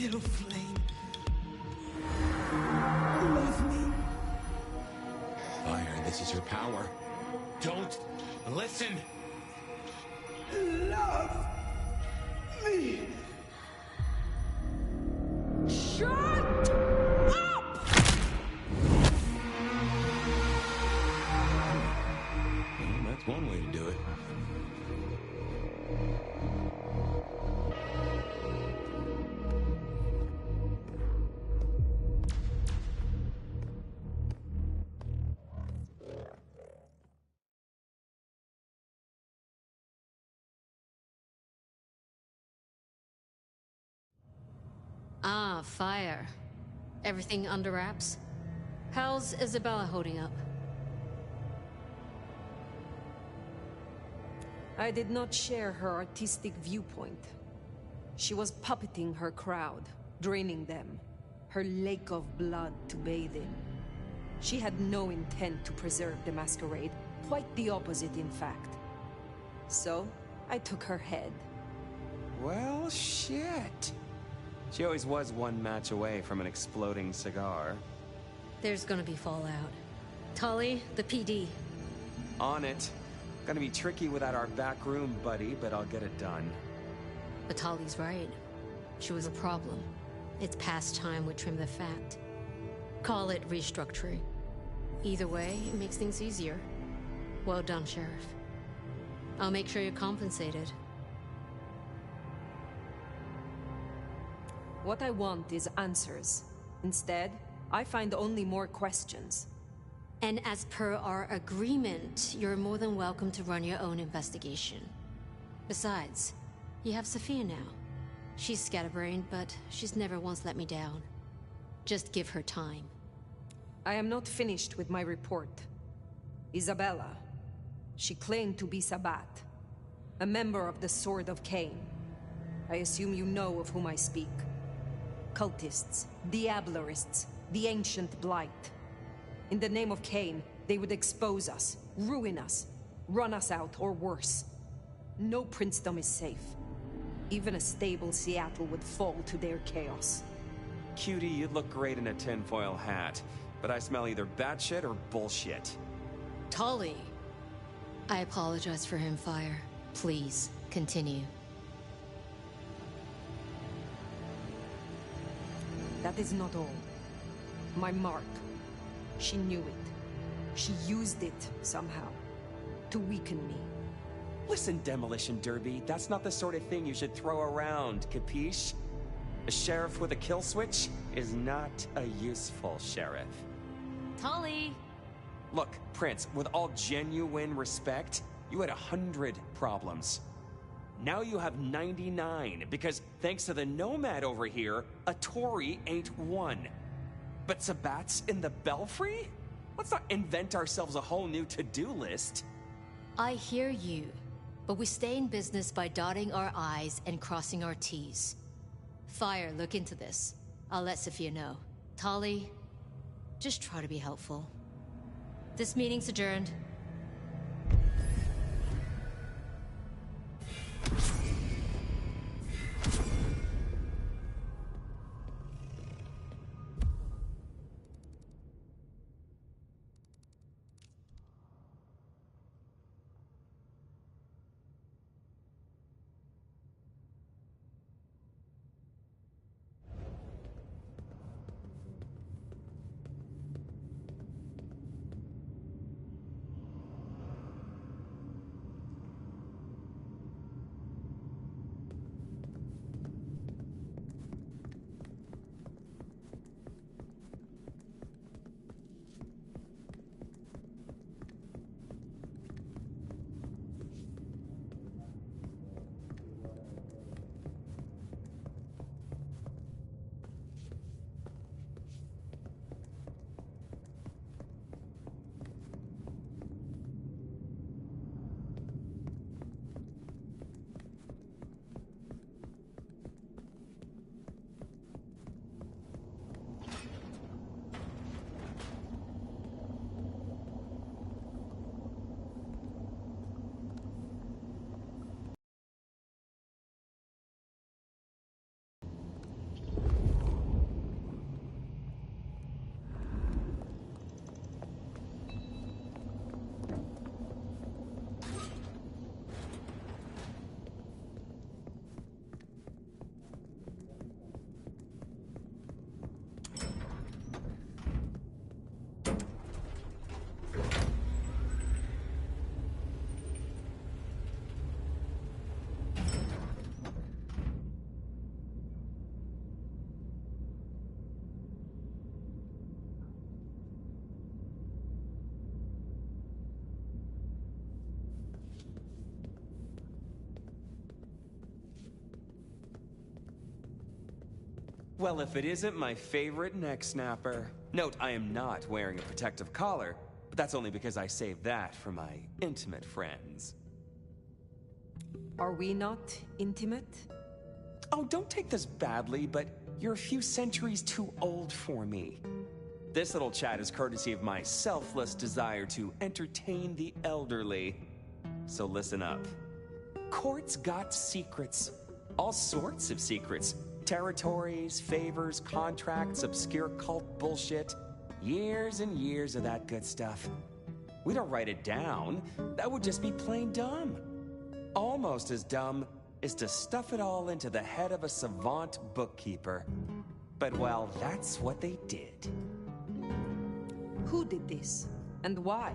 Speaker 17: Little flame. Love me.
Speaker 1: Fire, this is your power. Don't listen!
Speaker 17: Love me.
Speaker 5: Shut up!
Speaker 1: Well, that's one way to do it.
Speaker 13: Ah, Fire. Everything under wraps? How's Isabella holding up?
Speaker 2: I did not share her artistic viewpoint. She was puppeting her crowd, draining them, her lake of blood to bathe in. She had no intent to preserve the Masquerade, quite the opposite in fact. So, I took her head.
Speaker 15: Well, shit. She always was one match away from an exploding cigar.
Speaker 13: There's gonna be fallout. Tully, the PD.
Speaker 15: On it. Gonna be tricky without our back room buddy, but I'll get it done.
Speaker 13: But Tully's right. She was a problem. It's past time we trim the fat. Call it restructuring. Either way, it makes things easier. Well done, Sheriff. I'll make sure you're compensated.
Speaker 2: What I want is answers. Instead, I find only more questions.
Speaker 13: And as per our agreement, you're more than welcome to run your own investigation. Besides, you have Sophia now. She's scatterbrained, but she's never once let me down. Just give her time.
Speaker 2: I am not finished with my report. Isabella. She claimed to be Sabbat, a member of the Sword of Cain. I assume you know of whom I speak. Cultists, Diablerists, the Ancient Blight. In the name of Cain, they would expose us, ruin us, run us out, or worse. No princedom is safe. Even a stable Seattle would fall to their chaos.
Speaker 15: Cutie, you'd look great in a tinfoil hat, but I smell either batshit or bullshit.
Speaker 13: Tully! I apologize for him, Fire. Please, continue.
Speaker 2: That is not all. My mark. She knew it. She used it, somehow, to weaken me.
Speaker 15: Listen, Demolition Derby, that's not the sort of thing you should throw around, capiche? A sheriff with a kill switch is not a useful sheriff.
Speaker 13: Tully!
Speaker 15: Look, Prince, with all genuine respect, you had 100 problems. Now you have 99, because thanks to the Nomad over here, a Tory ain't one. But Sabbat's in the Belfry? Let's not invent ourselves a whole new to-do list.
Speaker 13: I hear you, but we stay in business by dotting our I's and crossing our T's. Fire, look into this. I'll let Sophia know. Tully, just try to be helpful. This meeting's adjourned.
Speaker 15: Well, if it isn't my favorite neck snapper. Note, I am not wearing a protective collar, but that's only because I saved that for my intimate friends.
Speaker 2: Are we not intimate?
Speaker 15: Oh, don't take this badly, but you're a few centuries too old for me. This little chat is courtesy of my selfless desire to entertain the elderly. So listen up. Court's got secrets. All sorts of secrets. Territories, favors, contracts, obscure cult bullshit. Years and years of that good stuff. We don't write it down. That would just be plain dumb. Almost as dumb is to stuff it all into the head of a savant bookkeeper. But, well, that's what they did.
Speaker 2: Who did this? And why?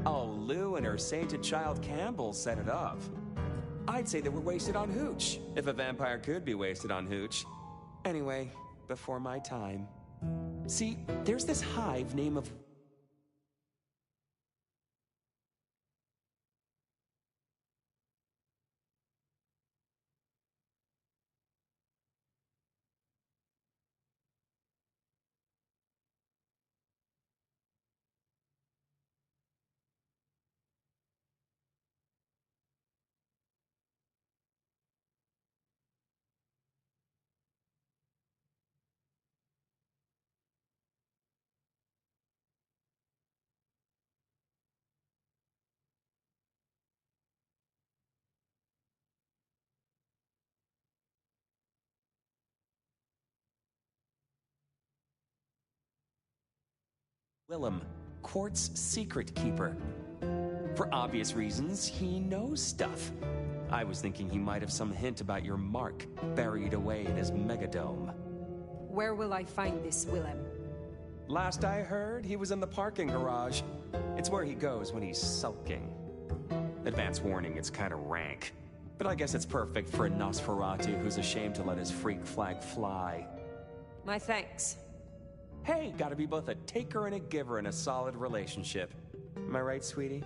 Speaker 15: Oh, Lou and her sainted child Campbell set it up. I'd say they were wasted on hooch, if a vampire could be wasted on hooch. Anyway, before my time. See, there's this hive name of... Willem, Quart's secret keeper. For obvious reasons, he knows stuff. I was thinking he might have some hint about your mark buried away in his megadome.
Speaker 2: Where will I find this Willem?
Speaker 15: Last I heard, he was in the parking garage. It's where he goes when he's sulking. Advance warning, it's kind of rank. But I guess it's perfect for a Nosferatu who's ashamed to let his freak flag fly.
Speaker 2: My thanks.
Speaker 15: Hey, gotta be both a taker and a giver in a solid relationship. Am I right, sweetie?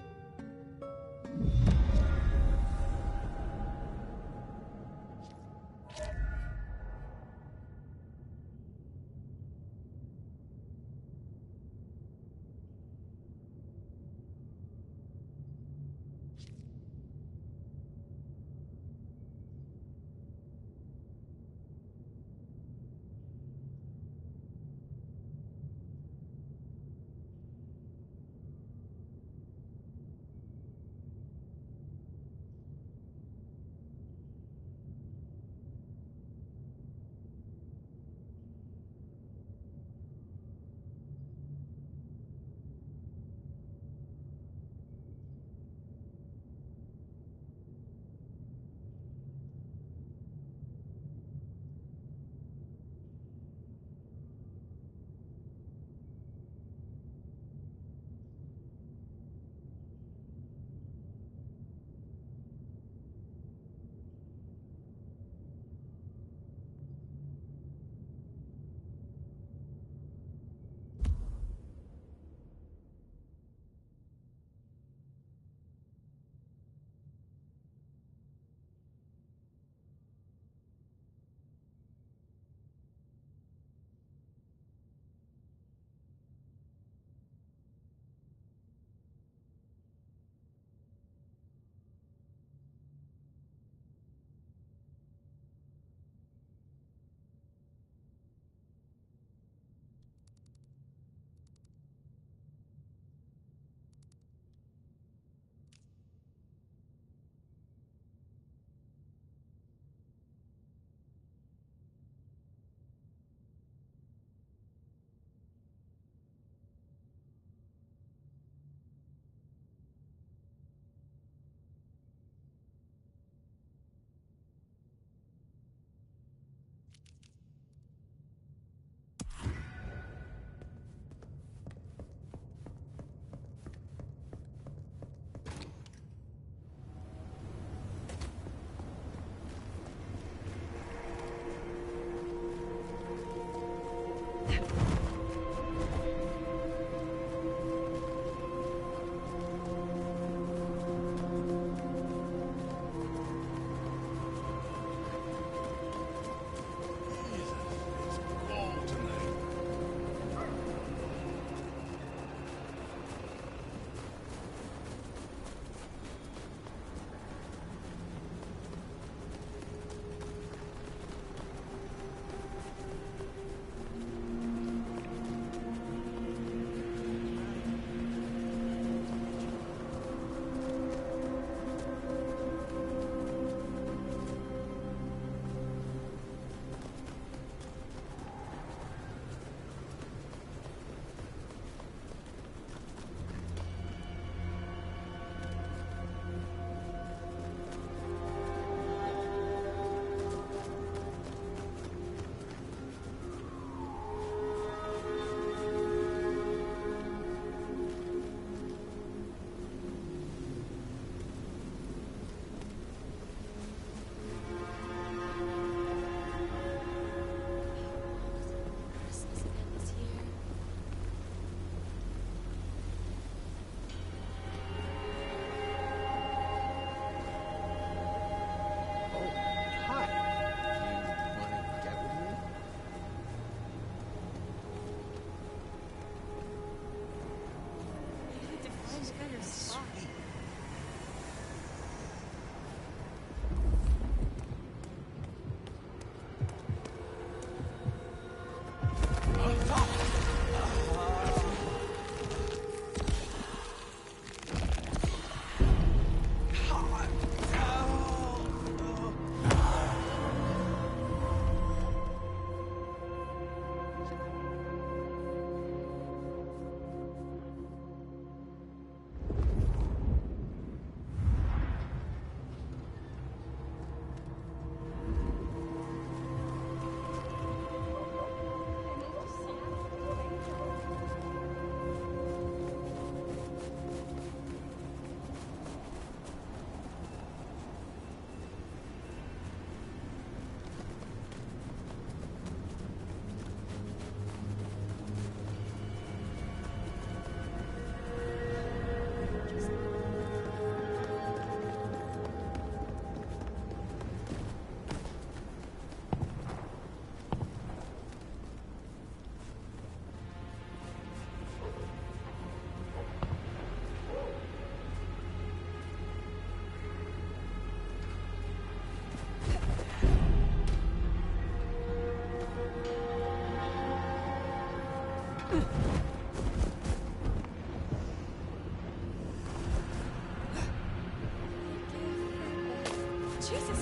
Speaker 5: Jesus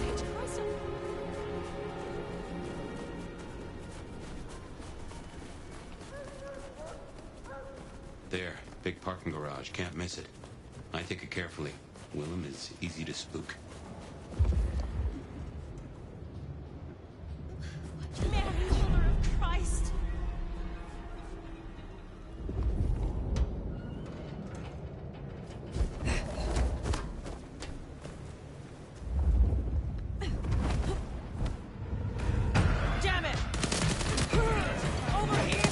Speaker 5: H. Christ.
Speaker 1: There, big parking garage. Can't miss it. I think it carefully. Willem is easy to spook.
Speaker 5: Mary, Mother of Christ. Damn it! Over here!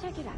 Speaker 12: Check it out.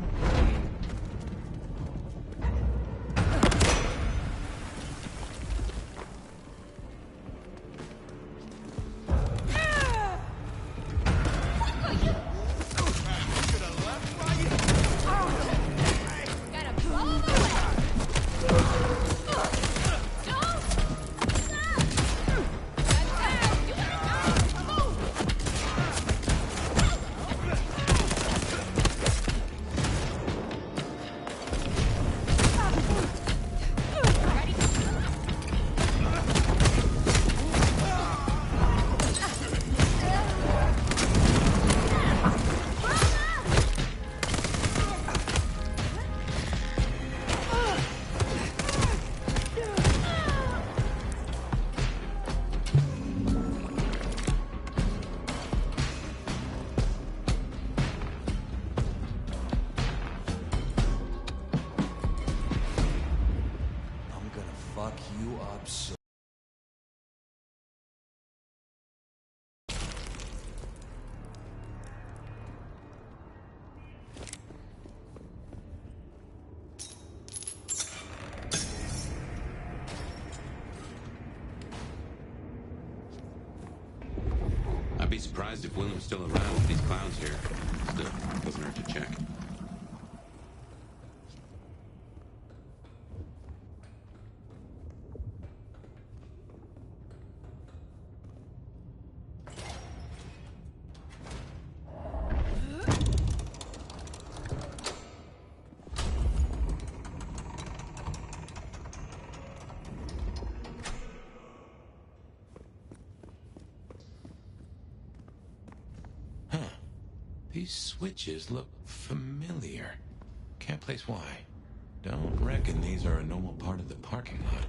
Speaker 16: Fuck you up so...
Speaker 1: I'd be surprised if William's still around with these clowns here. Still, doesn't hurt to check. These switches look familiar. Can't place why. Don't reckon these are a normal part of the parking lot.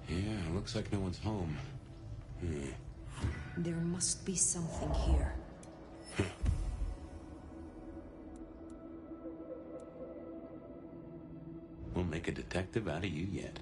Speaker 1: Yeah, looks like no one's home.
Speaker 2: There must be something here.
Speaker 1: We'll make a detective out of you yet.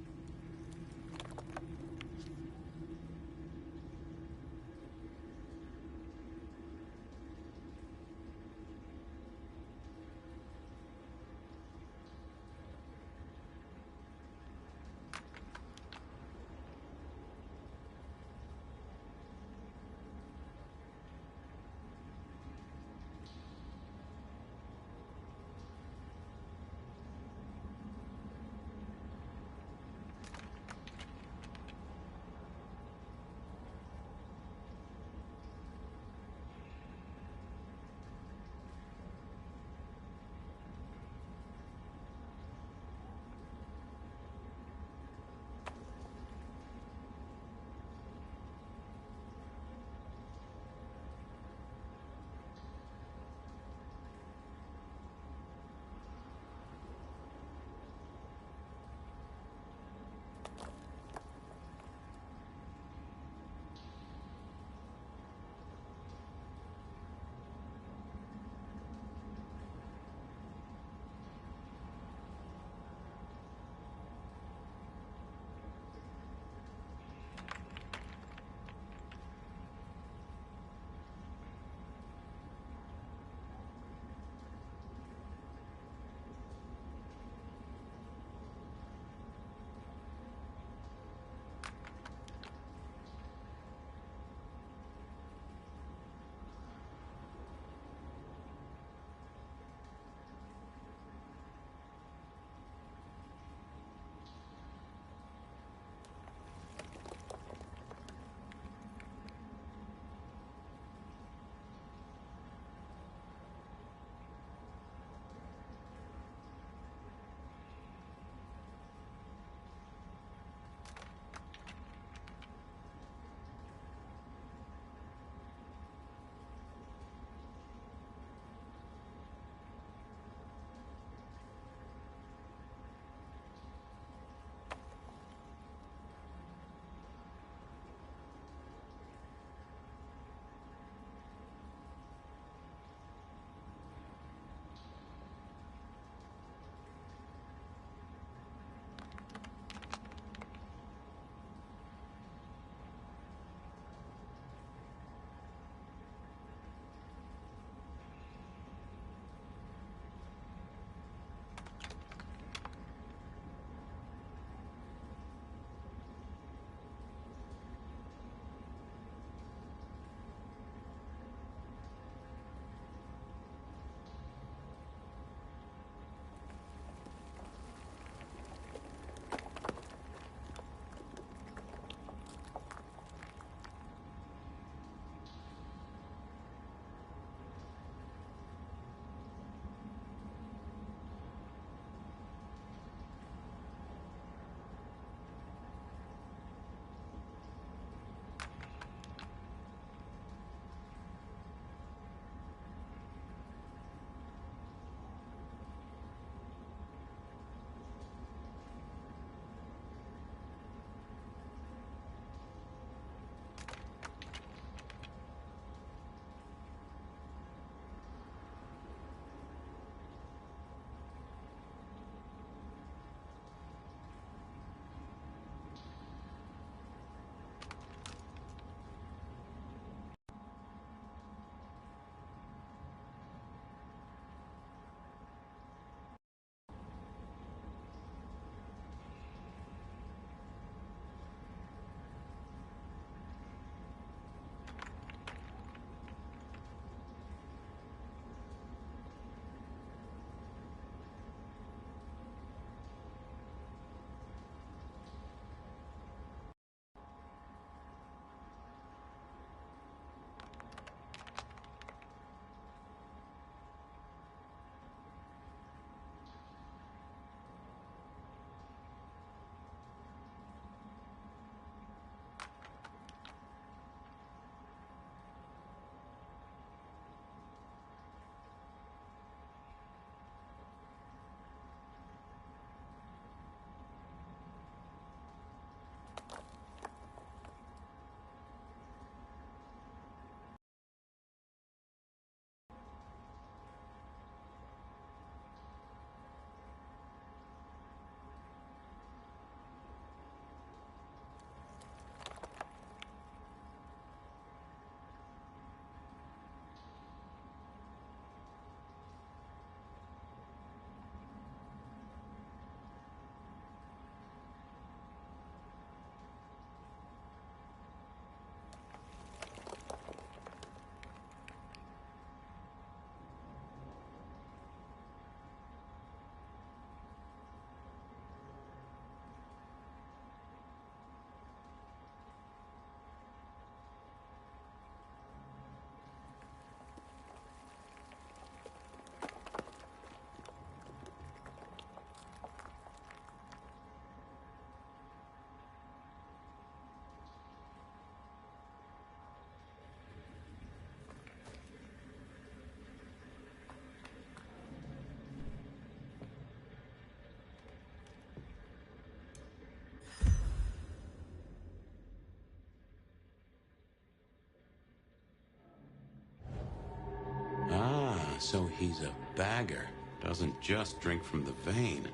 Speaker 1: So he's a bagger. Doesn't just drink from the vein.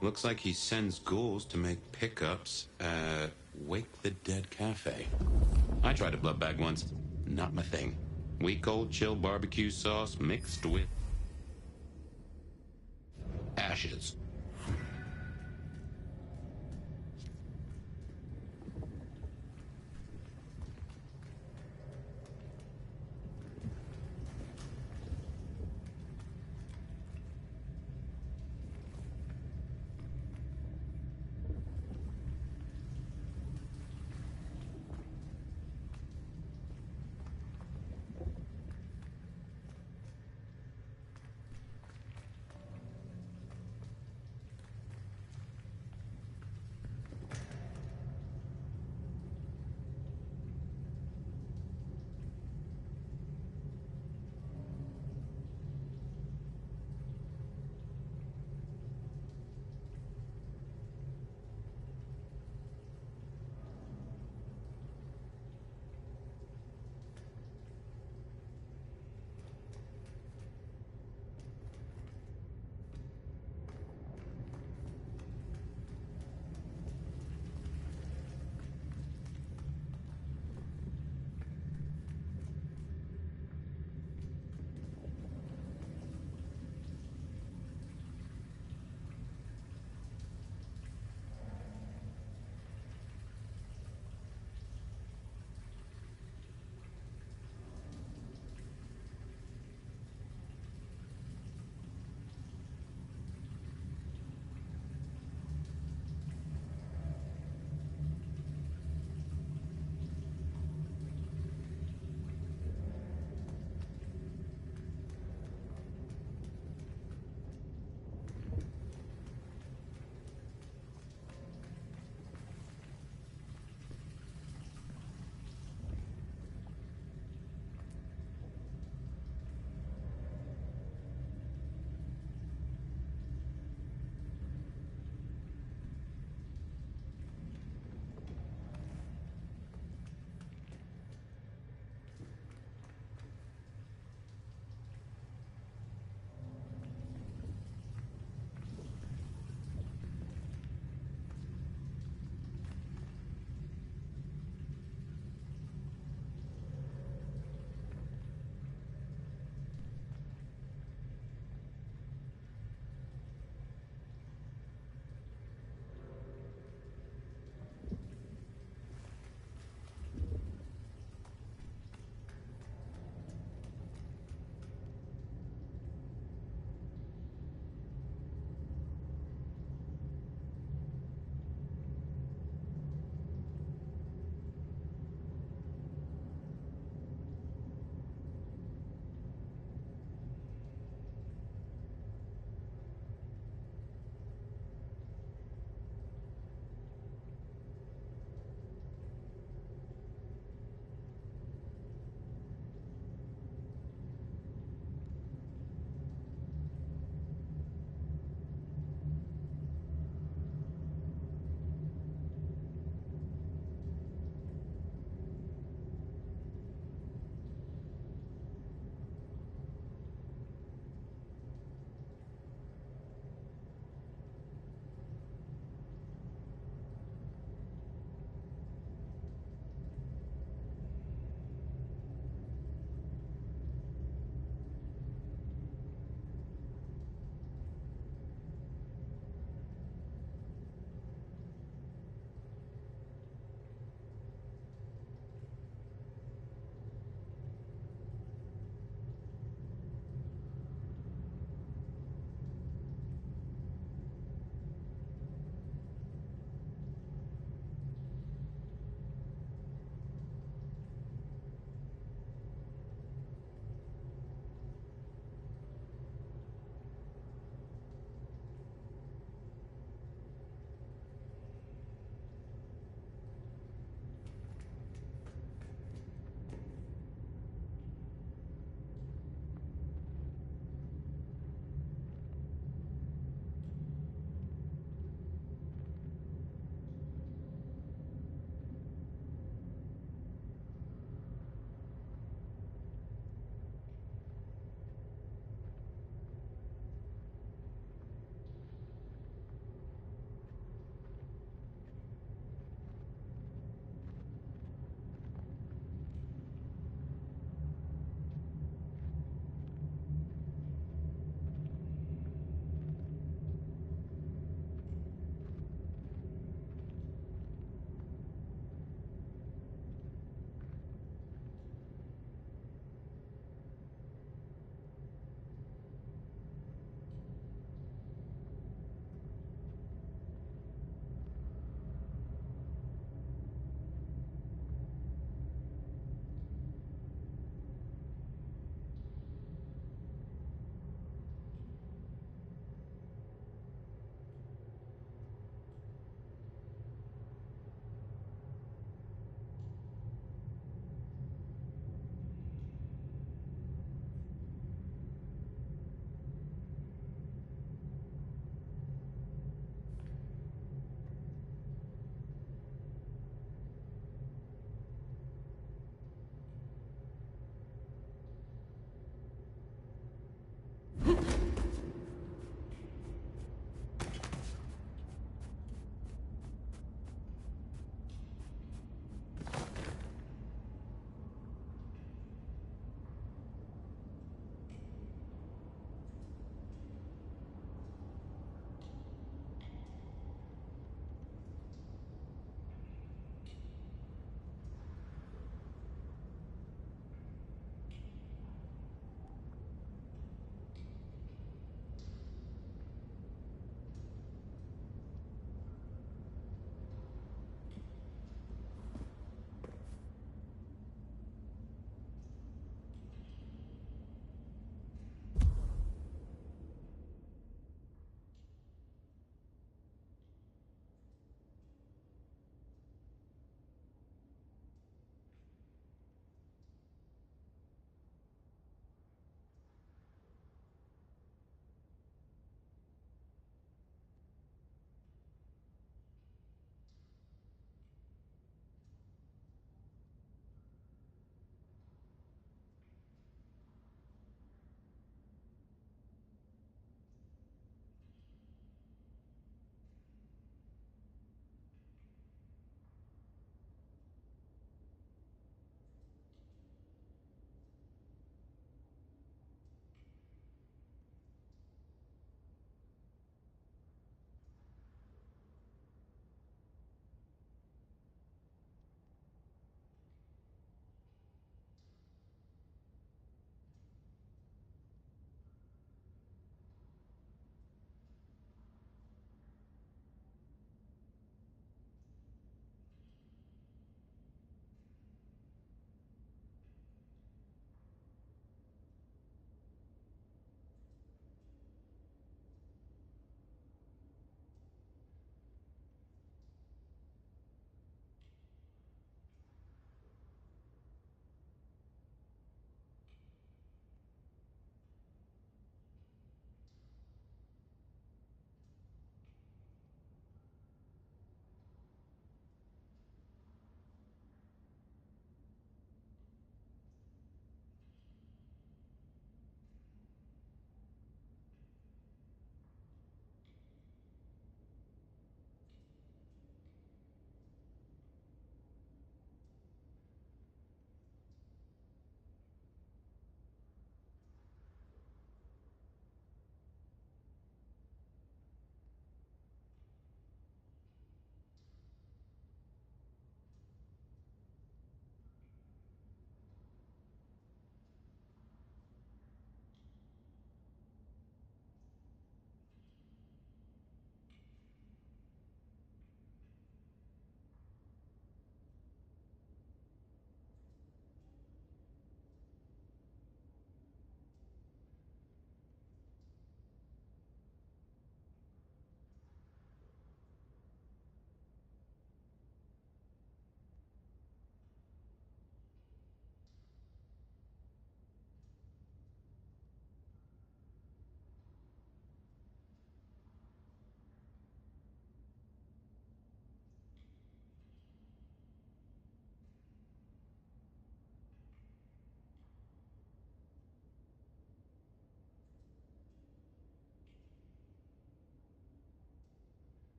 Speaker 1: Looks like he sends ghouls to make pickups at Wake the Dead Cafe. I tried a blood bag once. Not my thing. Weak old chill barbecue sauce mixed with ashes.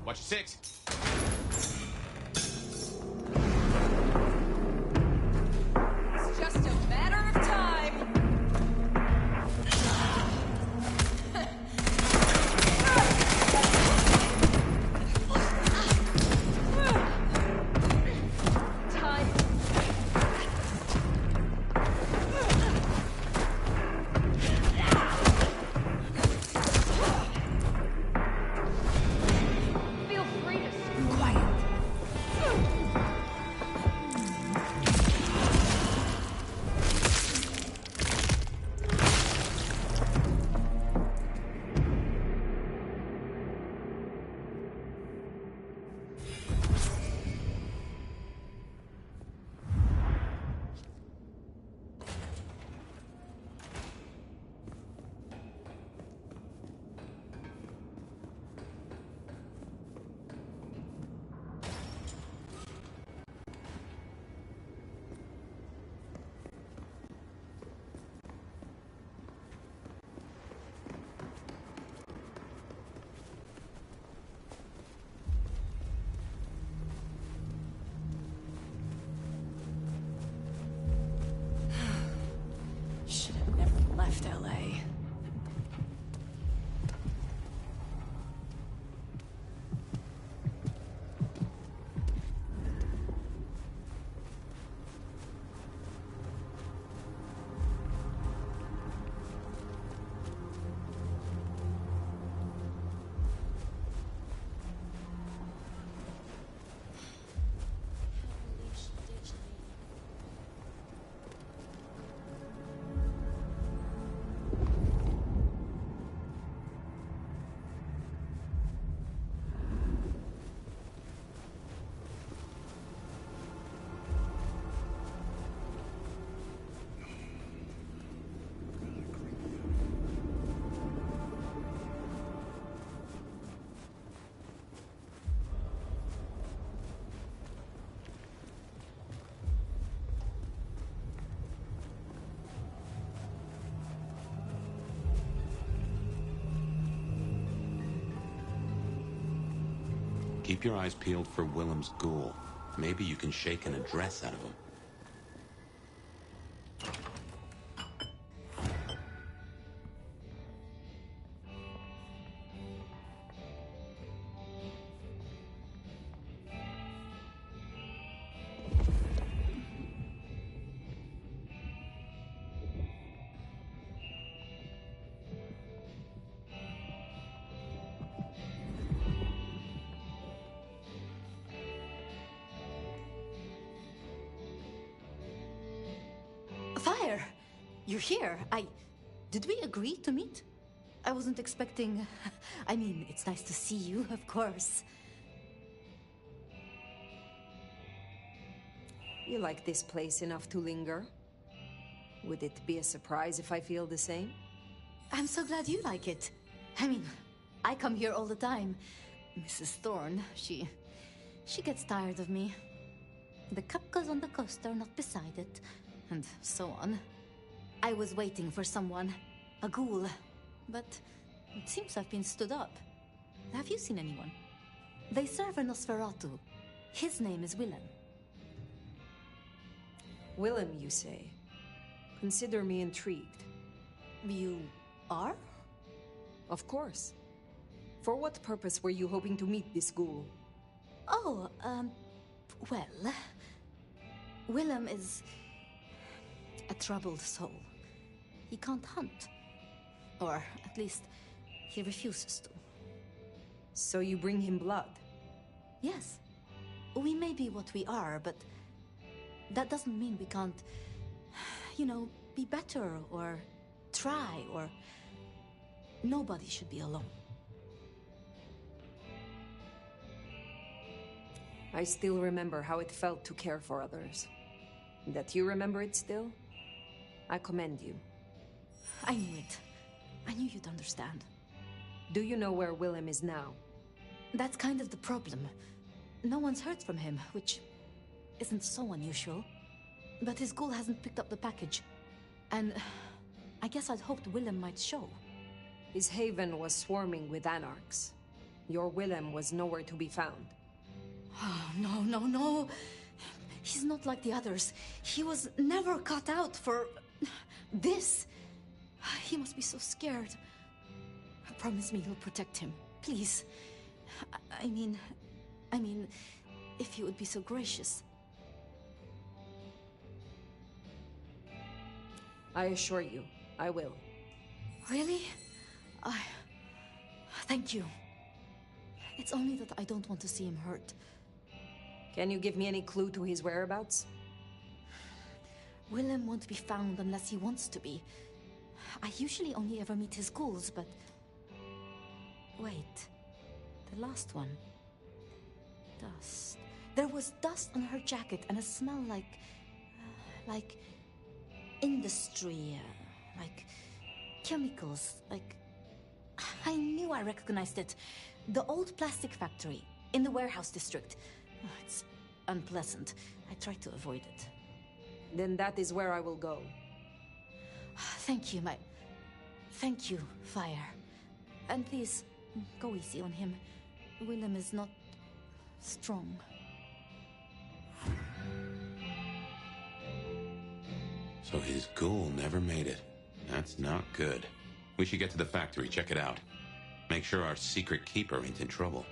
Speaker 3: Watch your six.
Speaker 5: It's just a matter of time. Should have never left LA.
Speaker 1: Keep your eyes peeled for Willem's ghoul. Maybe you can shake an address out of him.
Speaker 18: Fire! You're here. Did we agree to meet? I wasn't expecting... I mean, it's nice to see you, of course.
Speaker 2: You like this place enough to linger? Would it be a surprise if I feel the same?
Speaker 18: I'm so glad you like it. I mean, I come here all the time. Mrs. Thorne, she gets tired of me. The cup goes on the coaster, not beside it. And so on. I was waiting for someone, a ghoul, but it seems I've been stood up. Have you seen anyone? They serve a Nosferatu. His name is Willem.
Speaker 2: Willem, you say? Consider me intrigued.
Speaker 18: You are?
Speaker 2: Of course. For what purpose were you hoping to meet this ghoul?
Speaker 18: Oh, well... Willem is... a troubled soul. He can't hunt. Or, at least, he refuses to.
Speaker 2: So you bring him blood?
Speaker 18: Yes. We may be what we are, but... that doesn't mean we can't... you know, be better, or... try, or... nobody should be alone.
Speaker 2: I still remember how it felt to care for others. That you remember it still? I commend you.
Speaker 18: I knew it. I knew you'd understand.
Speaker 2: Do you know where Willem is now?
Speaker 18: That's kind of the problem. No one's heard from him, which isn't so unusual. But his ghoul hasn't picked up the package. And I guess I'd hoped Willem might show.
Speaker 2: His haven was swarming with anarchs. Your Willem was nowhere to be found.
Speaker 18: Oh, no, no, no. He's not like the others. He was never cut out for this. He must be so scared. Promise me you'll protect him, please. I mean, if you would be so gracious.
Speaker 2: I assure you, I will.
Speaker 18: Really? Thank you. It's only that I don't want to see him hurt.
Speaker 2: Can you give me any clue to his whereabouts?
Speaker 18: Willem won't be found unless he wants to be. I usually only ever meet his ghouls, but... Wait. The last one. Dust. There was dust on her jacket and a smell like industry, like chemicals, like... I knew I recognized it. The old plastic factory in the warehouse district. Oh, it's unpleasant. I try to avoid it.
Speaker 2: Then that is where I will go.
Speaker 18: Thank you, Thank you, Fire. And please, go easy on him. Willem is not strong.
Speaker 1: So his ghoul never made it. That's not good. We should get to the factory, check it out. Make sure our secret keeper ain't in trouble.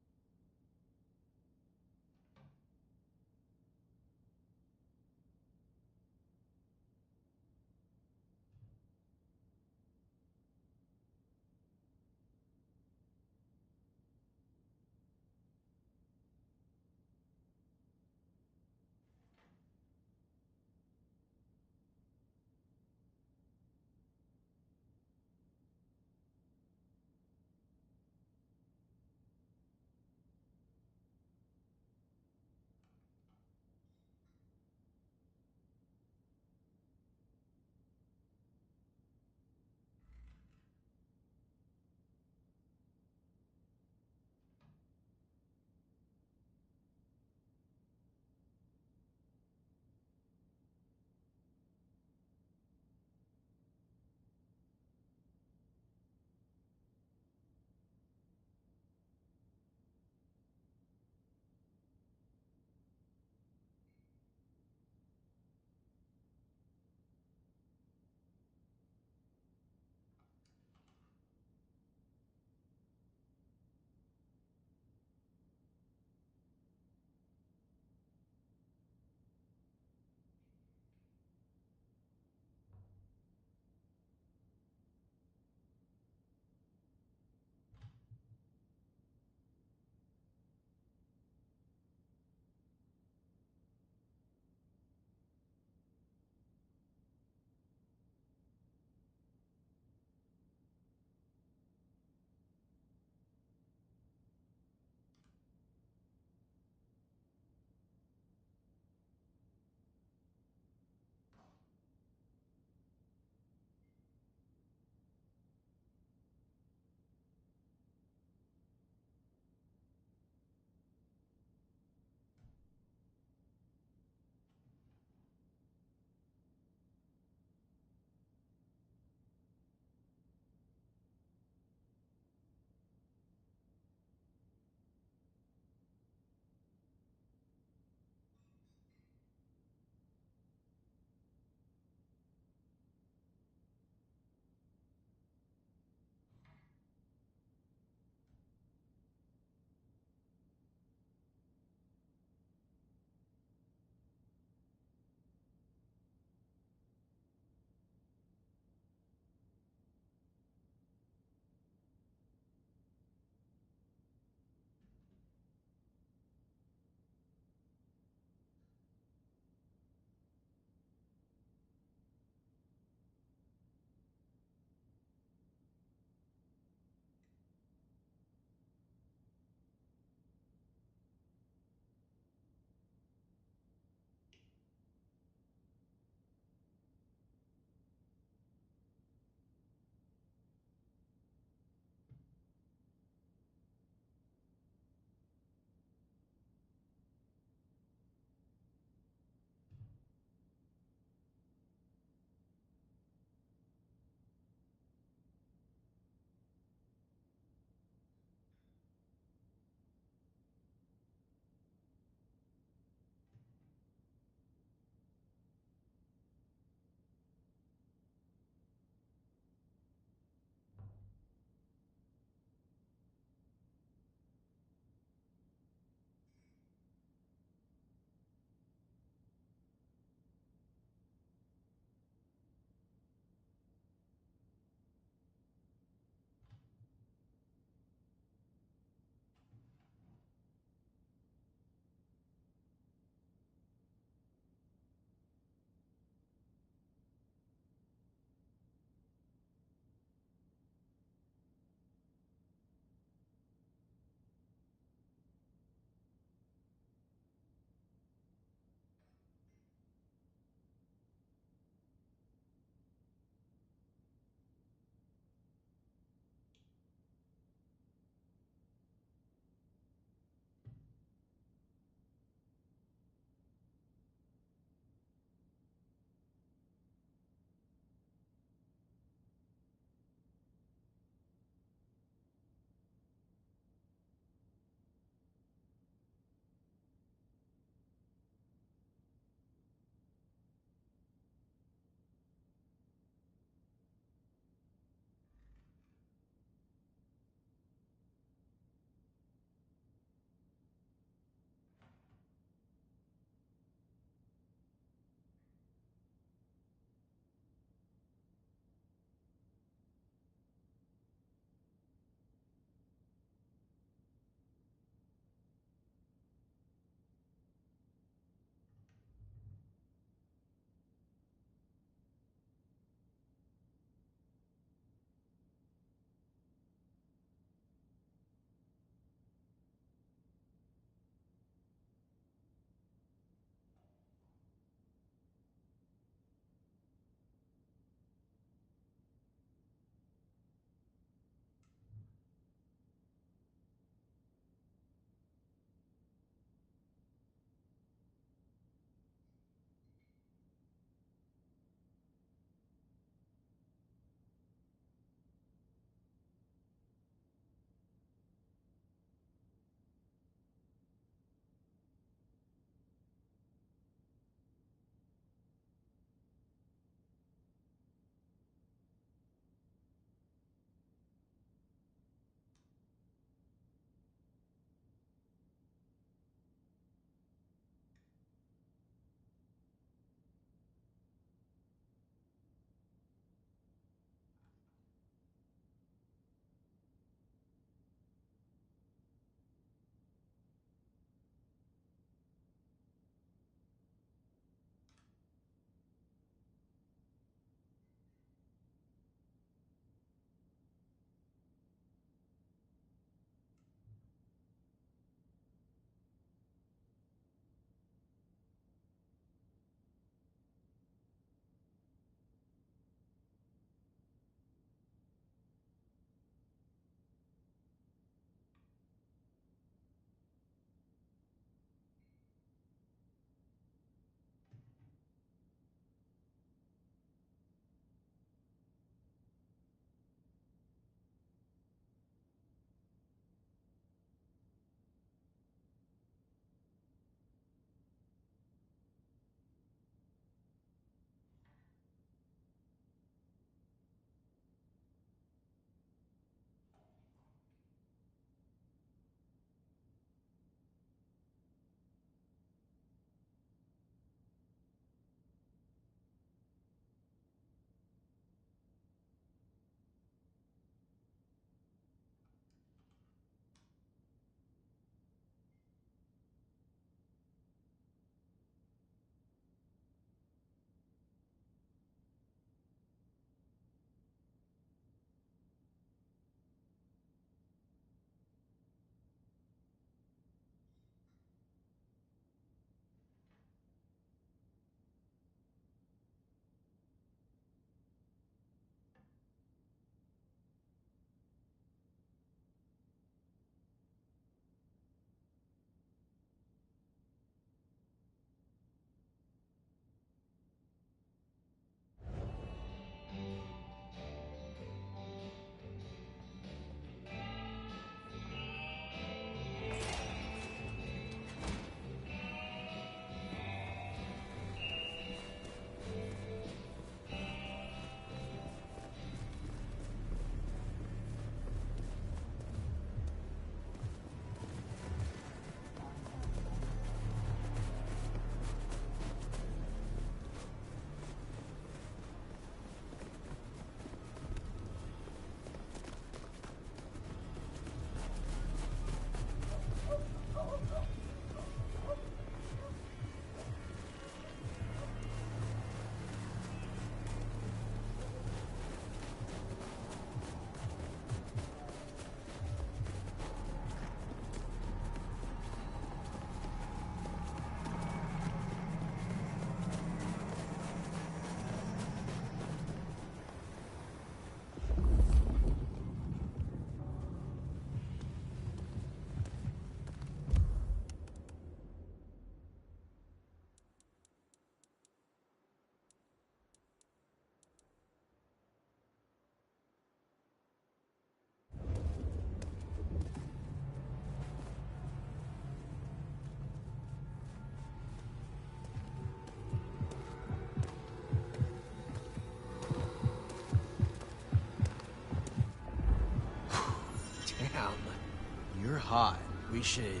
Speaker 21: hot. We should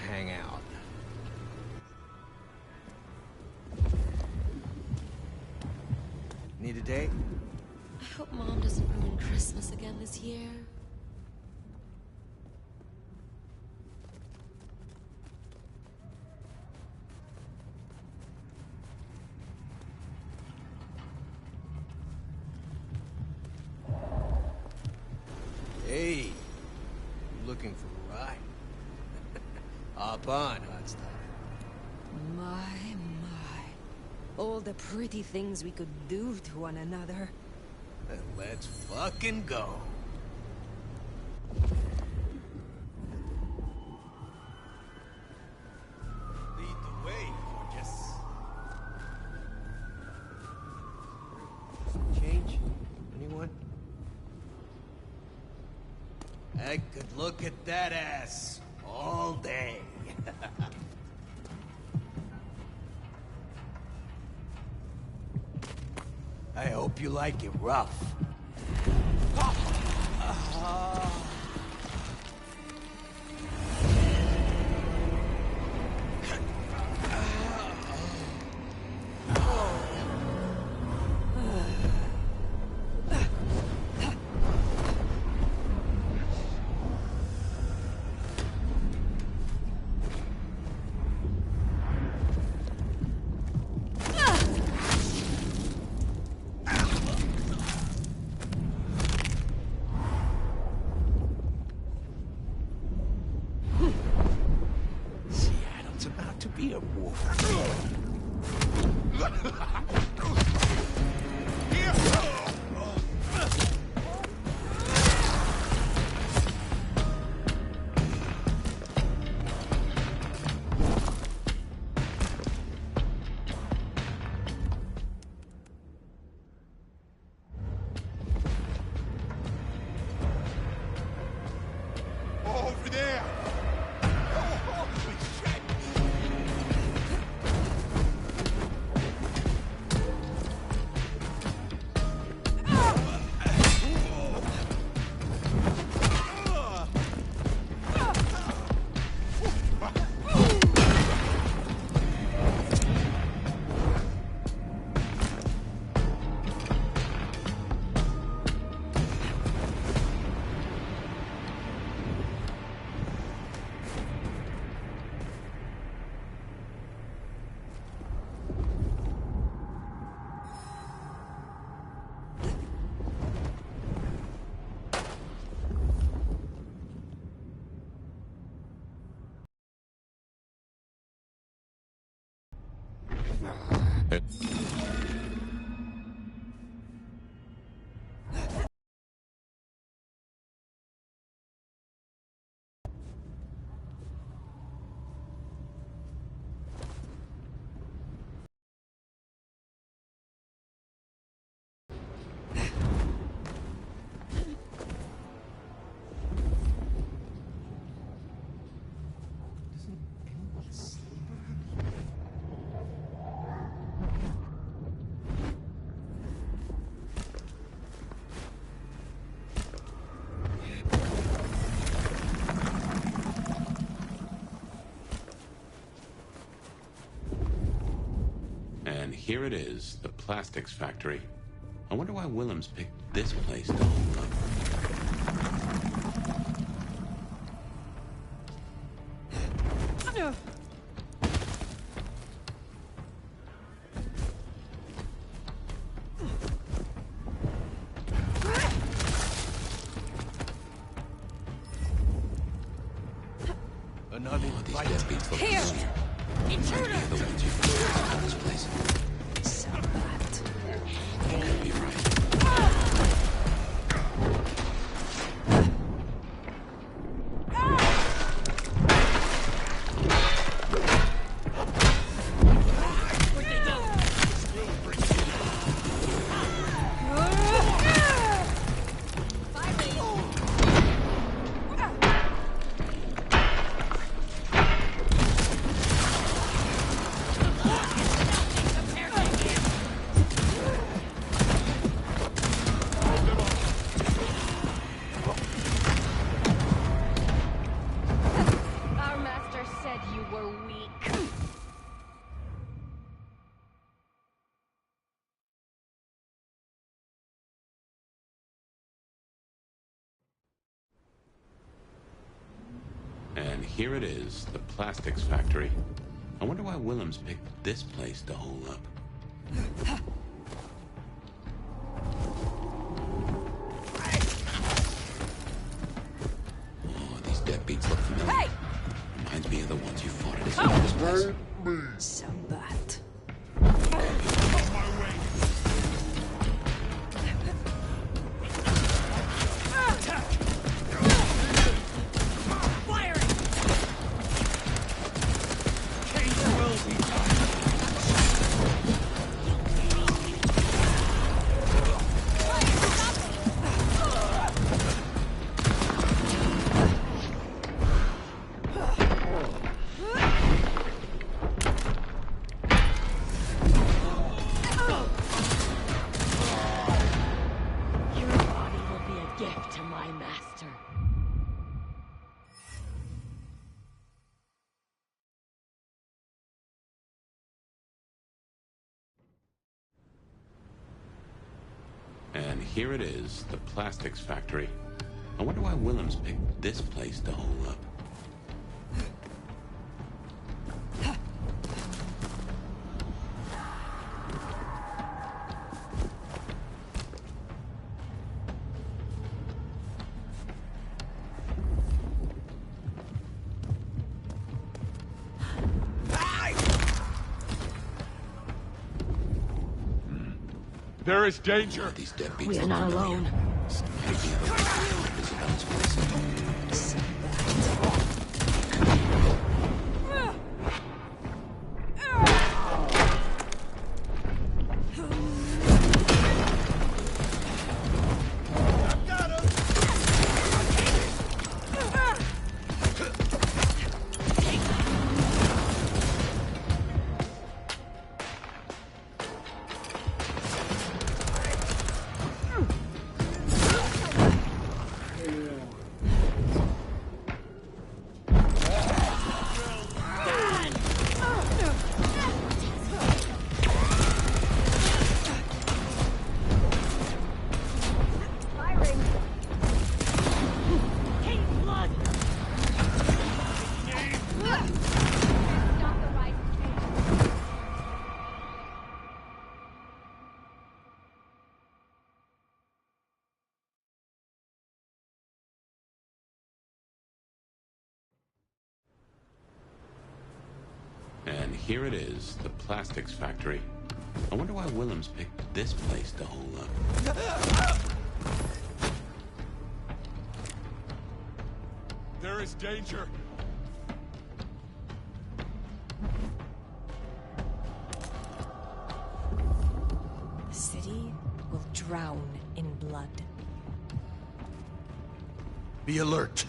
Speaker 21: hang out. Need a date?
Speaker 12: I hope Mom doesn't ruin Christmas again this year.
Speaker 21: Hey, you looking for a ride? Hop on, hot stuff.
Speaker 2: My. All the pretty things we could do to one another.
Speaker 21: Then let's fucking go. Lead the way, gorgeous. Some change? Anyone? I could look at that ass all day. I hope you like it rough. Be a wolf.
Speaker 6: Over there!
Speaker 1: And here it is, the plastics factory. I wonder why Willems picked this place to hold up.
Speaker 21: Another
Speaker 1: These deadbeats look
Speaker 2: Here!
Speaker 1: familiar.
Speaker 2: Intruder!
Speaker 1: The ones you found in this place.
Speaker 2: Sabbat.
Speaker 1: Could be right. here it is, the plastics factory. I wonder why Willems picked this place to hole up. Oh, these deadbeats look familiar.
Speaker 2: Hey!
Speaker 1: Reminds me of the ones you fought at his father's place.
Speaker 2: Sambat.
Speaker 1: And here it is, the plastics factory. I wonder why Willems picked this place to hole up.
Speaker 19: There is danger.
Speaker 1: These deadbeats
Speaker 2: We are not alone.
Speaker 1: And here it is, the plastics factory. I wonder why Willems picked this place to hole up.
Speaker 19: There is danger.
Speaker 5: The city will drown in blood.
Speaker 9: Be alert.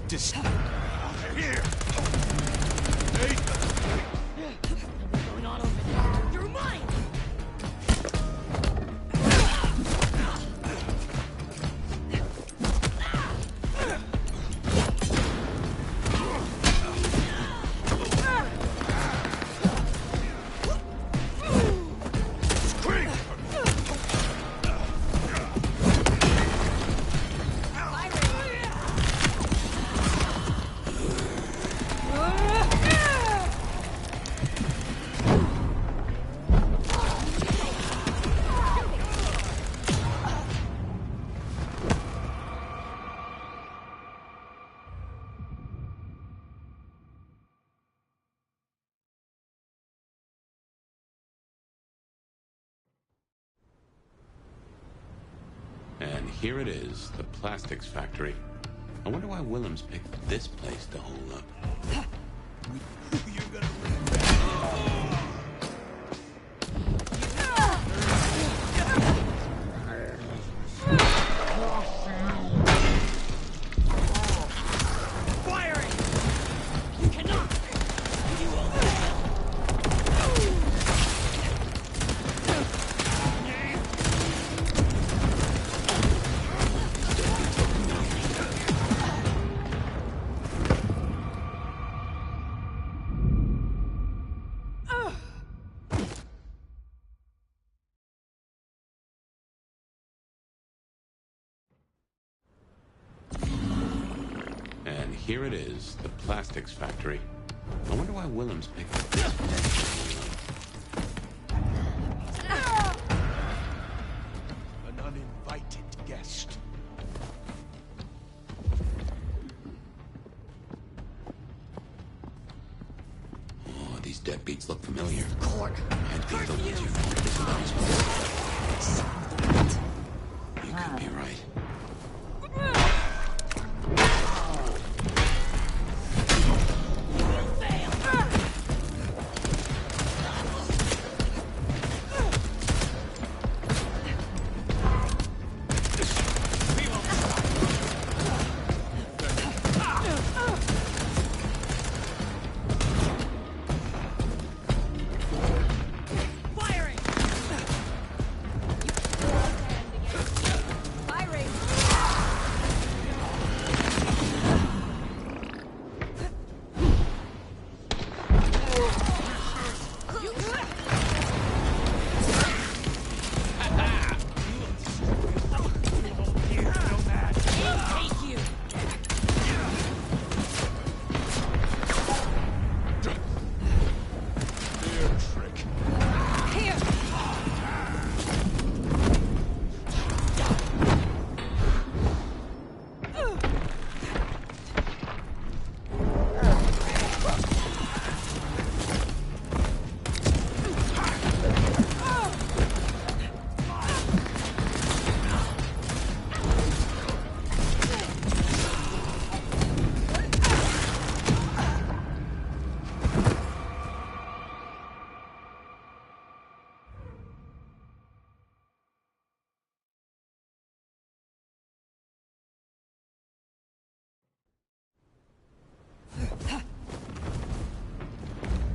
Speaker 9: There's here. Hey.
Speaker 2: What's going on over there? You're mine!
Speaker 1: And here it is, the plastics factory. I wonder why Willems picked this place to hole up.
Speaker 9: You're gonna regret
Speaker 2: Firing! You cannot! You will fail!
Speaker 1: And here it is, the plastics factory. I wonder why Willems picked this place.
Speaker 23: An uninvited guest.
Speaker 1: Oh, these deadbeats look familiar.
Speaker 2: Court.
Speaker 1: Might be the ones you wanted as well as well. You could be right.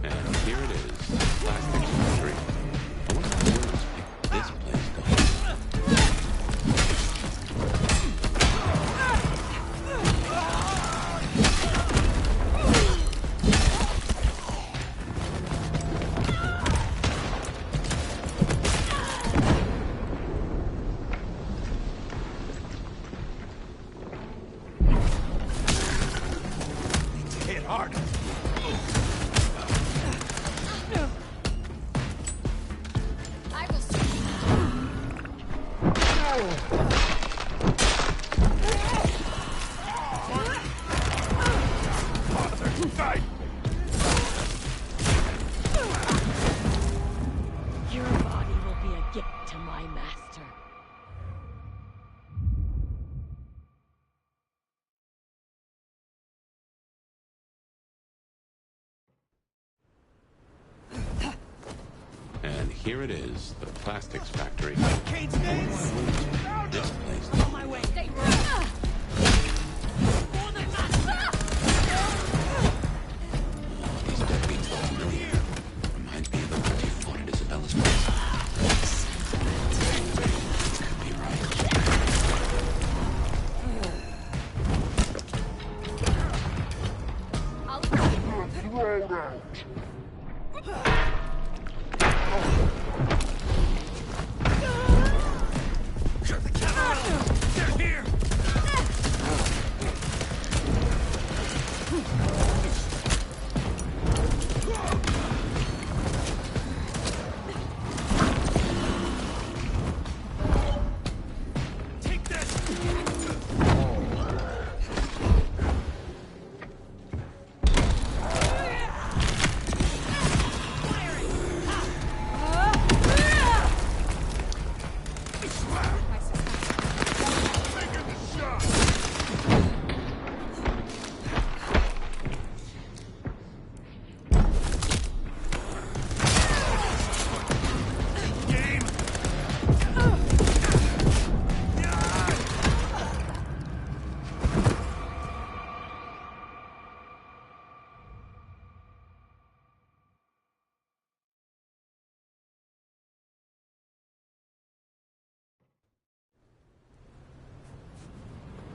Speaker 1: And here it is, the plastics factory. I wonder why Willems picked this place to hold.
Speaker 23: Hit hard.
Speaker 5: I will
Speaker 8: Your body will be a gift to my master.
Speaker 1: And here it is, the plastics factory.
Speaker 23: Kate
Speaker 1: I wonder why Willems picked this place to hold.
Speaker 8: My way.
Speaker 5: stay
Speaker 1: These deadbeats look familiar. Reminds me of the ones you fought at Isabella's place. You could be right.
Speaker 23: They're here. Take this.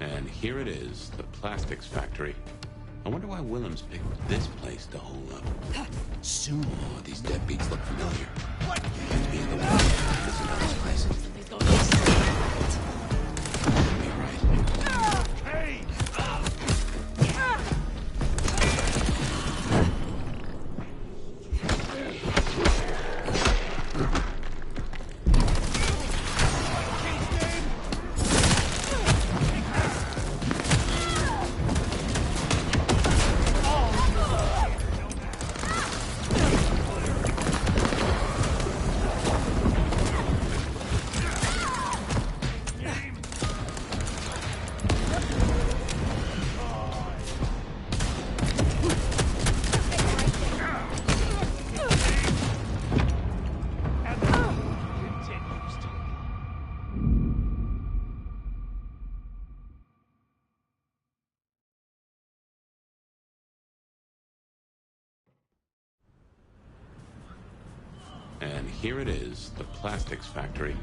Speaker 1: And here it is, the plastics factory. I wonder why Willems picked this place to hole up. Soon. Oh, these deadbeats look familiar. Reminds me of the one at Isabella's place. Be right.
Speaker 23: Hey!
Speaker 1: here it is, the plastics factory.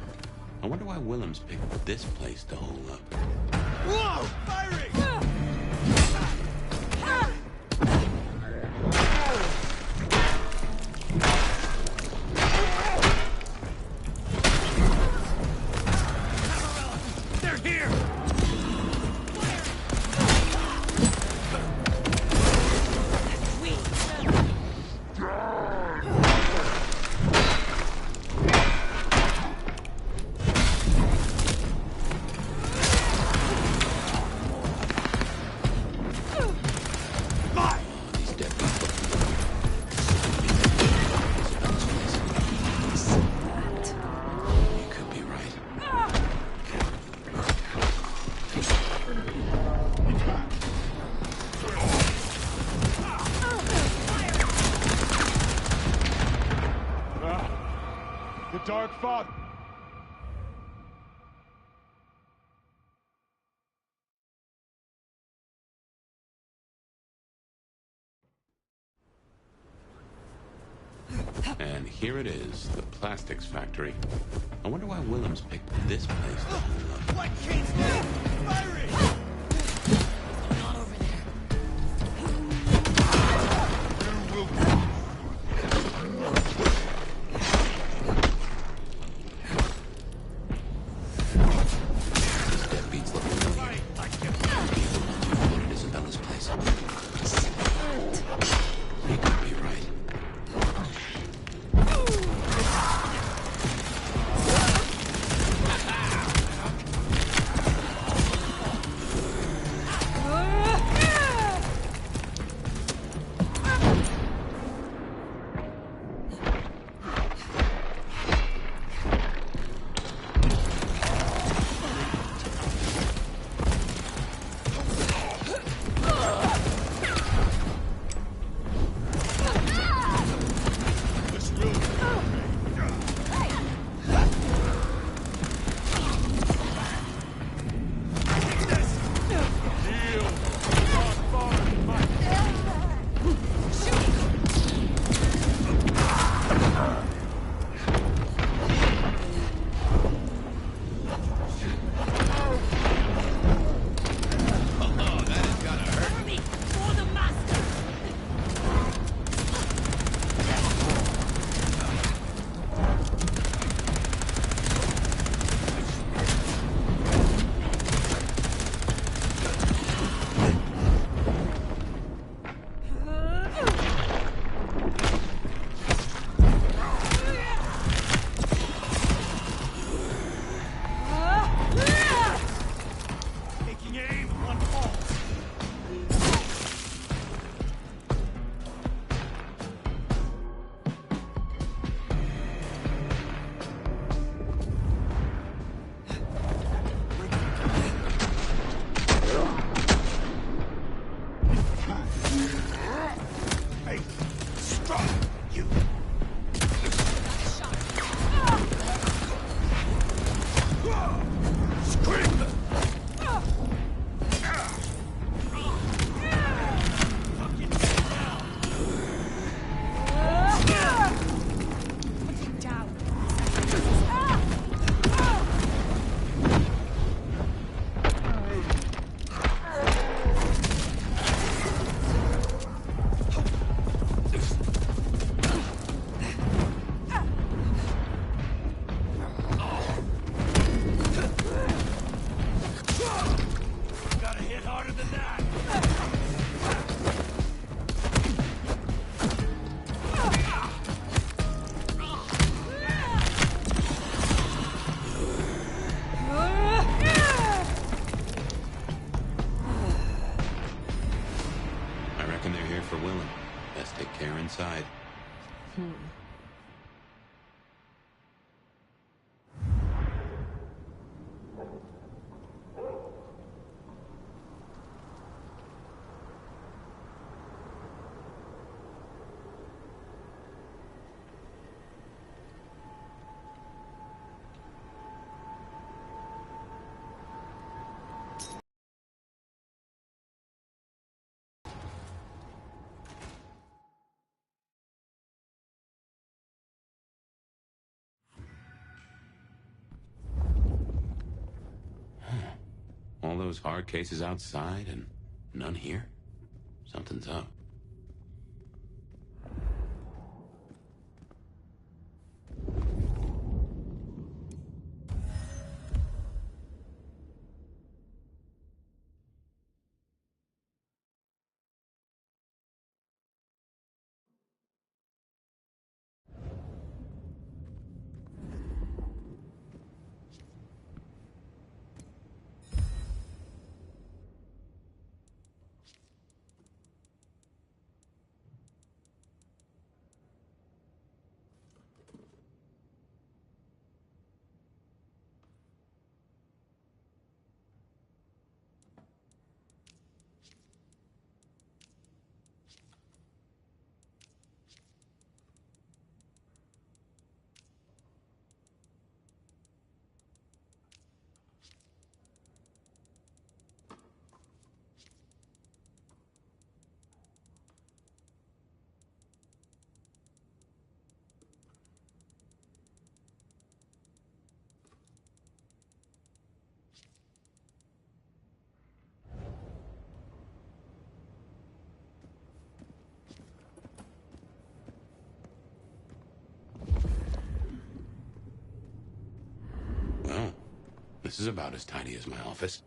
Speaker 1: I wonder why Willems picked this place to hole up.
Speaker 19: Whoa! Firing! They're here! The Dark Father!
Speaker 1: And here it is, the plastics factory. I wonder why Willems picked this place to hole up.
Speaker 19: What can't stand? Firing!
Speaker 12: Not over there.
Speaker 19: You will
Speaker 1: This deadbeat's looking familiar. People not too good at Isabella's place. He could be right.
Speaker 19: taking aim on pulse. Hey, stop you! Scream! Gotta hit harder than that!
Speaker 1: I reckon they're here for Willem. Best take care inside. All those hard cases outside and none here? Something's up. Well, this is about as tidy as my office.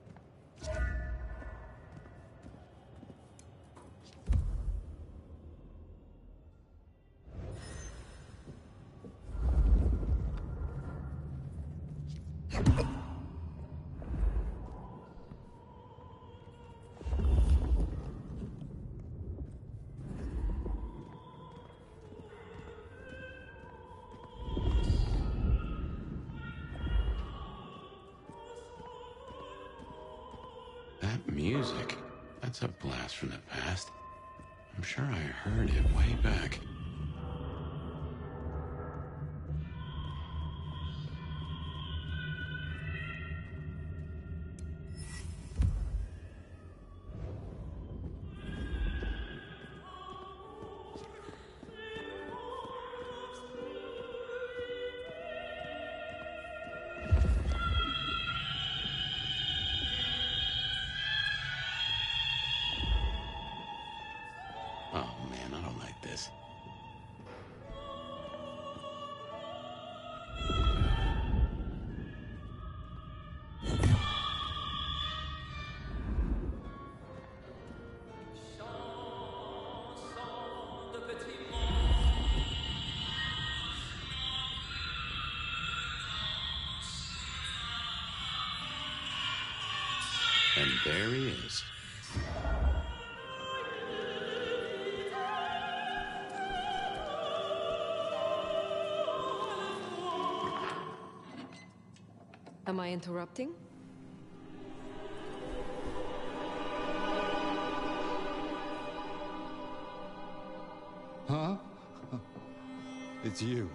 Speaker 1: That music, that's a blast from the past. I'm sure I heard it way back. Oh man, I don't like this. And there he is.
Speaker 2: Am I interrupting?
Speaker 14: Huh? It's you,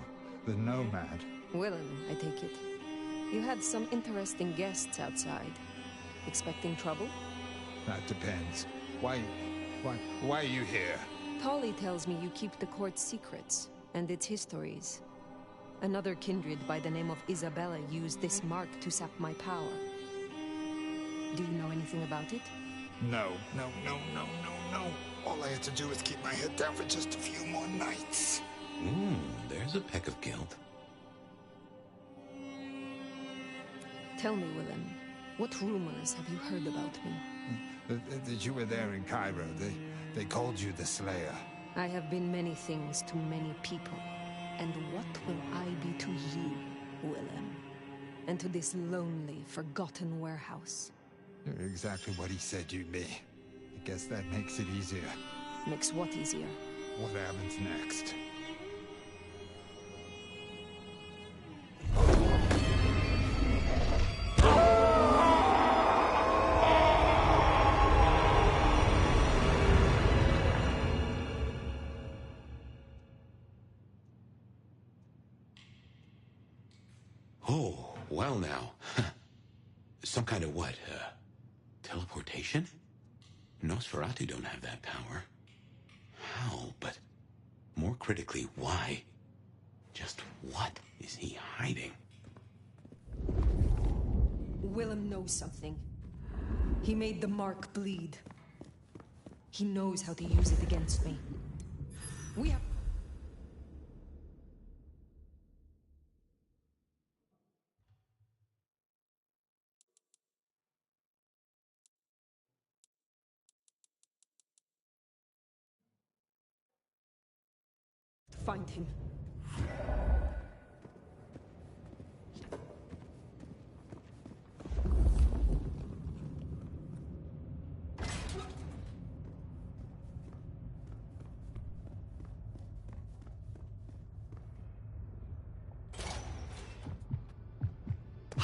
Speaker 14: the Nomad.
Speaker 2: Willem, I take it. You had some interesting guests outside. Expecting trouble?
Speaker 14: That depends. Why are you here?
Speaker 2: Tolly tells me you keep the court's secrets and its histories. Another kindred by the name of Isabella used this mark to sap my power. Do you know anything about it?
Speaker 14: No. All I had to do was keep my head down for just a few more nights.
Speaker 1: There's a peck of guilt.
Speaker 2: Tell me, Willem, what rumors have you heard about me?
Speaker 14: That you were there in Cairo. They called you the Slayer.
Speaker 2: I have been many things to many people. And what will I be to you, Willem? And to this lonely, forgotten warehouse?
Speaker 14: You're exactly what he said you'd be. I guess that makes it easier.
Speaker 2: Makes what easier?
Speaker 14: What happens next?
Speaker 1: Oh, well now. Some kind of what, teleportation? Nosferatu don't have that power. How, but more critically, why? Just what is he hiding?
Speaker 2: Willem knows something. He made the mark bleed. He knows how to use it against me. We have... Find him.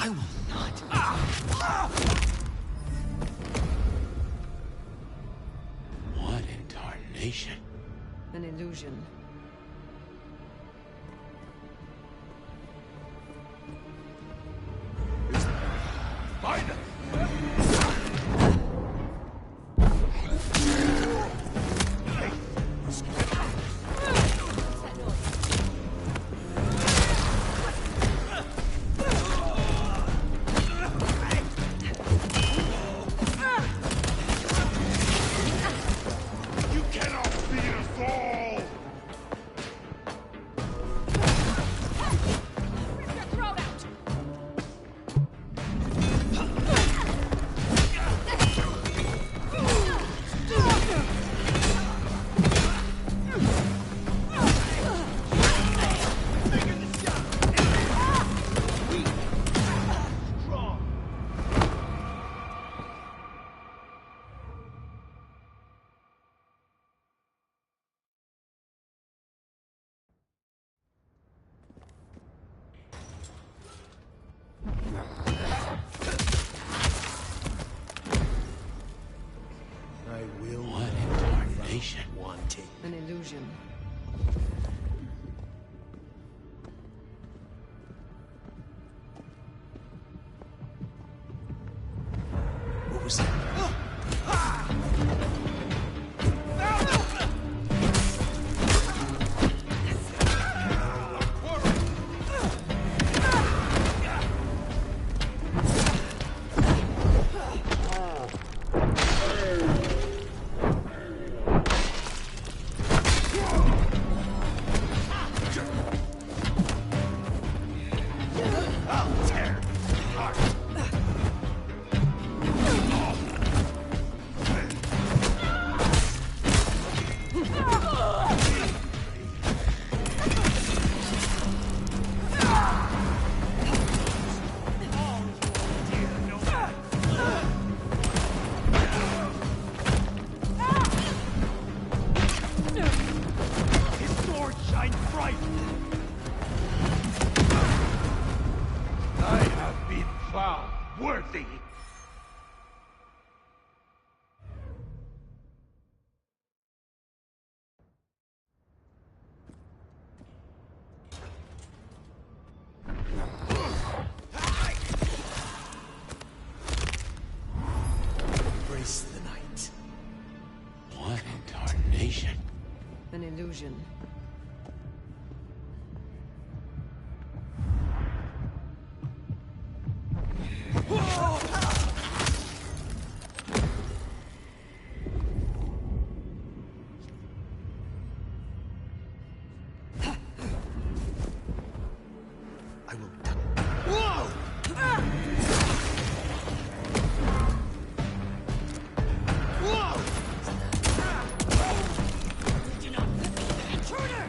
Speaker 15: I will not.
Speaker 1: What in tarnation?
Speaker 2: An illusion.
Speaker 19: Find him! You cannot beat us all!
Speaker 5: Rip your throat out!
Speaker 19: I will
Speaker 1: What in tarnation?
Speaker 19: wanting.
Speaker 2: An illusion.
Speaker 19: What was that? I'll tear it apart. His sword shines bright. I have been found worthy. Embrace the night.
Speaker 1: What in tarnation?
Speaker 2: An illusion.
Speaker 19: I will. Whoa! Whoa! Intruder!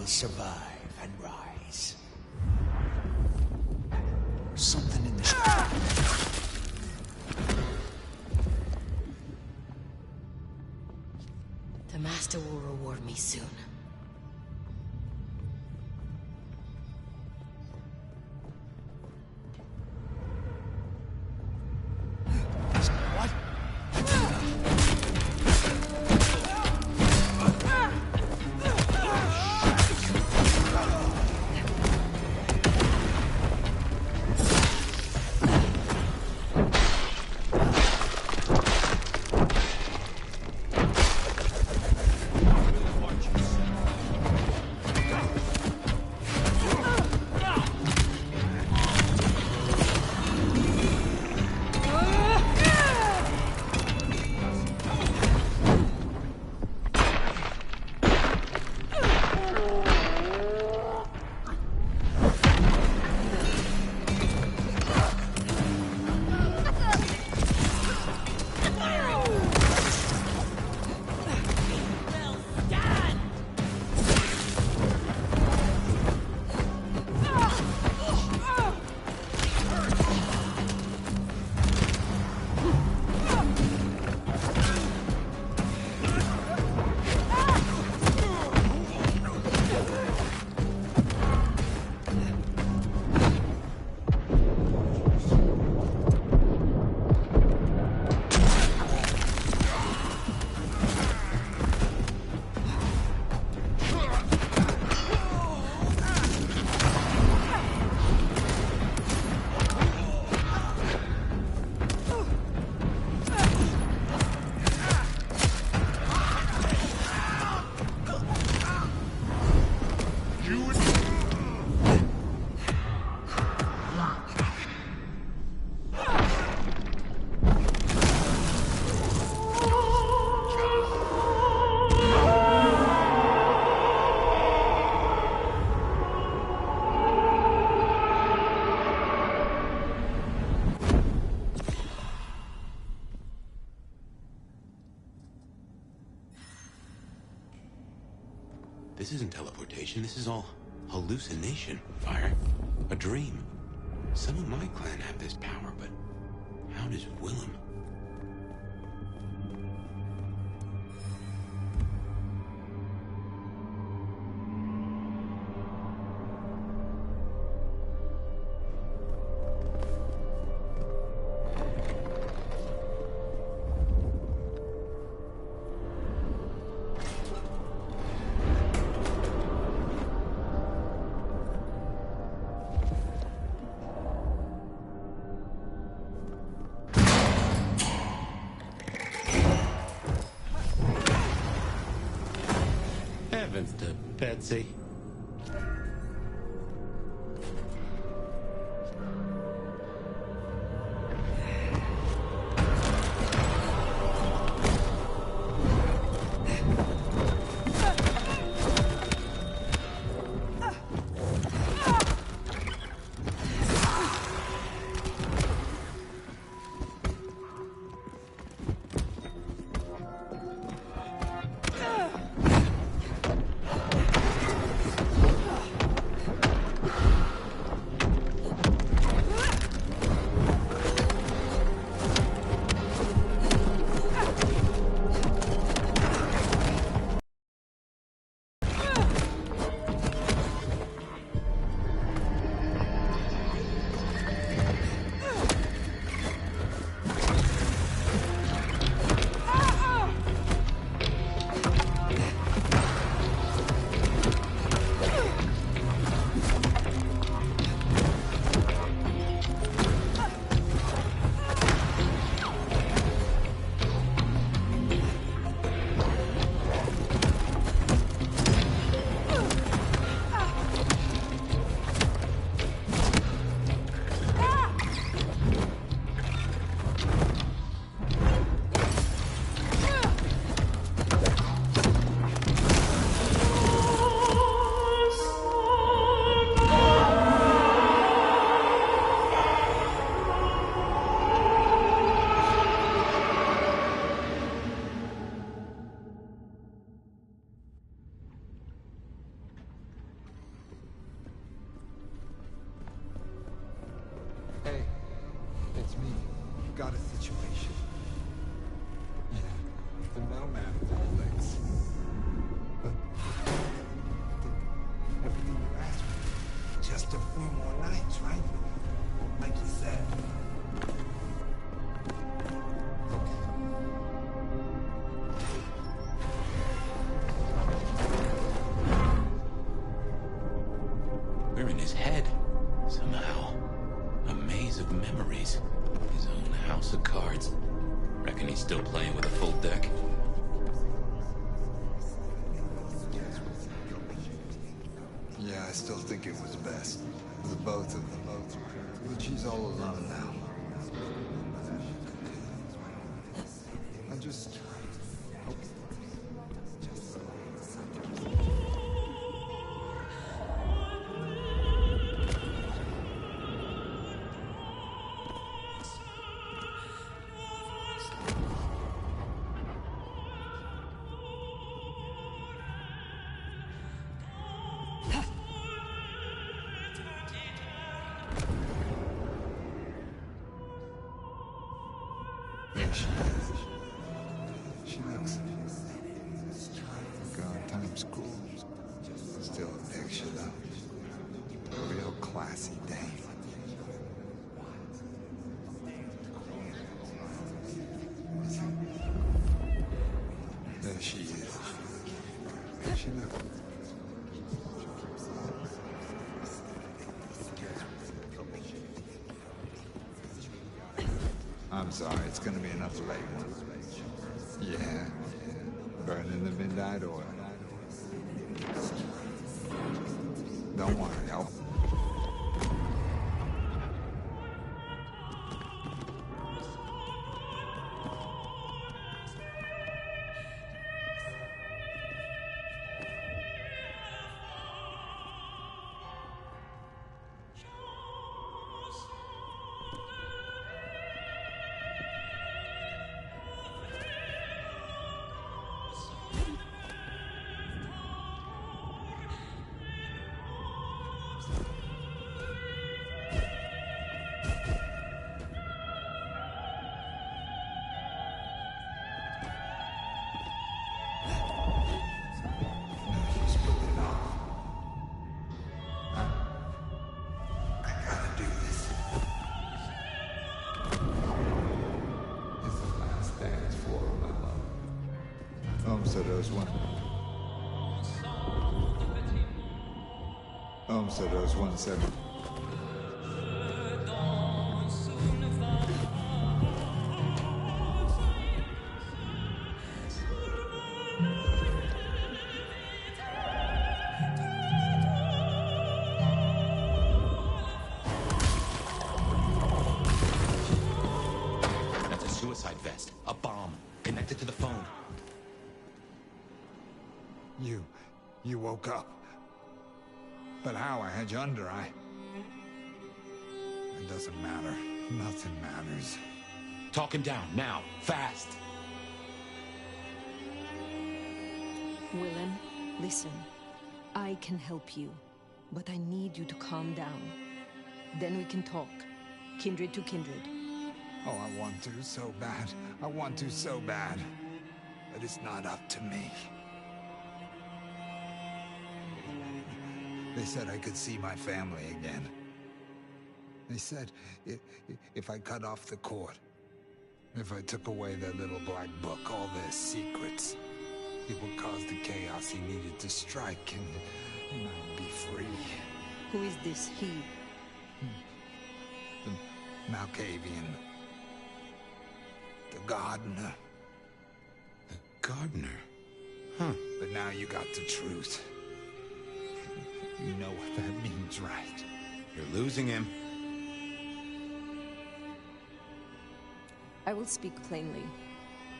Speaker 19: will survive and rise. There's something in this.
Speaker 12: The Master will reward me soon.
Speaker 1: This isn't teleportation, this is all hallucination, Fire. A dream. Some of my clan have this power, but how does Willem? Heavens to Betsy.
Speaker 14: man of all things. But everything you asked for, just a few more nights, right? Like you said.
Speaker 1: We're in his head, somehow. A maze of memories. His own house of cards. Reckon he's still playing with a full deck?
Speaker 14: Yeah, I still think it was best. The both of them. But she's all alone now. I just hope. There she is. She looks like on Times School. Still a picture though. A real classy dame. There she is. She looks. I'm sorry, it's gonna be another late one. Yeah, burning the midnight oil. Don't worry, I'll... So those one. So those 170.
Speaker 1: That's a suicide vest. A bomb. Connected to the phone.
Speaker 14: You woke up. But how? I had you under, It doesn't matter. Nothing matters.
Speaker 1: Talk him down, now. Fast!
Speaker 2: Willem, listen. I can help you, but I need you to calm down. Then we can talk. Kindred to kindred.
Speaker 14: Oh, I want to so bad. I want to so bad. But it's not up to me. They said I could see my family again. They said if I cut off the cord, if I took away their little black book, all their secrets, it would cause the chaos he needed to strike, and I'd be free.
Speaker 2: Who is this he?
Speaker 14: The Malkavian. The gardener.
Speaker 1: The gardener? Huh.
Speaker 14: But now you got the truth. You know what that means, right?
Speaker 1: You're losing him.
Speaker 2: I will speak plainly.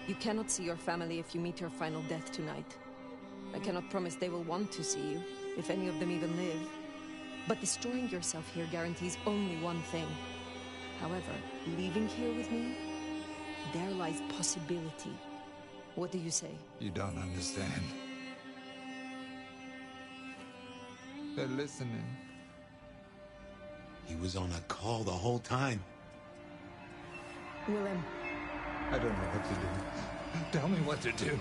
Speaker 2: You cannot see your family if you meet your final death tonight. I cannot promise they will want to see you, if any of them even live. But destroying yourself here guarantees only one thing. However, leaving here with me, there lies possibility. What do you say?
Speaker 14: You don't understand. They're listening.
Speaker 1: He was on a call the whole time.
Speaker 2: Willem.
Speaker 14: I don't know what to do. Tell me what to do.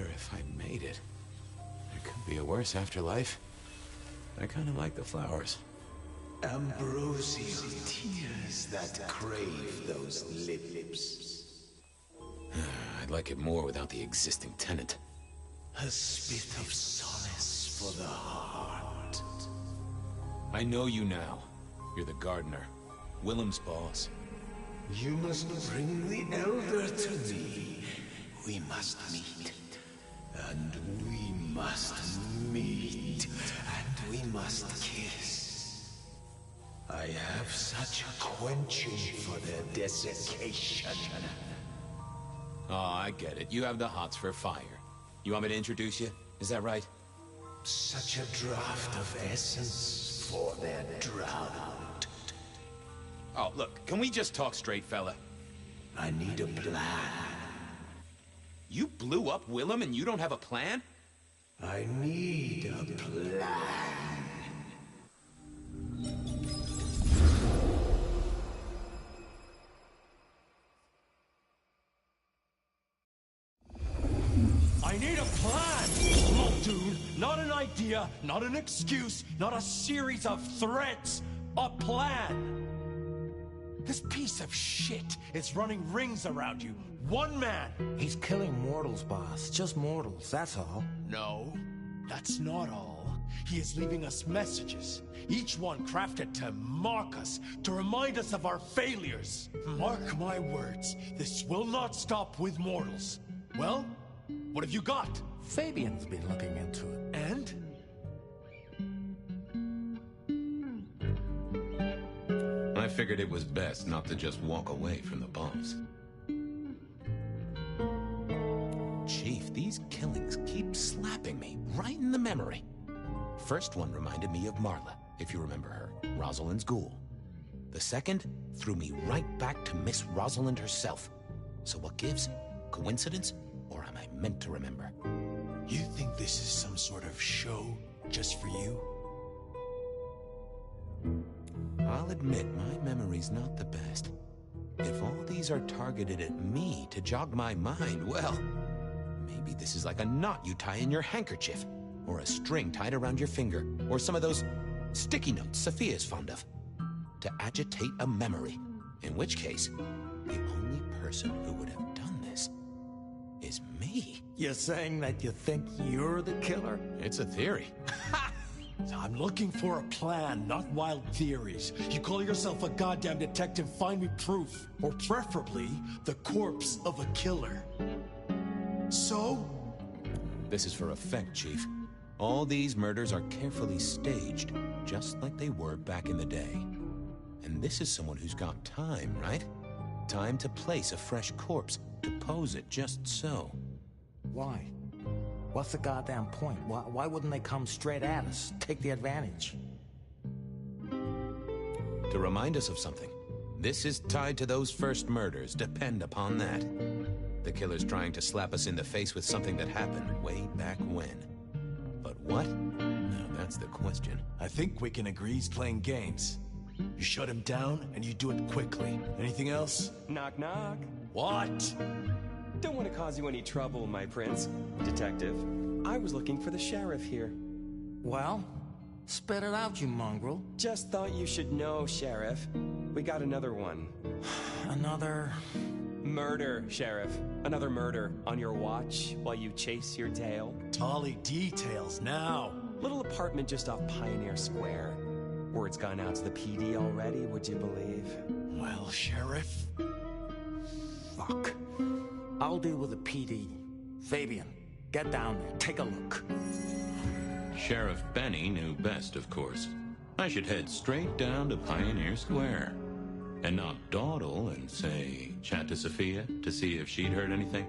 Speaker 1: wonder if I made it. There could be a worse afterlife. I kind of like the flowers.
Speaker 19: Ambrosial tears that crave those lips.
Speaker 1: I'd like it more without the existing tenant.
Speaker 19: A spit of solace for the heart.
Speaker 1: I know you now. You're the gardener. Willem's boss.
Speaker 19: You must bring the elder to me. We must meet. And we must meet. And we must kiss. I have such a quenching for their desiccation.
Speaker 1: Oh, I get it. You have the hots for fire. You want me to introduce you? Is that right?
Speaker 19: Such a draught of essence for their drought.
Speaker 1: Oh, look, can we just talk straight, fella?
Speaker 19: I need a plan.
Speaker 1: You blew up Willem and you don't have a plan?
Speaker 19: I need a plan.
Speaker 7: I need a plan! Look, dude, not an idea, not an excuse, not a series of threats. A plan! This piece of shit is running rings around you. One man!
Speaker 20: He's killing mortals, boss. Just mortals, that's all.
Speaker 7: No, that's not all. He is leaving us messages, each one crafted to mark us, to remind us of our failures. Mark my words, this will not stop with mortals. Well, what have you got?
Speaker 20: Fabian's been looking into it.
Speaker 7: And?
Speaker 1: I figured it was best not to just walk away from the boss. Chief, these killings keep slapping me right in the memory. First one reminded me of Marla, if you remember her, Rosalind's ghoul. The second threw me right back to Miss Rosalind herself. So what gives? Coincidence? Or am I meant to remember?
Speaker 7: You think this is some sort of show just for you?
Speaker 1: I'll admit my memory's not the best. If all these are targeted at me to jog my mind, well, maybe this is like a knot you tie in your handkerchief, or a string tied around your finger, or some of those sticky notes Sophia's fond of, to agitate a memory. In which case, the only person who would have done this is me.
Speaker 20: You're saying that you think you're the killer?
Speaker 1: It's a theory.
Speaker 7: I'm looking for a plan, not wild theories. You call yourself a goddamn detective, find me proof. Or preferably, the corpse of a killer. So?
Speaker 1: This is for effect, Chief. All these murders are carefully staged, just like they were back in the day. And this is someone who's got time, right? Time to place a fresh corpse, to pose it just so.
Speaker 20: Why? What's the goddamn point? Why wouldn't they come straight at us? Take the advantage.
Speaker 1: To remind us of something. This is tied to those first murders, depend upon that. The killer's trying to slap us in the face with something that happened way back when. But what? Now that's the question.
Speaker 7: I think we can agree he's playing games. You shut him down, and you do it quickly. Anything else?
Speaker 15: Knock, knock.
Speaker 7: What?
Speaker 15: Don't want to cause you any trouble, my prince. Detective, I was looking for the sheriff here.
Speaker 20: Well, spit it out, you mongrel.
Speaker 15: Just thought you should know, Sheriff. We got another one.
Speaker 20: Another...
Speaker 15: Murder, Sheriff. Another murder on your watch while you chase your tail.
Speaker 7: Tolly details now.
Speaker 15: Little apartment just off Pioneer Square. Word's gone out to the PD already, would you believe?
Speaker 7: Well, Sheriff...
Speaker 20: Fuck. I'll deal with the PD. Fabian, get down there, take a look.
Speaker 1: Sheriff Benny knew best, of course. I should head straight down to Pioneer Square. And not dawdle and say, chat to Sophia to see if she'd heard anything.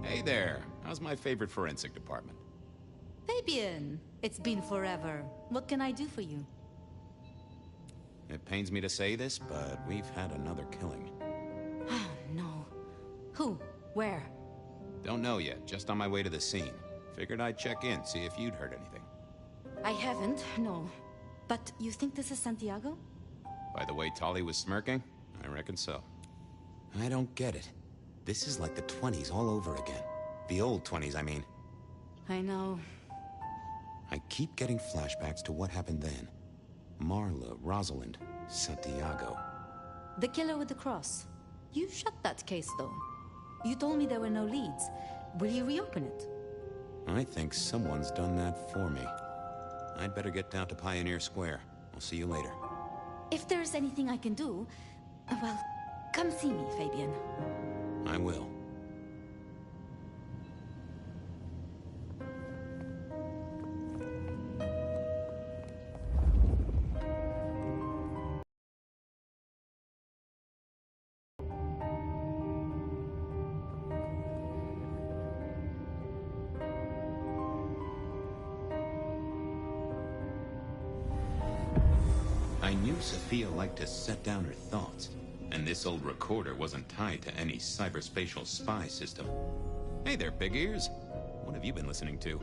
Speaker 1: Hey there. How's my favorite forensic department?
Speaker 18: Fabian, it's been forever. What can I do for you?
Speaker 1: It pains me to say this, but we've had another killing.
Speaker 18: Oh, no. Who?
Speaker 13: Where?
Speaker 1: Don't know yet, just on my way to the scene. Figured I'd check in, see if you'd heard anything.
Speaker 18: I haven't, no. But you think this is Santiago?
Speaker 1: By the way Tali was smirking, I reckon so. I don't get it. This is like the 20s all over again. The old 20s, I mean.
Speaker 18: I know.
Speaker 1: I keep getting flashbacks to what happened then. Marla, Rosalind, Santiago.
Speaker 18: The killer with the cross. You shut that case, though. You told me there were no leads. Will you reopen it?
Speaker 1: I think someone's done that for me. I'd better get down to Pioneer Square. I'll see you later.
Speaker 18: If there's anything I can do, well, come see me, Fabian.
Speaker 1: I will. I knew Sophia liked to set down her thoughts, and this old recorder wasn't tied to any cyberspatial spy system. Hey there, Big Ears. What have you been listening to?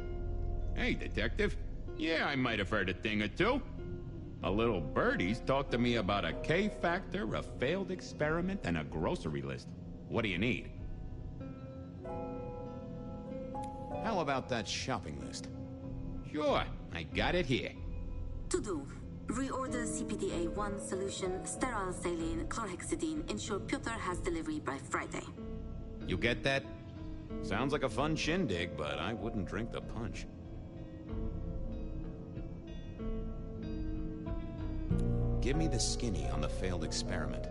Speaker 4: Hey, Detective. Yeah, I might have heard a thing or two. A little birdie's talked to me about a K-factor, a failed experiment, and a grocery list. What do you need?
Speaker 1: How about that shopping list?
Speaker 4: Sure, I got it here.
Speaker 10: To do. Reorder CPDA-1 solution, sterile saline, chlorhexidine. Ensure Piotr has delivery by Friday.
Speaker 1: You get that? Sounds like a fun shindig, but I wouldn't drink the punch. Give me the skinny on the failed experiment.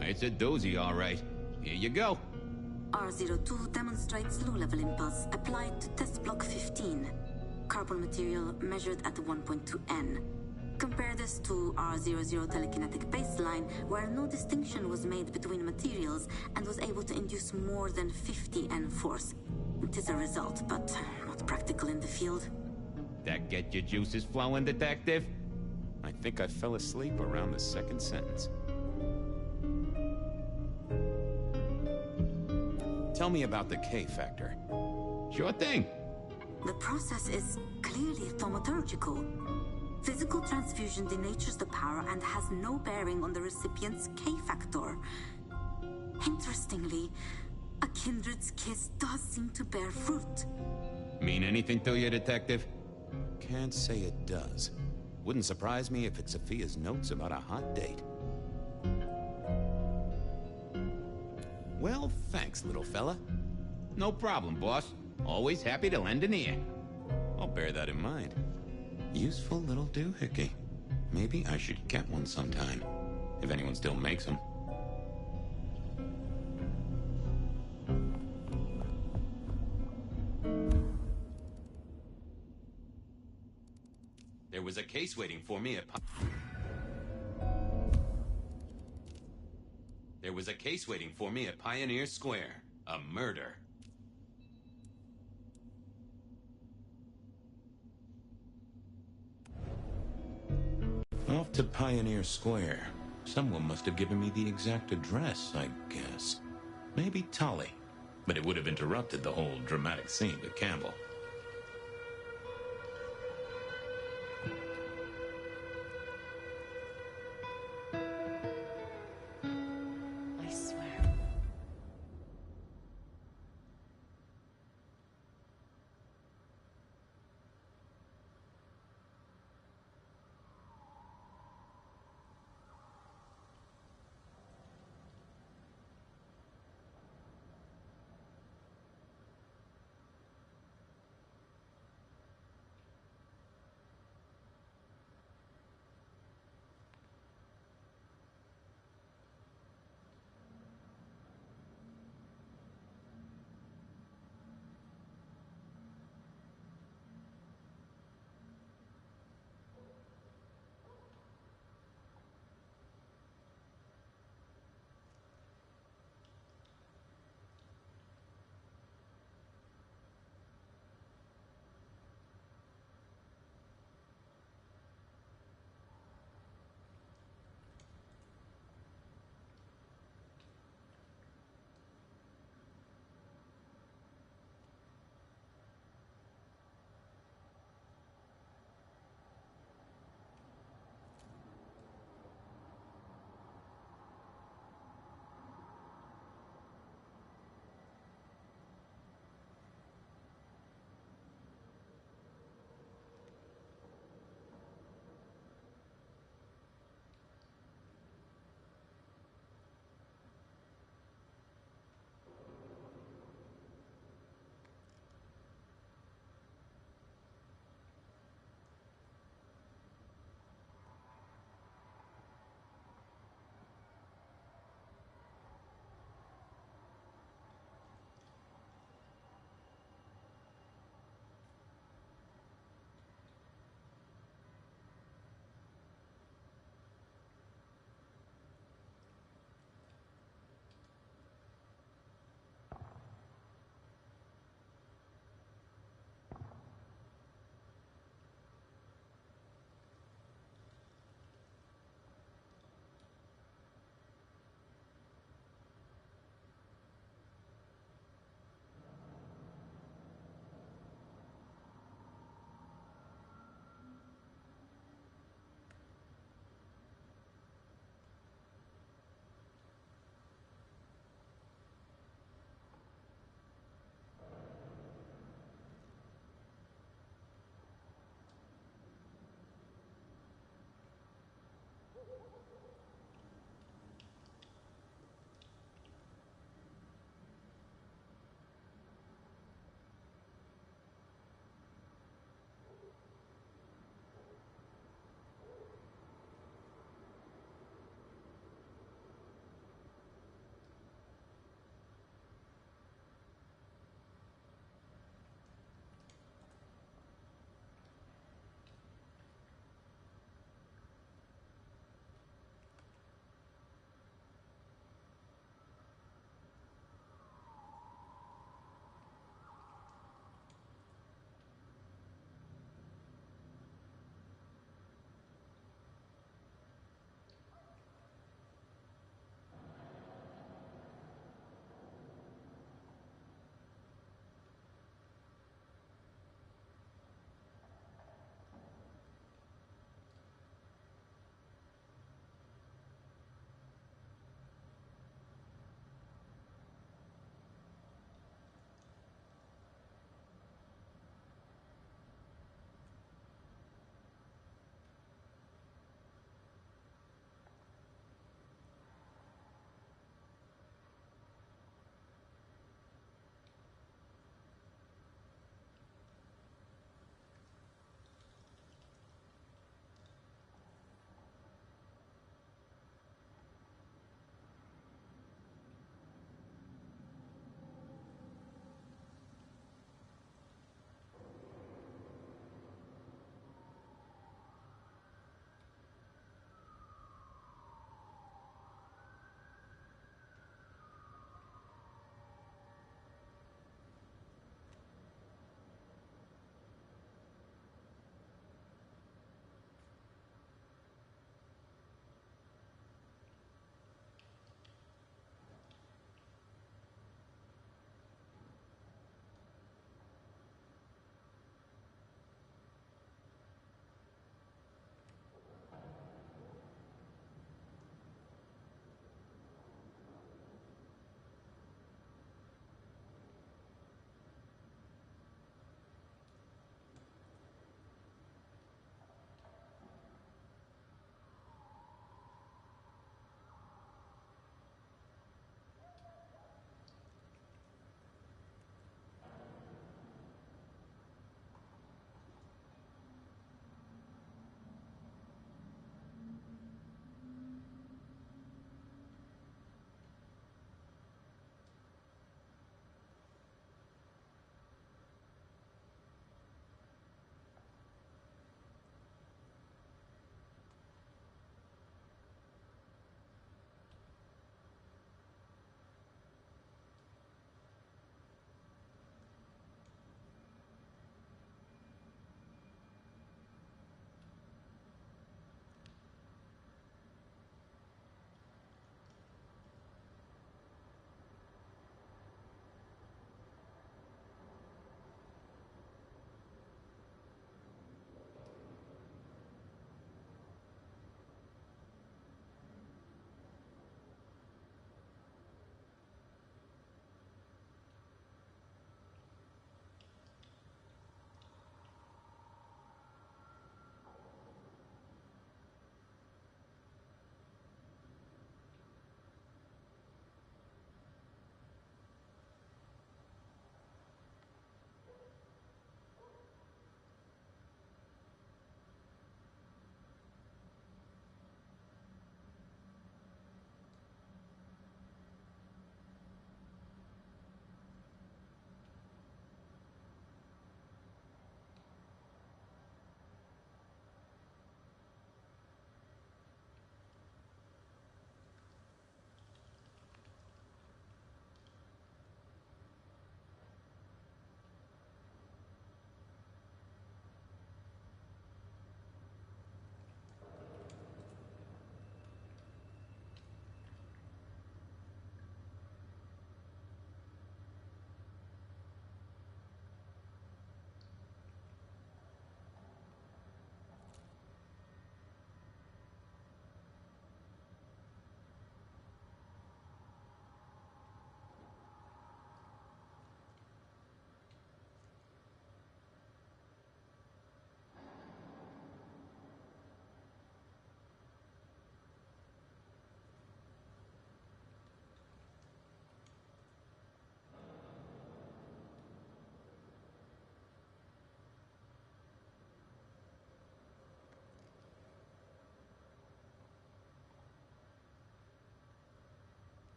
Speaker 4: It's a doozy, all right. Here you go.
Speaker 10: R02 demonstrates low-level impulse applied to test block 15. Carbon material measured at 1.2 N. Compare this to R00 telekinetic baseline, where no distinction was made between materials and was able to induce more than 50 N force. It is a result, but not practical in the field.
Speaker 4: That get your juices flowing, Detective?
Speaker 1: I think I fell asleep around the second sentence. Tell me about the K-factor.
Speaker 4: Sure thing.
Speaker 10: The process is clearly thaumaturgical. Physical transfusion denatures the power and has no bearing on the recipient's K-factor. Interestingly, a kindred's kiss does seem to bear fruit.
Speaker 4: Mean anything to you, Detective?
Speaker 1: Can't say it does. Wouldn't surprise me if it's Sophia's notes about a hot date. Well, thanks, little fella.
Speaker 4: No problem, boss. Always happy to lend an ear.
Speaker 1: I'll bear that in mind. Useful little doohickey. Maybe I should get one sometime, if anyone still makes them. There was a case waiting for me at Pioneer Square. A murder. Off to Pioneer Square. Someone must have given me the exact address, I guess. Maybe Tali. But it would have interrupted the whole dramatic scene with Campbell.
Speaker 18: I swear.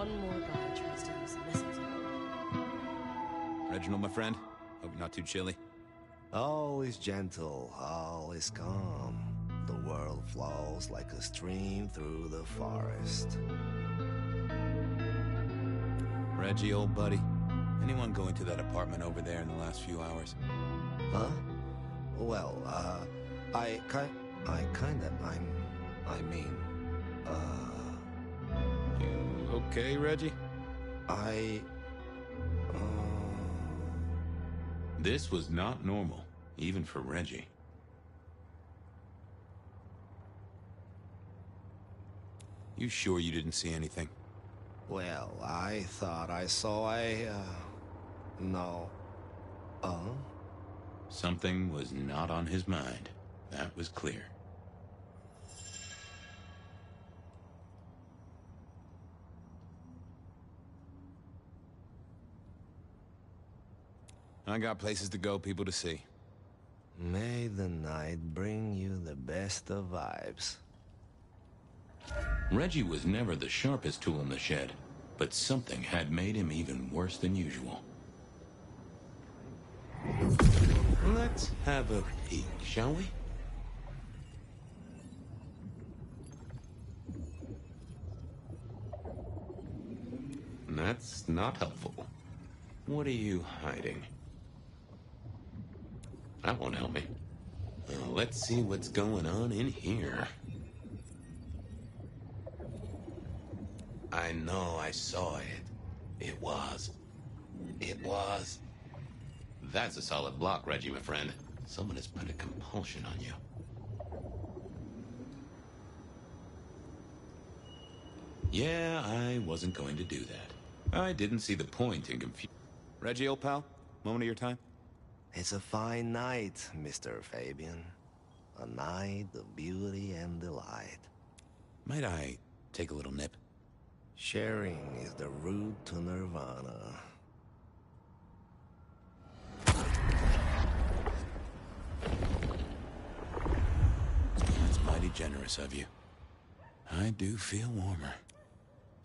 Speaker 12: one more guy tries to use the mistletoe.
Speaker 1: Reginald, my friend. Hope you're not too chilly.
Speaker 11: All is gentle, all is calm. The world flows like a stream through the forest.
Speaker 1: Reggie, old buddy. Anyone go into that apartment over there in the last few hours?
Speaker 11: Huh? Well,
Speaker 1: You okay, Reggie? This was not normal, even for Reggie. You sure you didn't see anything?
Speaker 11: Well, I thought I saw no.
Speaker 1: Something was not on his mind. That was clear. I got places to go, people to see.
Speaker 11: May the night bring you the best of vibes.
Speaker 1: Reggie was never the sharpest tool in the shed, but something had made him even worse than usual. Let's have a peek, shall we? That's not helpful. What are you hiding? That won't help me. Let's see what's going on in here. I know I saw it. It was. That's a solid block, Reggie, my friend. Someone has put a compulsion on you. Yeah, I wasn't going to do that. I didn't see the point in confusing. Reggie, old pal, moment of your time?
Speaker 11: It's a fine night, Mr. Fabian. A night of beauty and delight.
Speaker 1: Might I take a little nip?
Speaker 11: Sharing is the route to nirvana.
Speaker 1: That's mighty generous of you. I do feel warmer.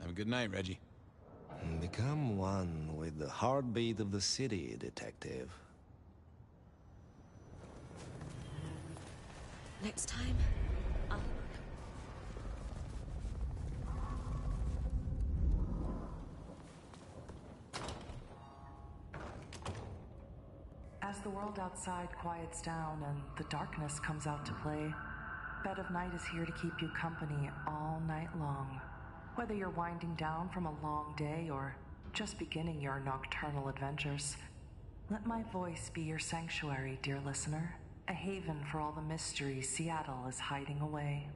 Speaker 1: Have a good night, Reggie.
Speaker 11: Become one with the heartbeat of the city, detective.
Speaker 12: Next time, I'll...
Speaker 17: As the world outside quiets down and the darkness comes out to play, Bed of Night is here to keep you company all night long. Whether you're winding down from a long day or just beginning your nocturnal adventures, let my voice be your sanctuary, dear listener. A haven for all the mysteries Seattle is hiding away.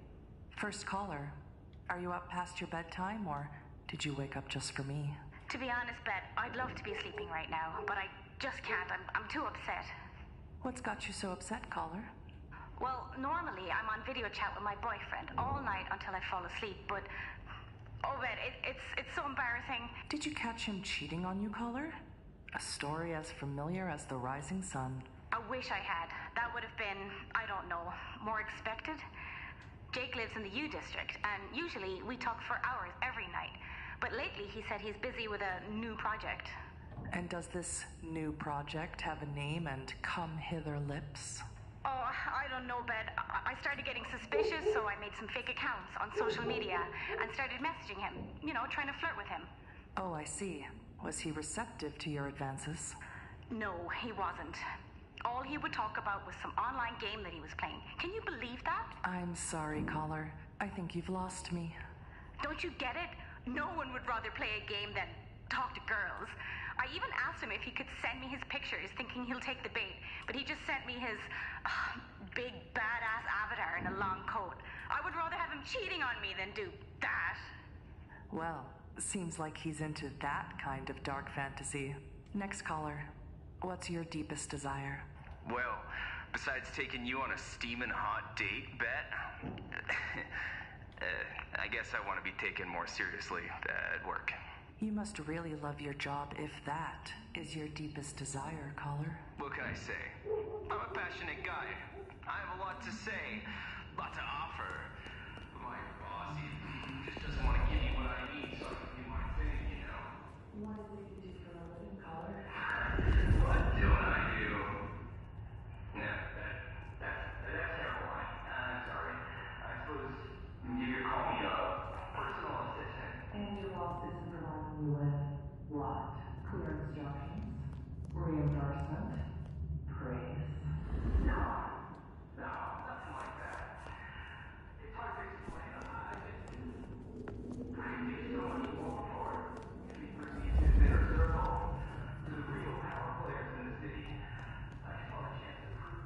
Speaker 17: First caller, are you up past your bedtime or did you wake up just for me?
Speaker 22: To be honest, Bet, I'd love to be sleeping right now, but I just can't. I'm too upset.
Speaker 17: What's got you so upset, caller?
Speaker 22: Well, normally I'm on video chat with my boyfriend all night until I fall asleep, but... Oh, Bet, it's so embarrassing.
Speaker 17: Did you catch him cheating on you, caller? A story as familiar as the rising sun.
Speaker 22: I wish I had. That would have been, I don't know, more expected. Jake lives in the U District, and usually we talk for hours every night. But lately he said he's busy with a new project.
Speaker 17: And does this new project have a name and come hither lips?
Speaker 22: Oh, I don't know, Bet. I started getting suspicious, so I made some fake accounts on social media and started messaging him, you know, trying to flirt with him.
Speaker 17: Oh, I see. Was he receptive to your advances?
Speaker 22: No, he wasn't. All he would talk about was some online game that he was playing. Can you believe that?
Speaker 17: I'm sorry, caller. I think you've lost me.
Speaker 22: Don't you get it? No one would rather play a game than talk to girls. I even asked him if he could send me his pictures, thinking he'll take the bait, but he just sent me his big badass avatar in a long coat. I would rather have him cheating on me than do that.
Speaker 17: Well, seems like he's into that kind of dark fantasy. Next caller, what's your deepest desire?
Speaker 24: Well, besides taking you on a steaming hot date, Bet, I guess I want to be taken more seriously at work.
Speaker 17: You must really love your job if that is your deepest desire, caller.
Speaker 24: What can I say? I'm a passionate guy. I have a lot to say, a lot to offer. But my boss, he just doesn't want to give me what I need, so I can do my thing.
Speaker 17: boss isn't providing you with what? Clear instructions? Reimbursement? Praise?
Speaker 24: No, nothing like that. It's hard to explain. I do so much more for it. If he brings me into his inner circle, to the real power players in the city, I saw a chance to prove.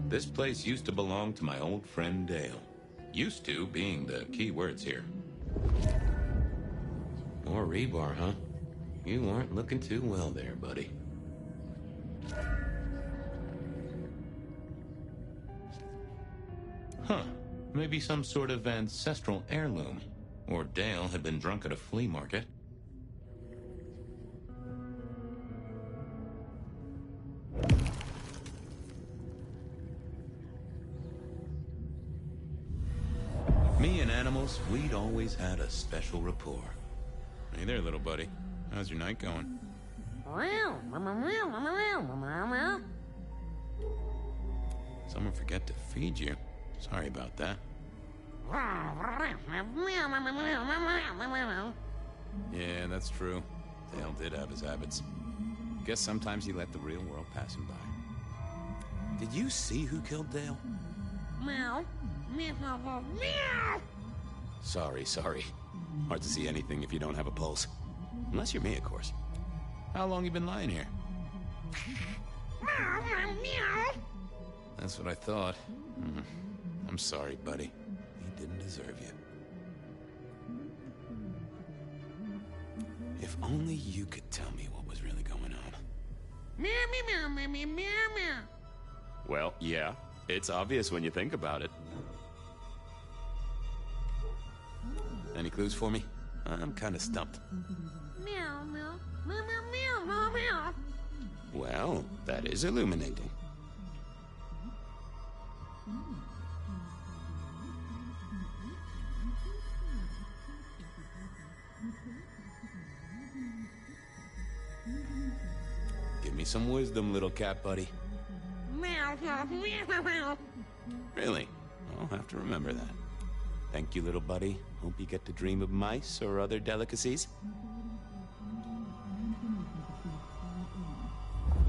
Speaker 1: This place used to belong to my old friend Dale. Used to being the key words here. More rebar, huh? You aren't looking too well there, buddy. Huh. Maybe some sort of ancestral heirloom. Or Dale had been drunk at a flea market. Me and animals, we'd always had a special rapport. Hey there, little buddy. How's your night going? Someone forget to feed you. Sorry about that. Yeah, that's true. Dale did have his habits. Guess sometimes he let the real world pass him by. Did you see who killed Dale?
Speaker 3: Meow.
Speaker 1: Sorry. Hard to see anything if you don't have a pulse. Unless you're me, of course. How long you been lying here? That's what I thought. I'm sorry, buddy. He didn't deserve you. If only you could tell me what was really going on. Well, yeah. It's obvious when you think about it. Any clues for me? I'm kind of stumped. Well, that is illuminating. Give me some wisdom, little cat buddy. Really? I'll have to remember that. Thank you, little buddy. Hope you get to dream of mice or other delicacies.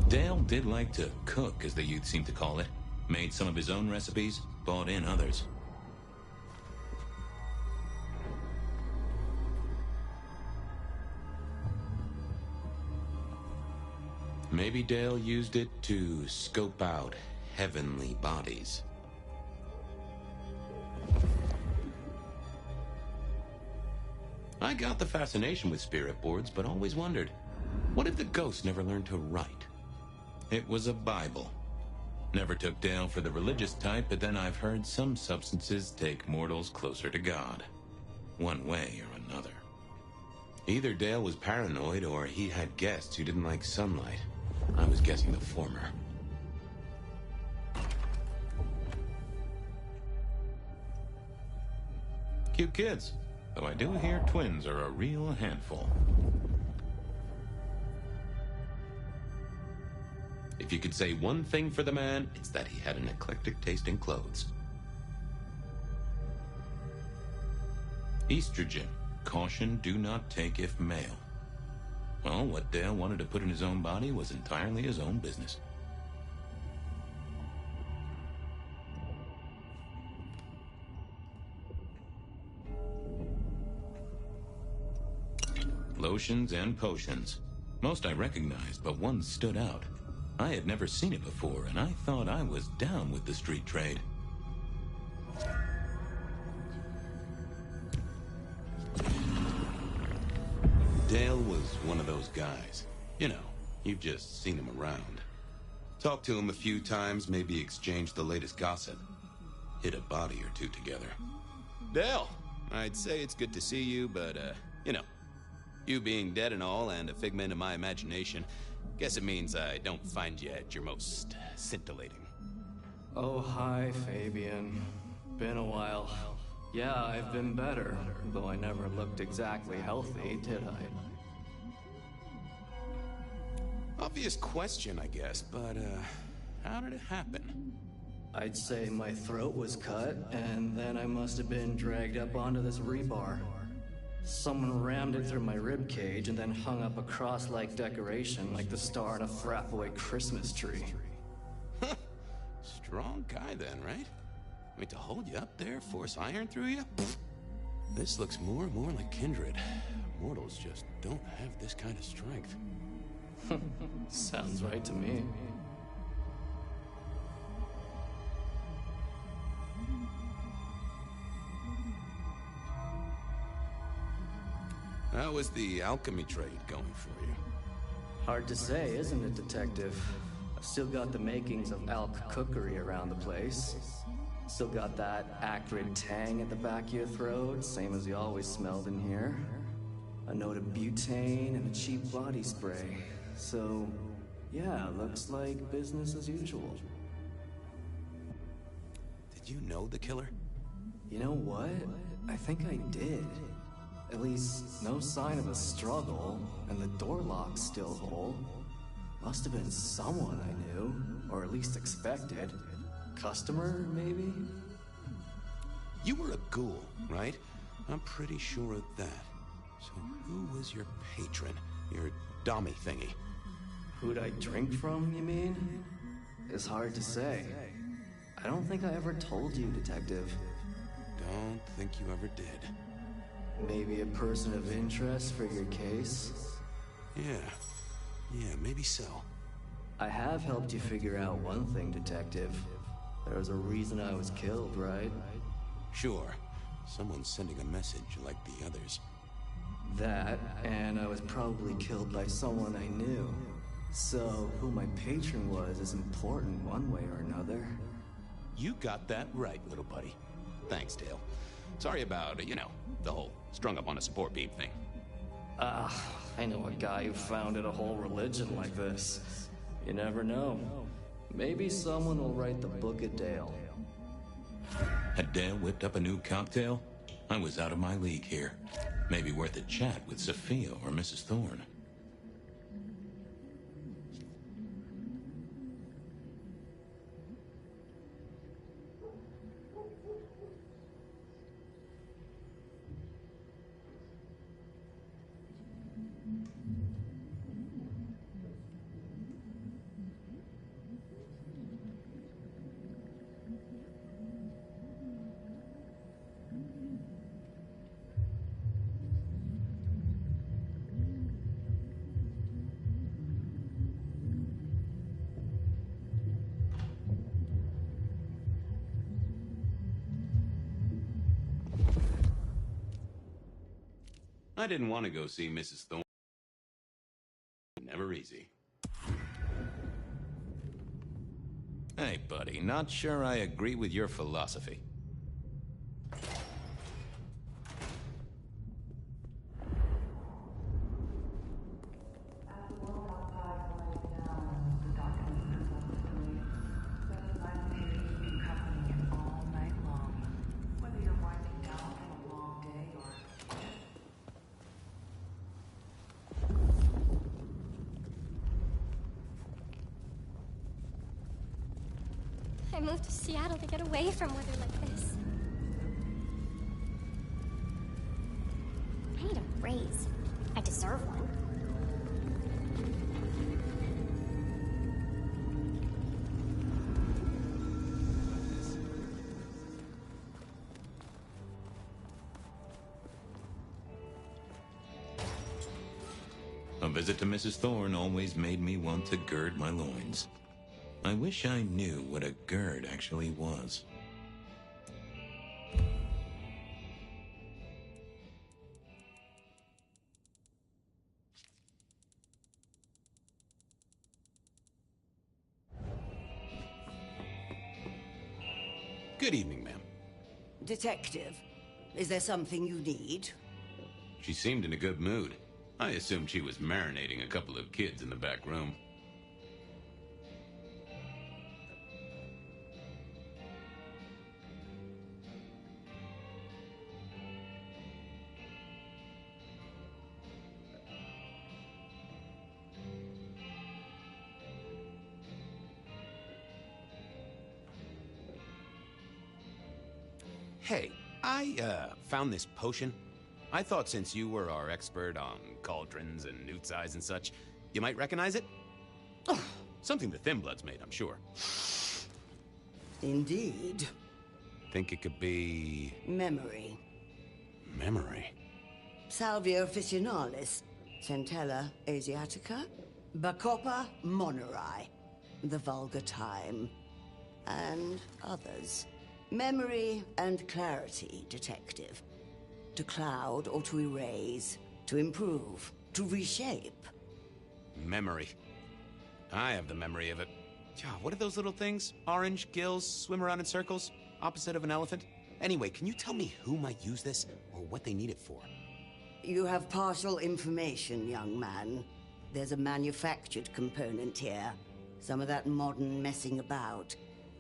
Speaker 1: Dale did like to cook, as the youth seem to call it. Made some of his own recipes, bought in others. Maybe Dale used it to scope out heavenly bodies. I got the fascination with spirit boards, but always wondered, what if the ghosts never learned to write? It was a Bible. Never took Dale for the religious type, but then I've heard some substances take mortals closer to God. One way or another. Either Dale was paranoid or he had guests who didn't like sunlight. I was guessing the former. Cute kids. Though I do hear twins are a real handful. If you could say one thing for the man, it's that he had an eclectic taste in clothes. Estrogen. Caution, do not take if male. Well, what Dale wanted to put in his own body was entirely his own business. Lotions and potions. Most I recognized, but one stood out. I had never seen it before, and I thought I was down with the street trade. Dale was one of those guys. You know, you've just seen him around. Talked to him a few times, maybe exchanged the latest gossip. Hit a body or two together. Dale, I'd say it's good to see you, but, you know, you being dead and all, and a figment of my imagination, guess it means I don't find you at your most scintillating.
Speaker 6: Oh, hi, Fabian. Been a while. Yeah, I've been better, though I never looked exactly healthy, did I?
Speaker 1: obvious question, I guess, but, how did it happen?
Speaker 6: I'd say my throat was cut, and then I must have been dragged up onto this rebar. Someone rammed it through my rib cage and then hung up a cross-like decoration like the star on a throwaway Christmas tree.
Speaker 1: Strong guy then, right? I mean, to hold you up there, force iron through you? This looks more and more like Kindred. Mortals just don't have this kind of strength.
Speaker 6: Sounds right to me.
Speaker 1: How was the alchemy trade going for you?
Speaker 6: Hard to say, isn't it, Detective? I've still got the makings of alk cookery around the place. Still got that acrid tang at the back of your throat, same as you always smelled in here. A note of butane and a cheap body spray. So, yeah, looks like business as usual.
Speaker 1: Did you know the killer?
Speaker 6: You know what? I think I did. At least, no sign of a struggle, and the door lock's still whole. Must have been someone I knew, or at least expected. Customer, maybe?
Speaker 1: You were a ghoul, right? I'm pretty sure of that. So who was your patron? Your dummy thingy?
Speaker 6: Who'd I drink from, you mean? It's hard to say. I don't think I ever told you, Detective.
Speaker 1: Don't think you ever did.
Speaker 6: Maybe a person of interest for your case?
Speaker 1: Yeah, maybe so.
Speaker 6: I have helped you figure out one thing, Detective. There was a reason I was killed, right?
Speaker 1: Sure. Someone's sending a message like the others.
Speaker 6: That, and I was probably killed by someone I knew. So, who my patron was is important one way or another.
Speaker 1: You got that right, little buddy. Thanks, Dale. Sorry about, the whole strung up on a support beam thing.
Speaker 6: I know a guy who founded a whole religion like this. You never know. Maybe someone will write the Book of Dale.
Speaker 1: Had Dale whipped up a new cocktail? I was out of my league here. Maybe worth a chat with Sophia or Mrs. Thorne. I didn't want to go see Mrs. Thorne. Never easy. Hey, buddy, not sure I agree with your philosophy.
Speaker 3: I moved to Seattle to get away from weather like this. I need a raise. I deserve one.
Speaker 1: A visit to Mrs. Thorne always made me want to gird my loins. I wish I knew what a gird actually was. Good evening, ma'am.
Speaker 9: Detective, is there something you need?
Speaker 1: She seemed in a good mood. I assumed she was marinating a couple of kids in the back room. Hey, I, found this potion. I thought since you were our expert on cauldrons and newt eyes and such, you might recognize it? Something the Thin Bloods made, I'm sure.
Speaker 9: Indeed.
Speaker 1: Think it could be...
Speaker 9: Memory.
Speaker 1: Memory?
Speaker 9: Salvia officinalis, Centella asiatica, Bacopa moneri, the vulgar time, and others. Memory and clarity, detective. To cloud or to erase, to improve, to reshape.
Speaker 1: Memory. I have the memory of it. What are those little things? Orange gills, swim around in circles, opposite of an elephant? Anyway, can you tell me who might use this, or what they need it for?
Speaker 9: You have partial information, young man. There's a manufactured component here. Some of that modern messing about.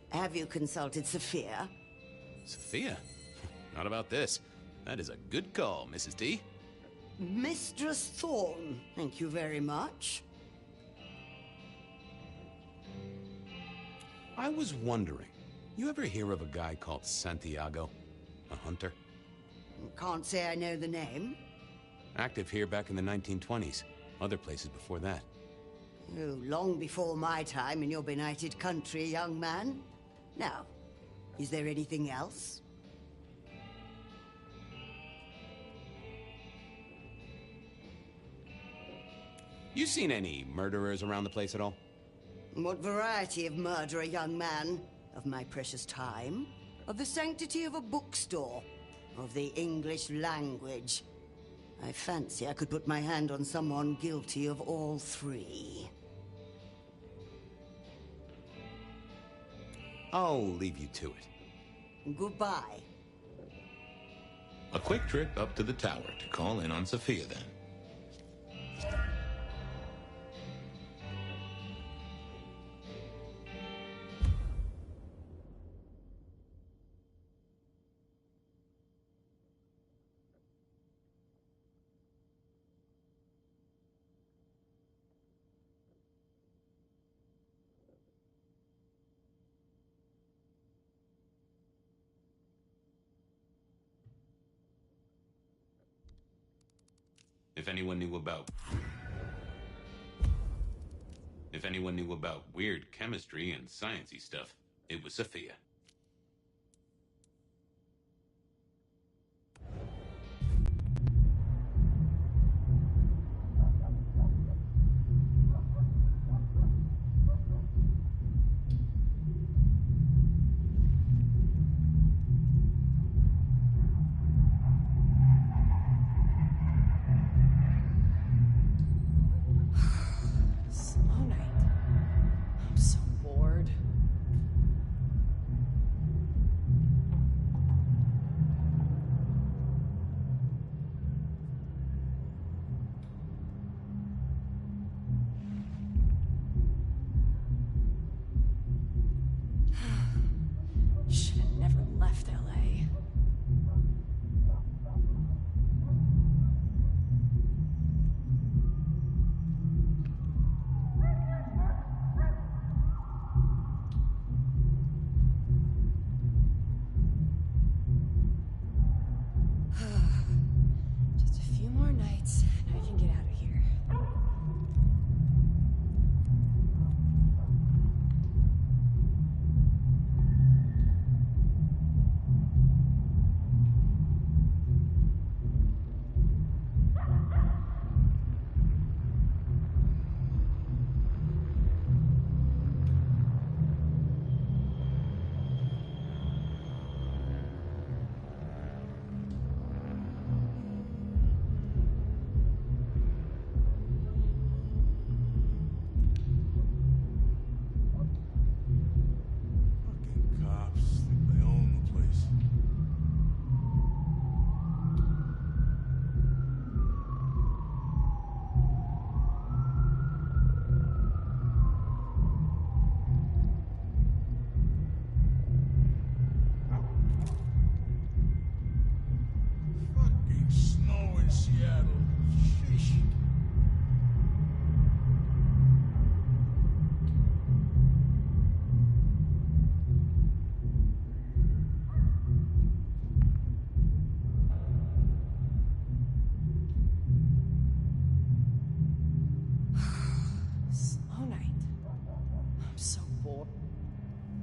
Speaker 9: Have you consulted Sophia?
Speaker 1: Sophia? Not about this. That is a good call, Mrs. D.
Speaker 9: Mistress Thorne, thank you very much.
Speaker 1: I was wondering, you ever hear of a guy called Santiago? A hunter?
Speaker 9: Can't say I know the name.
Speaker 1: Active here back in the 1920s. Other places before that.
Speaker 9: Oh, long before my time in your benighted country, young man. Now, is there anything else?
Speaker 1: You seen any murderers around the place at all?
Speaker 9: What variety of murderer, young man? Of my precious time? Of the sanctity of a bookstore? Of the English language? I fancy I could put my hand on someone guilty of all three.
Speaker 1: I'll leave you to it.
Speaker 9: Goodbye.
Speaker 8: A quick trip up to the tower to call in on Sophia, then.
Speaker 1: If anyone knew about weird chemistry and sciencey stuff, it was Sophia.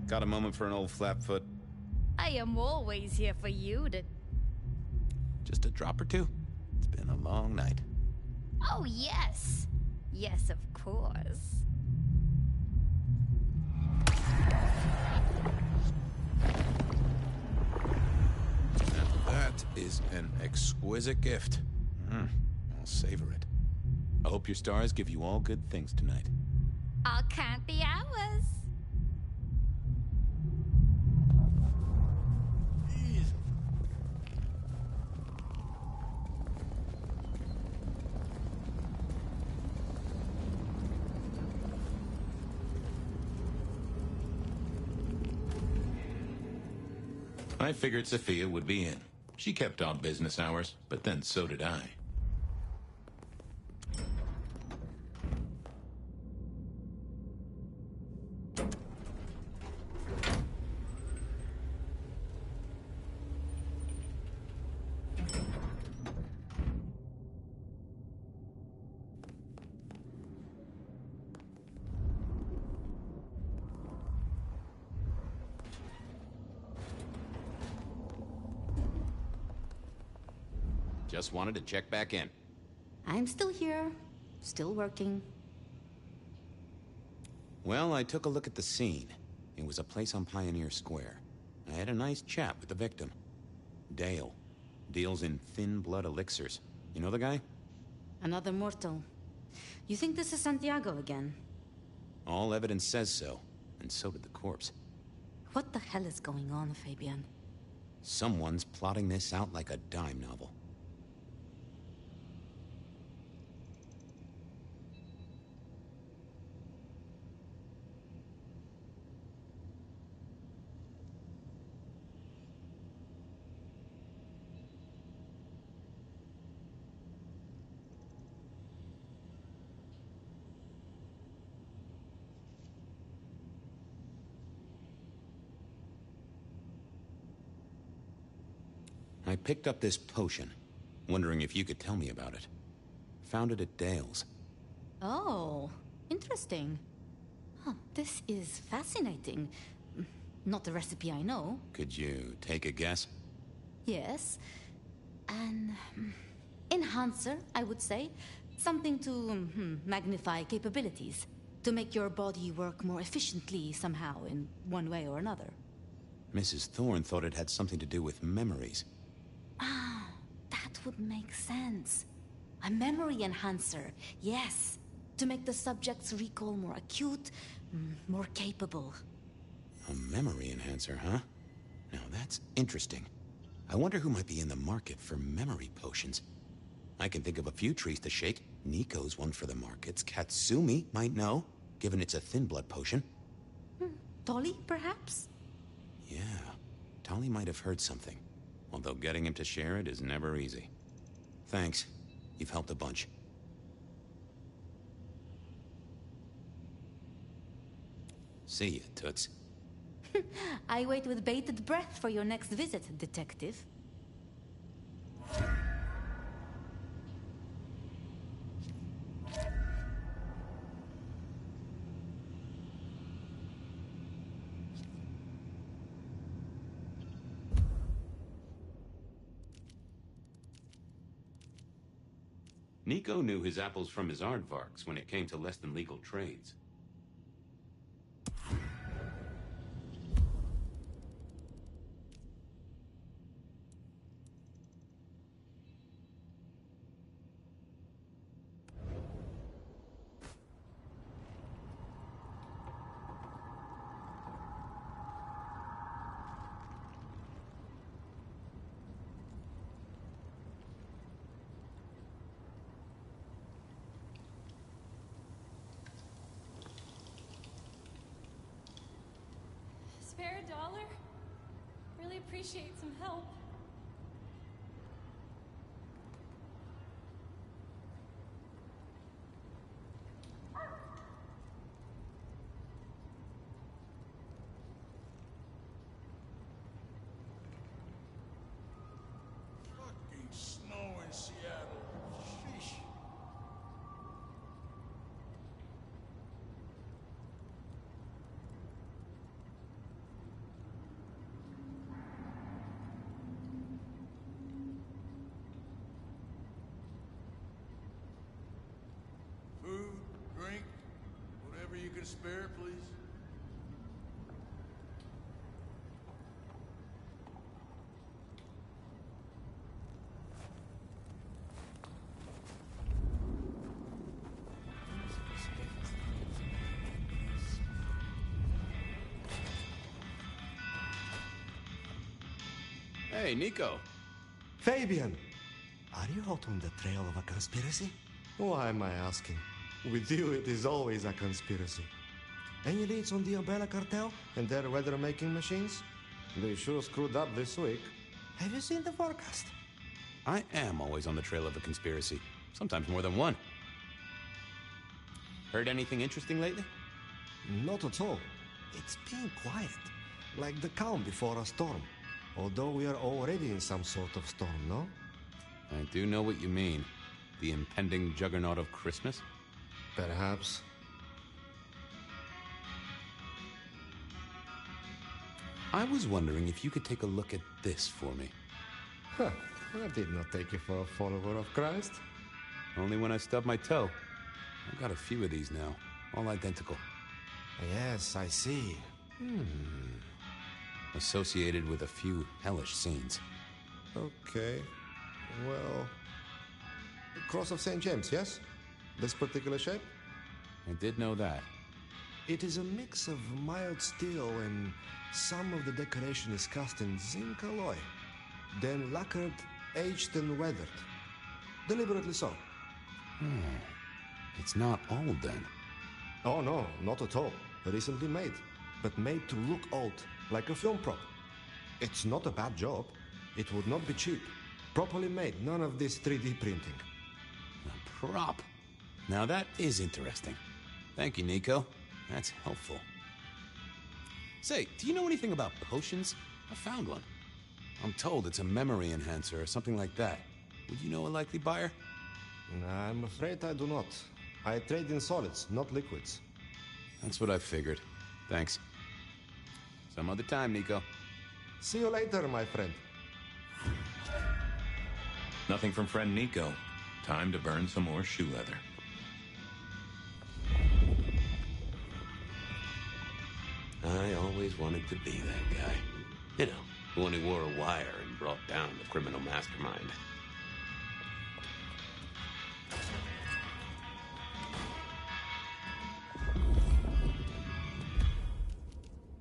Speaker 1: Got a moment for an old flatfoot?
Speaker 5: I am always here for you to...
Speaker 1: Just a drop or two? It's been a long night.
Speaker 5: Oh, yes. Yes, of course.
Speaker 8: That is an exquisite gift.
Speaker 1: I'll savor it. I hope your stars give you all good things tonight.
Speaker 5: I'll count the hours.
Speaker 8: I figured Sophia would be in. She kept odd business hours, but then so did I.
Speaker 1: Just wanted to check back in.
Speaker 18: I'm still here, still working.
Speaker 1: Well, I took a look at the scene. It was a place on Pioneer Square. I had a nice chat with the victim. Dale. Deals in thin blood elixirs. You know the guy?
Speaker 18: Another mortal. You think this is Santiago again?
Speaker 1: All evidence says so, and so did the corpse.
Speaker 18: What the hell is going on, Fabian?
Speaker 1: Someone's plotting this out like a dime novel. I picked up this potion, wondering if you could tell me about it. Found it at Dale's.
Speaker 18: Oh, interesting. Huh, this is fascinating. Not the recipe I know.
Speaker 1: Could you take a guess?
Speaker 18: Yes. An enhancer, I would say. Something to magnify capabilities. To make your body work more efficiently somehow, in one way or another.
Speaker 1: Mrs. Thorne thought it had something to do with memories.
Speaker 18: Ah, that would make sense. A memory enhancer, yes. To make the subject's recall more acute, more capable.
Speaker 1: A memory enhancer, huh? Now that's interesting. I wonder who might be in the market for memory potions. I can think of a few trees to shake. Nico's one for the markets. Katsumi might know, given it's a thin blood potion.
Speaker 18: Tolly, perhaps?
Speaker 1: Yeah, Tolly might have heard something. Although getting him to share it is never easy. Thanks. You've helped a bunch. See ya, Toots.
Speaker 18: I wait with bated breath for your next visit, Detective.
Speaker 1: Nico knew his apples from his aardvarks when it came to less than legal trades.
Speaker 12: Spare a dollar? Really appreciate some help.
Speaker 7: Fucking snow in Seattle. Sheesh. spare, please?
Speaker 1: Hey, Nico.
Speaker 11: Fabian! Are you out on the trail of a conspiracy? Why am I asking? With you, it is always a conspiracy. Any leads on the Umbrella Cartel and their weather-making machines? They sure screwed up this week. Have you seen the forecast?
Speaker 1: I am always on the trail of a conspiracy. Sometimes more than one. Heard anything interesting lately?
Speaker 11: Not at all. It's been quiet, like the calm before a storm. Although we are already in some sort of storm, no?
Speaker 1: I do know what you mean. The impending juggernaut of Christmas?
Speaker 11: Perhaps.
Speaker 1: I was wondering if you could take a look at this for me.
Speaker 11: Huh. I did not take you for a follower of Christ.
Speaker 1: Only when I stubbed my toe. I've got a few of these now, all identical.
Speaker 11: Yes, I see.
Speaker 1: Associated with a few hellish scenes.
Speaker 11: Okay. Well... Cross of St. James, yes? This particular shape?
Speaker 1: I did know that.
Speaker 11: It is a mix of mild steel and some of the decoration is cast in zinc alloy. Then lacquered, aged and weathered. Deliberately so.
Speaker 1: It's not old then.
Speaker 11: Oh no, not at all. Recently made. But made to look old, like a film prop. It's not a bad job. It would not be cheap. Properly made, none of this 3D printing.
Speaker 1: A prop? Now that is interesting. Thank you, Nico. That's helpful. Say, do you know anything about potions? I found one. I'm told it's a memory enhancer or something like that. Would you know a likely buyer?
Speaker 11: I'm afraid I do not. I trade in solids, not liquids.
Speaker 1: That's what I figured. Thanks. Some other time, Nico.
Speaker 11: See you later, my friend.
Speaker 8: Nothing from friend Nico. Time to burn some more shoe leather.
Speaker 1: I always wanted to be that guy. You know, the one who wore a wire and brought down the criminal mastermind.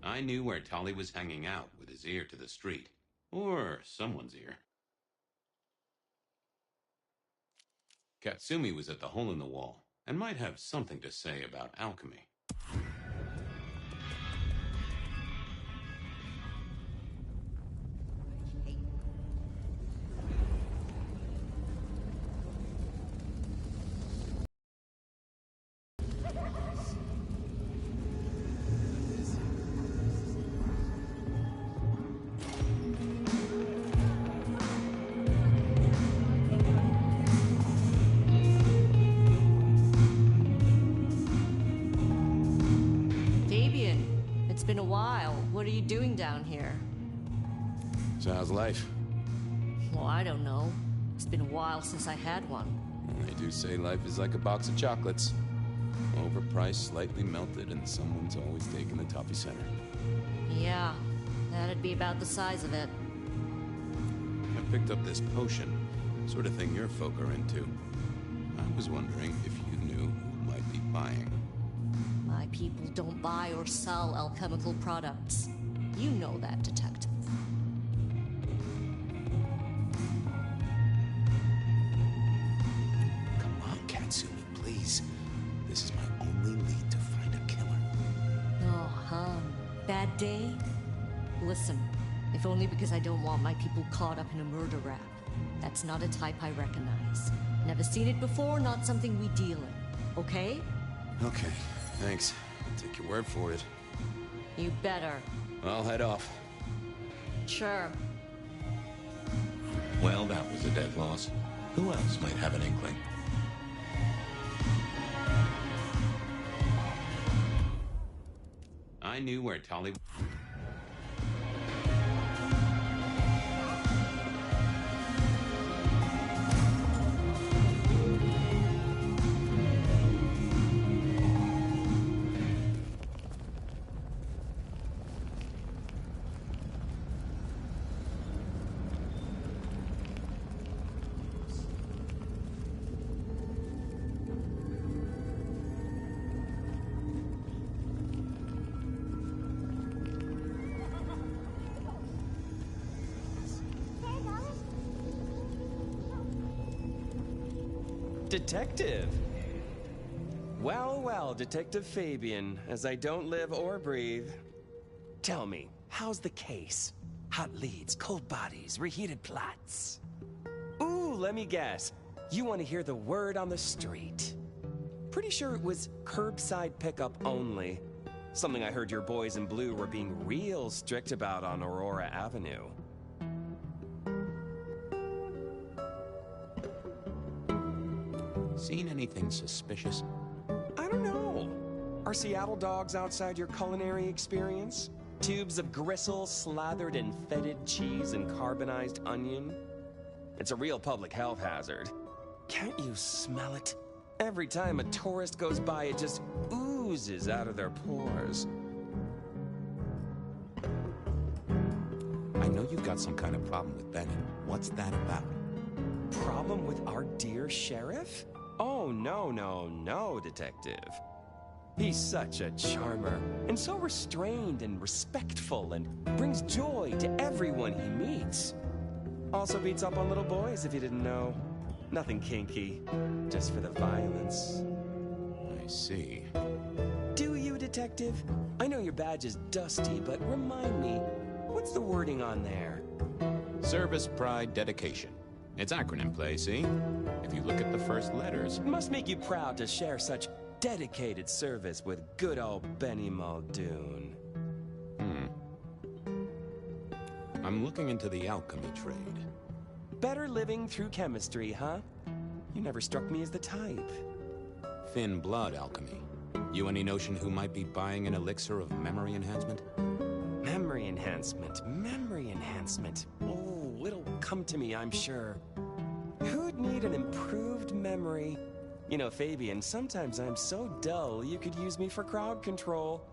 Speaker 1: I knew where Tolly was hanging out with his ear to the street. Or someone's ear. Katsumi was at the hole in the wall, and might have something to say about alchemy.
Speaker 13: Been a while. What are you doing down here?
Speaker 1: So how's life?
Speaker 13: Well, I don't know. It's been a while since I had one.
Speaker 1: They do say life is like a box of chocolates. Overpriced, slightly melted, and someone's always taking the toffee center.
Speaker 13: Yeah, that'd be about the size of it.
Speaker 1: I picked up this potion, sort of thing your folk are into. I was wondering if you knew who might be buying.
Speaker 13: My people don't buy or sell alchemical products. You know that, detective.
Speaker 1: Come on, Katsumi, please. This is my only lead to find a killer.
Speaker 13: Oh, bad day? Listen, if only because I don't want my people caught up in a murder rap. That's not a type I recognize. Never seen it before, not something we deal in. Okay?
Speaker 1: Okay. Thanks. I'll take your word for it.
Speaker 13: You better.
Speaker 1: I'll head off.
Speaker 13: Sure.
Speaker 8: Well, that was a dead loss. Who else might have an inkling?
Speaker 1: I knew where Tolly...
Speaker 15: Detective! Well, well, Detective Fabian, as I don't live or breathe. Tell me, how's the case? Hot leads, cold bodies, reheated plots. Ooh, let me guess. You want to hear the word on the street. Pretty sure it was curbside pickup only. Something I heard your boys in blue were being real strict about on Aurora Avenue.
Speaker 1: Seen anything suspicious?
Speaker 15: I don't know. Are Seattle dogs outside your culinary experience? Tubes of gristle slathered in fetid cheese and carbonized onion? It's a real public health hazard. Can't you smell it? Every time a tourist goes by, it just oozes out of their pores.
Speaker 1: I know you've got some kind of problem with Benny. What's that about?
Speaker 15: Problem with our dear sheriff? Oh, no, Detective. He's such a charmer, and so restrained and respectful, and brings joy to everyone he meets. Also beats up on little boys, if you didn't know. Nothing kinky, just for the violence.
Speaker 1: I see.
Speaker 15: Do you, Detective? I know your badge is dusty, but remind me, what's the wording on there?
Speaker 1: Service, pride, dedication. It's acronym play, see? If you look at the first letters.
Speaker 15: It must make you proud to share such dedicated service with good old Benny Muldoon.
Speaker 1: I'm looking into the alchemy trade.
Speaker 15: Better living through chemistry, huh? You never struck me as the type.
Speaker 1: Thin blood alchemy. You any notion who might be buying an elixir of memory enhancement?
Speaker 15: Memory enhancement. Oh, it'll come to me, I'm sure. Who'd need an improved memory? You know, Fabian, sometimes I'm so dull you could use me for crowd control.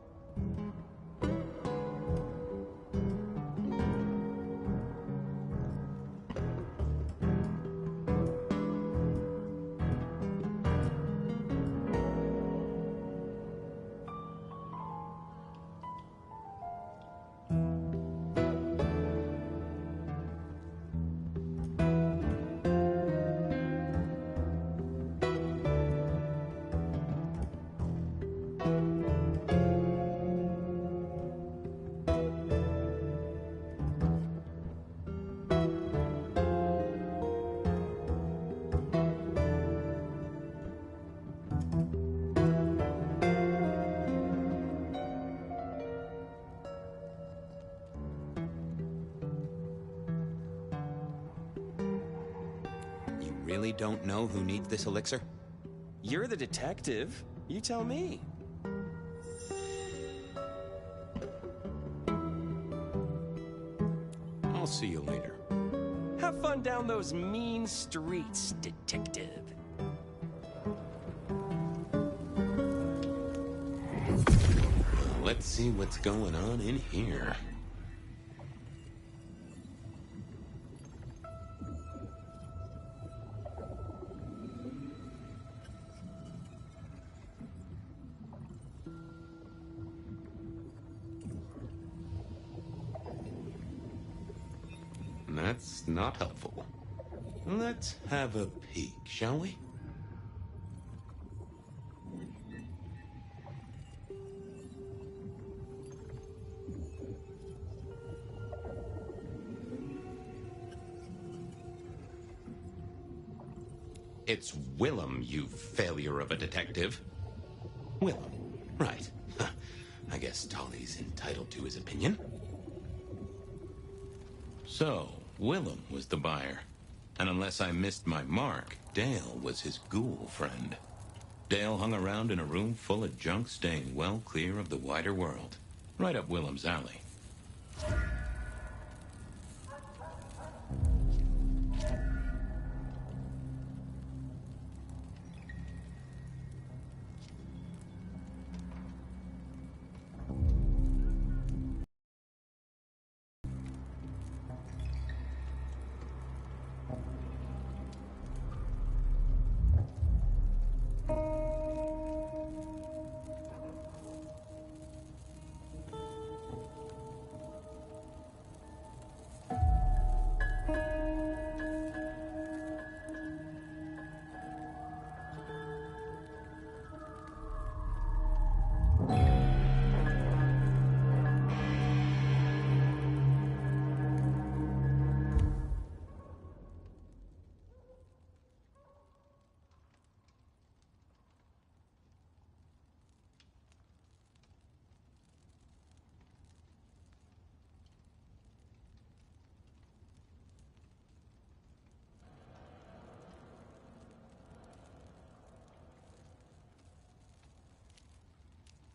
Speaker 1: Really don't know who needs this elixir?
Speaker 15: You're the detective. You tell me.
Speaker 1: I'll see you later.
Speaker 15: Have fun down those mean streets, Detective.
Speaker 1: Let's see what's going on in here. That's not helpful. Let's have a peek, shall we? It's Willem, you failure of a detective. Willem, right. I guess Tolly's entitled to his opinion.
Speaker 8: So, Willem was the buyer. And unless I missed my mark, Dale was his ghoul friend. Dale hung around in a room full of junk, staying well clear of the wider world. Right up Willem's alley.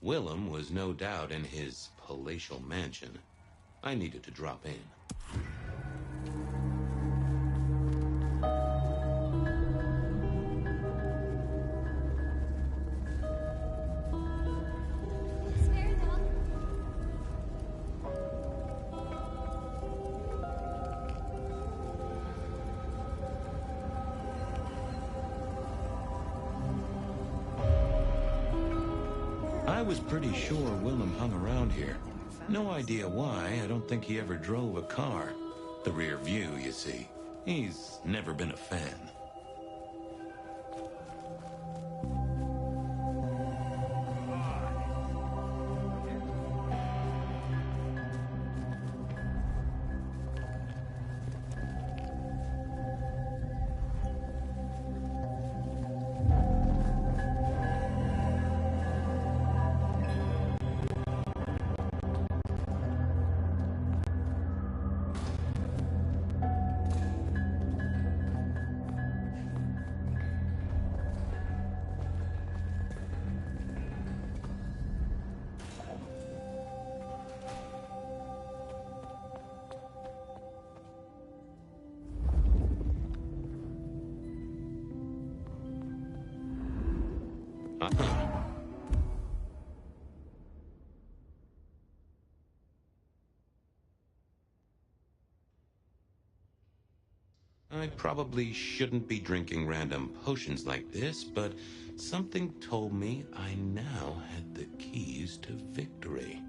Speaker 8: Willem was no doubt in his palatial mansion. I needed to drop in. I was pretty sure Willem hung around here. No idea why. I don't think he ever drove a car. The rear view, you see. He's never been a fan. I probably shouldn't be drinking random potions like this, but something told me I now had the keys to victory.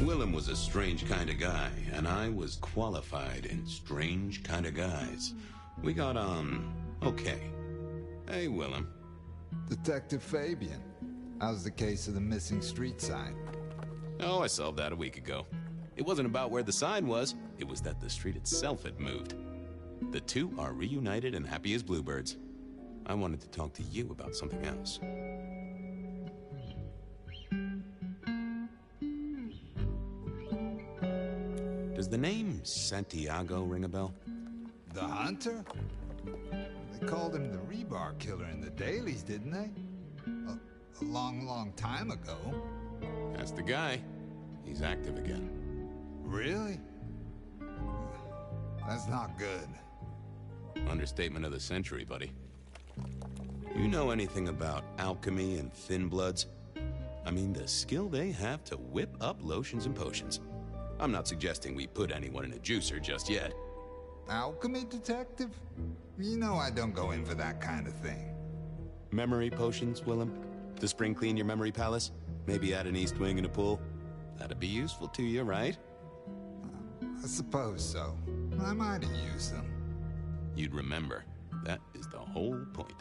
Speaker 8: Willem was a strange kind of guy, and I was qualified in strange kind of guys. We got on okay. Hey, Willem.
Speaker 14: Detective Fabian, how's the case of the missing street sign?
Speaker 1: Oh, I solved that a week ago. It wasn't about where the sign was, it was that the street itself had moved. The two are reunited and happy as bluebirds. I wanted to talk to you about something else. Does the name Santiago ring a bell?
Speaker 14: The hunter? They called him the rebar killer in the dailies, didn't they? A long, long time ago.
Speaker 1: That's the guy. He's active again.
Speaker 14: Really? That's not good.
Speaker 1: Understatement of the century, buddy. You know anything about alchemy and thin bloods? I mean, the skill they have to whip up lotions and potions. I'm not suggesting we put anyone in a juicer just yet.
Speaker 14: Alchemy detective? You know I don't go in for that kind of thing.
Speaker 1: Memory potions, Willem? To spring clean your memory palace? Maybe add an east wing and a pool? That'd be useful to you, right?
Speaker 14: I suppose so. I might have used them.
Speaker 1: You'd remember. That is the whole point.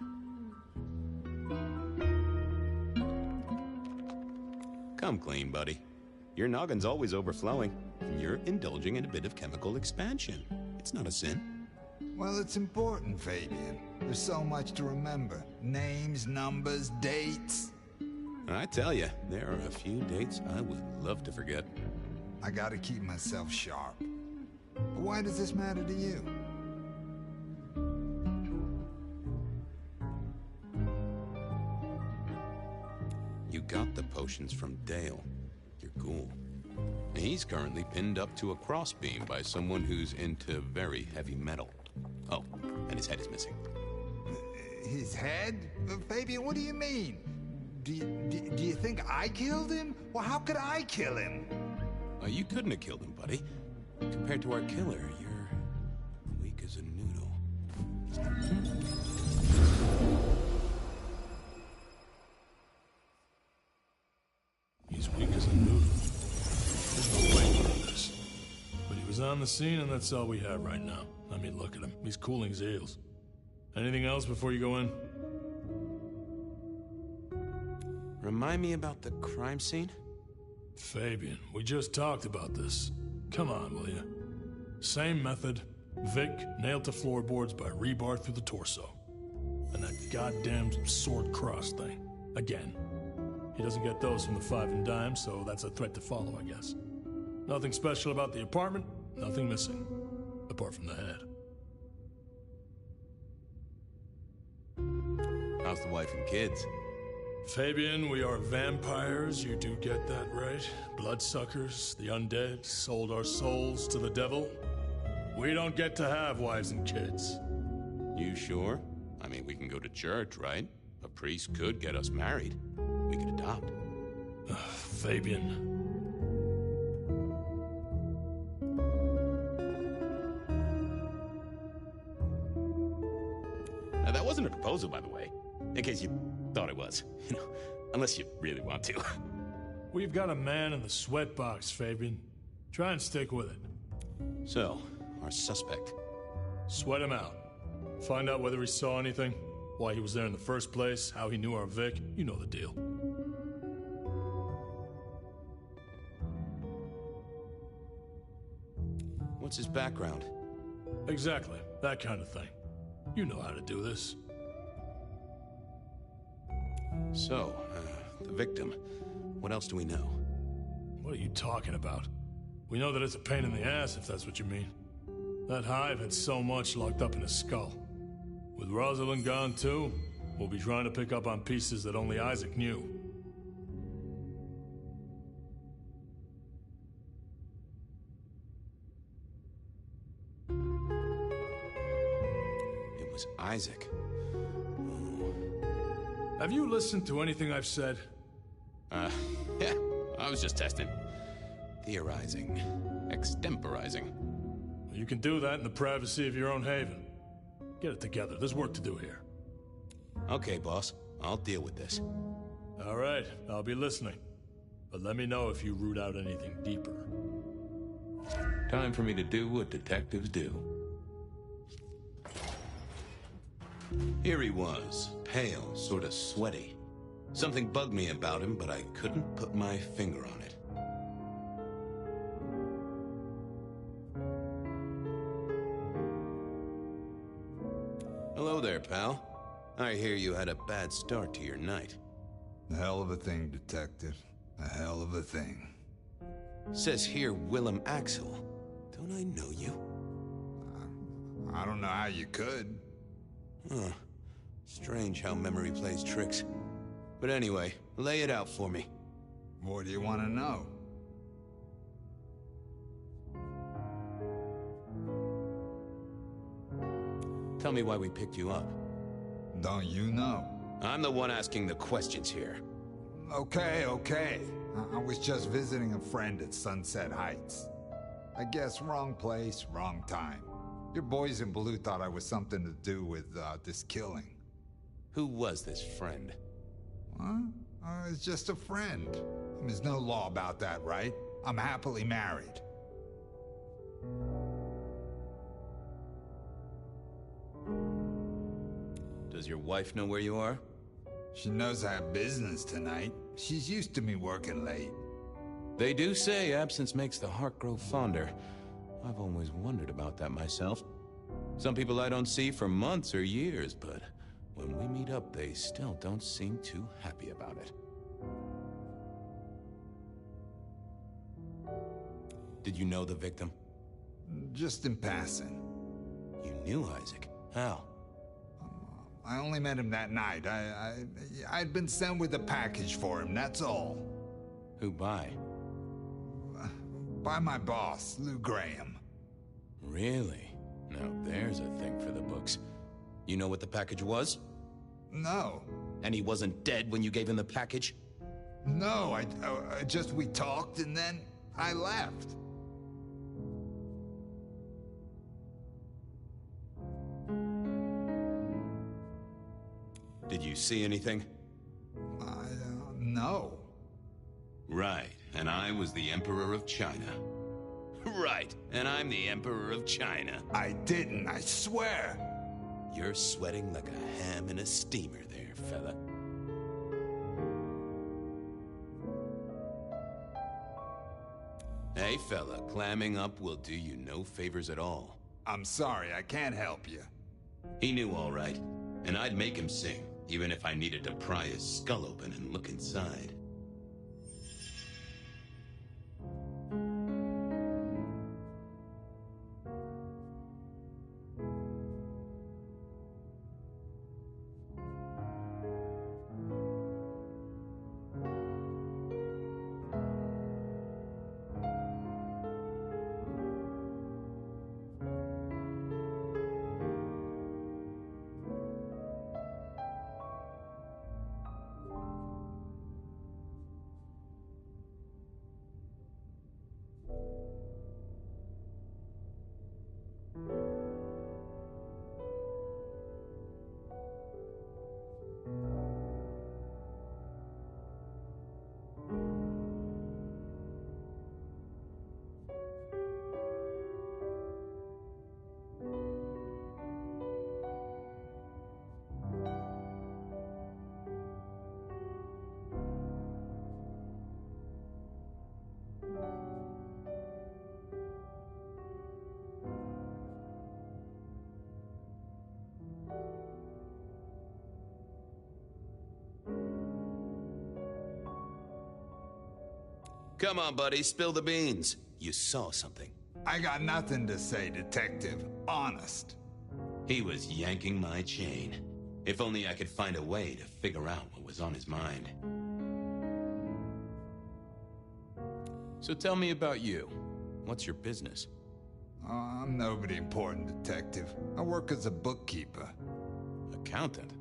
Speaker 1: Come clean, buddy. Your noggin's always overflowing, and you're indulging in a bit of chemical expansion. It's not a sin.
Speaker 14: Well, it's important, Fabian. There's so much to remember. Names, numbers, dates.
Speaker 1: I tell you, there are a few dates I would love to forget.
Speaker 14: I gotta keep myself sharp. But why does this matter to you?
Speaker 1: You got the potions from Dale, your ghoul. He's currently pinned up to a crossbeam by someone who's into very heavy metal. Oh, and his head is missing.
Speaker 14: His head? Fabian, what do you mean? Do you think I killed him? Well, how could I kill him?
Speaker 1: You couldn't have killed him, buddy. Compared to our killer, you're weak as a noodle.
Speaker 2: He's weak as a noodle. There's no way on this. But he was on the scene, and that's all we have right now. Let me look at him. He's cooling his eels. Anything else before you go in?
Speaker 1: Remind me about the crime scene?
Speaker 2: Fabian, we just talked about this. Come on, will you? Same method, Vic nailed to floorboards by rebar through the torso. And that goddamn sword cross thing. Again. He doesn't get those from the five and dime, so that's a threat to follow, I guess. Nothing special about the apartment, nothing missing. Apart from the head.
Speaker 1: How's the wife and kids?
Speaker 2: Fabian, we are vampires, you do get that right. Bloodsuckers, the undead, sold our souls to the devil. We don't get to have wives and kids.
Speaker 1: You sure? I mean, we can go to church, right? A priest could get us married. We could adopt.
Speaker 2: Fabian.
Speaker 1: Now, that wasn't a proposal, by the way. In case you thought it was. You know, unless you really want to.
Speaker 2: We've got a man in the sweatbox, Fabian. Try and stick with it.
Speaker 1: So, our suspect.
Speaker 2: Sweat him out. Find out whether he saw anything, why he was there in the first place, how he knew our Vic. You know the deal.
Speaker 1: What's his background?
Speaker 2: Exactly. That kind of thing. You know how to do this.
Speaker 1: So, the victim. What else do we know?
Speaker 2: What are you talking about? We know that it's a pain in the ass, if that's what you mean. That hive had so much locked up in his skull. With Rosalind gone too, we'll be trying to pick up on pieces that only Isaac knew.
Speaker 1: It was Isaac.
Speaker 2: Have you listened to anything I've said?
Speaker 1: Yeah, I was just testing. Theorizing. Extemporizing.
Speaker 2: You can do that in the privacy of your own haven. Get it together. There's work to do here.
Speaker 1: Okay, boss. I'll deal with this.
Speaker 2: All right, I'll be listening. But let me know if you root out anything deeper.
Speaker 8: Time for me to do what detectives do.
Speaker 1: Here he was, pale, sort of sweaty. Something bugged me about him, but I couldn't put my finger on it. Hello there, pal. I hear you had a bad start to your night.
Speaker 14: A hell of a thing, Detective. A hell of a thing.
Speaker 1: Says here Willem Axel. Don't I know you?
Speaker 14: I don't know how you could.
Speaker 1: Huh. Strange how memory plays tricks. But anyway, lay it out for me.
Speaker 14: What do you want to know?
Speaker 1: Tell me why we picked you up.
Speaker 14: Don't you know?
Speaker 1: I'm the one asking the questions here.
Speaker 14: Okay. I was just visiting a friend at Sunset Heights. I guess wrong place, wrong time. Your boys in blue thought I was something to do with this killing.
Speaker 1: Who was this friend?
Speaker 14: What? It's just a friend. There's no law about that, right? I'm happily married.
Speaker 1: Does your wife know where you are?
Speaker 14: She knows I have business tonight. She's used to me working late.
Speaker 1: They do say absence makes the heart grow fonder. I've always wondered about that myself. Some people I don't see for months or years, but when we meet up, they still don't seem too happy about it. Did you know the victim?
Speaker 14: Just in passing.
Speaker 1: You knew Isaac? How?
Speaker 14: I only met him that night. I'd been sent with a package for him, that's all.
Speaker 1: Who by?
Speaker 14: By my boss, Lou Graham.
Speaker 1: Really? Now there's a thing for the books. You know what the package was?
Speaker 14: No.
Speaker 1: And he wasn't dead when you gave him the package?
Speaker 14: No, we talked and then I left.
Speaker 1: Did you see anything?
Speaker 14: No.
Speaker 1: Right, and I was the Emperor of China. Right, and I'm the Emperor of China.
Speaker 14: I didn't, I swear.
Speaker 1: You're sweating like a ham in a steamer there, fella. Hey, fella, clamming up will do you no favors at all.
Speaker 14: I'm sorry, I can't help you.
Speaker 1: He knew all right, and I'd make him sing, even if I needed to pry his skull open and look inside. Come on, buddy, spill the beans. You saw something.
Speaker 14: I got nothing to say, Detective. Honest.
Speaker 1: He was yanking my chain. If only I could find a way to figure out what was on his mind. So tell me about you. What's your business?
Speaker 14: I'm nobody important, Detective. I work as a bookkeeper.
Speaker 1: Accountant?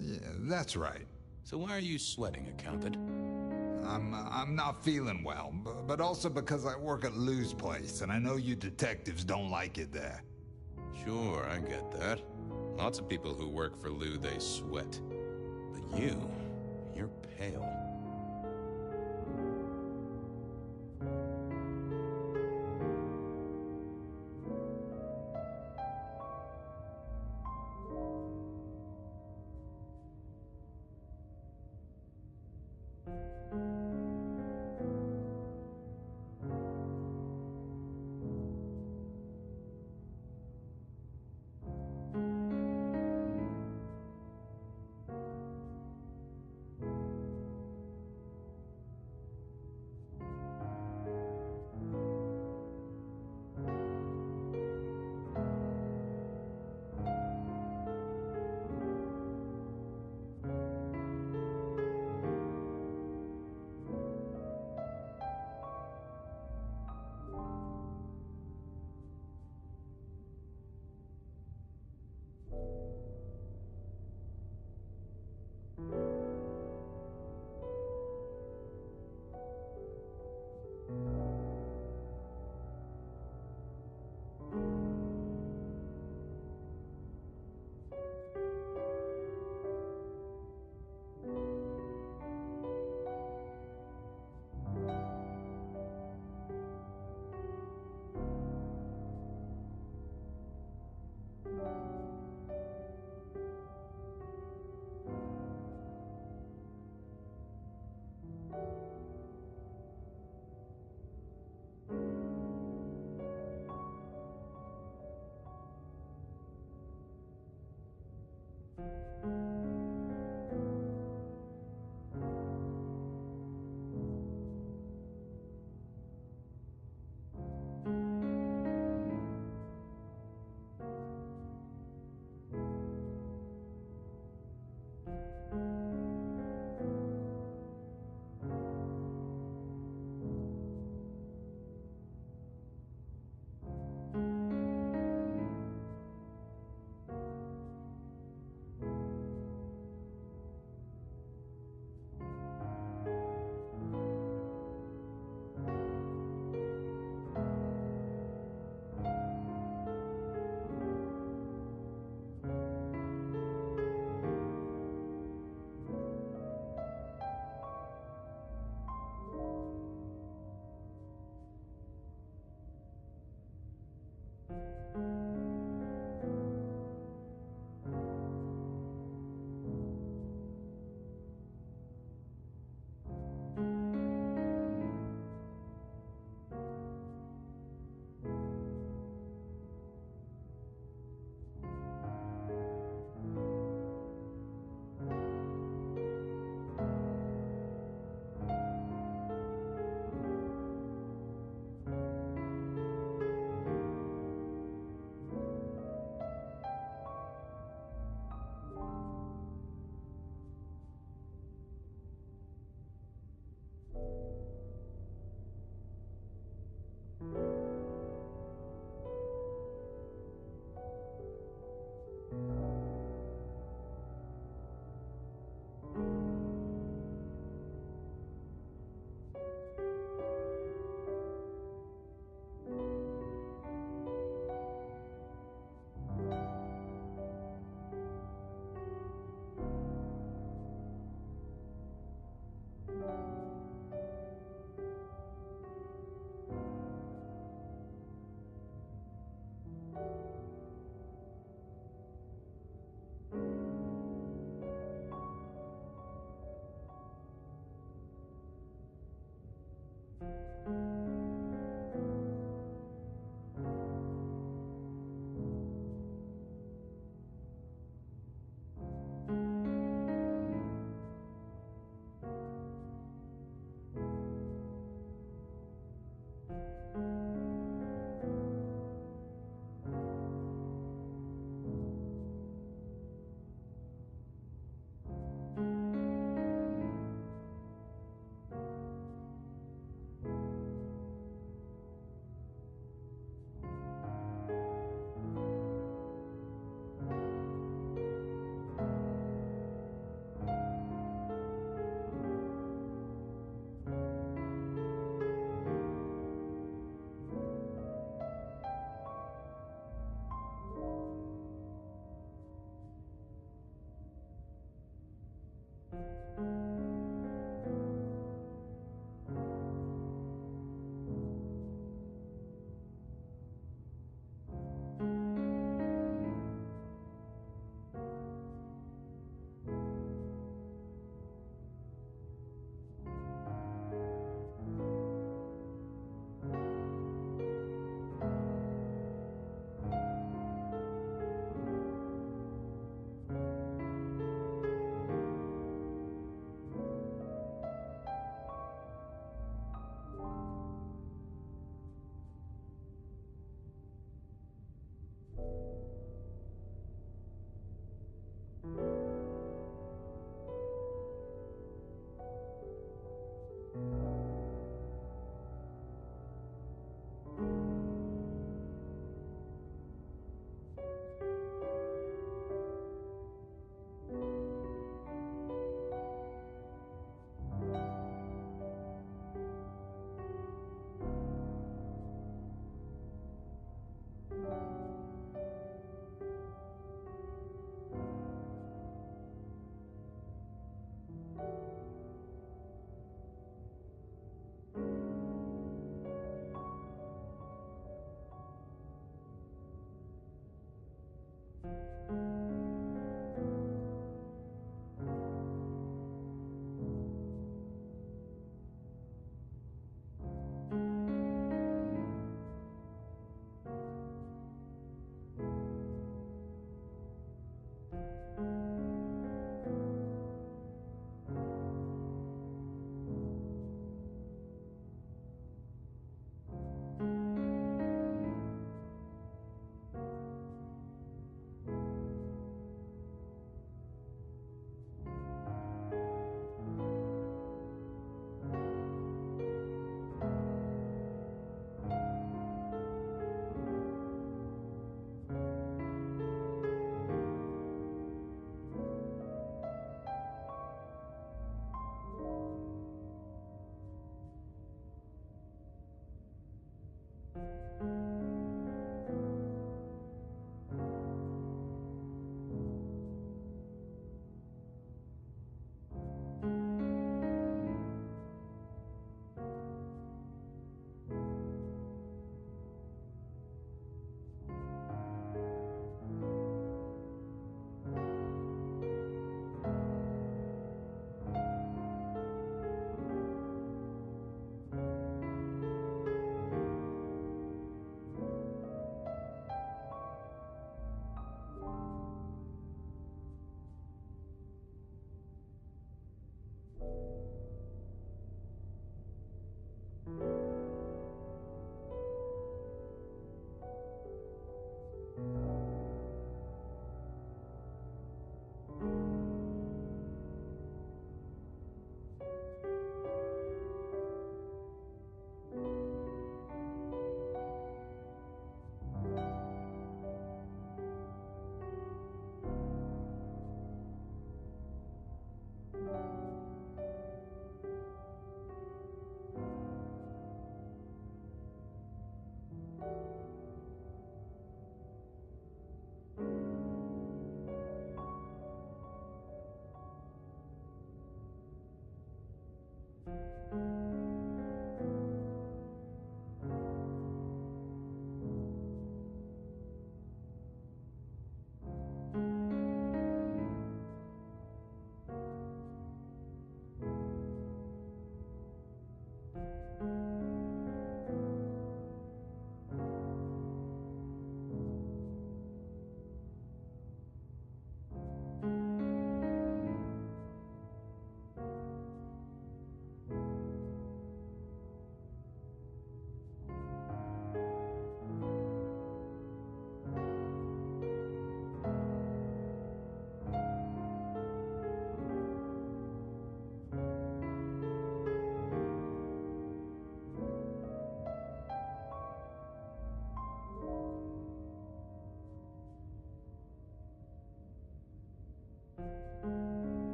Speaker 14: Yeah, that's right.
Speaker 1: So why are you sweating, accountant?
Speaker 14: I'm not feeling well, but also because I work at Lou's place, and I know you detectives don't like it there.
Speaker 1: Sure, I get that. Lots of people who work for Lou, they sweat. But you're pale.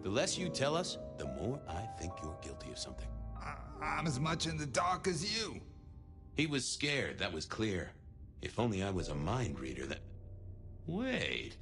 Speaker 1: The less you tell us, the more I think you're guilty of something.
Speaker 14: I'm as much in the dark as you.
Speaker 1: He was scared, that was clear. If only I was a mind reader that... Wait.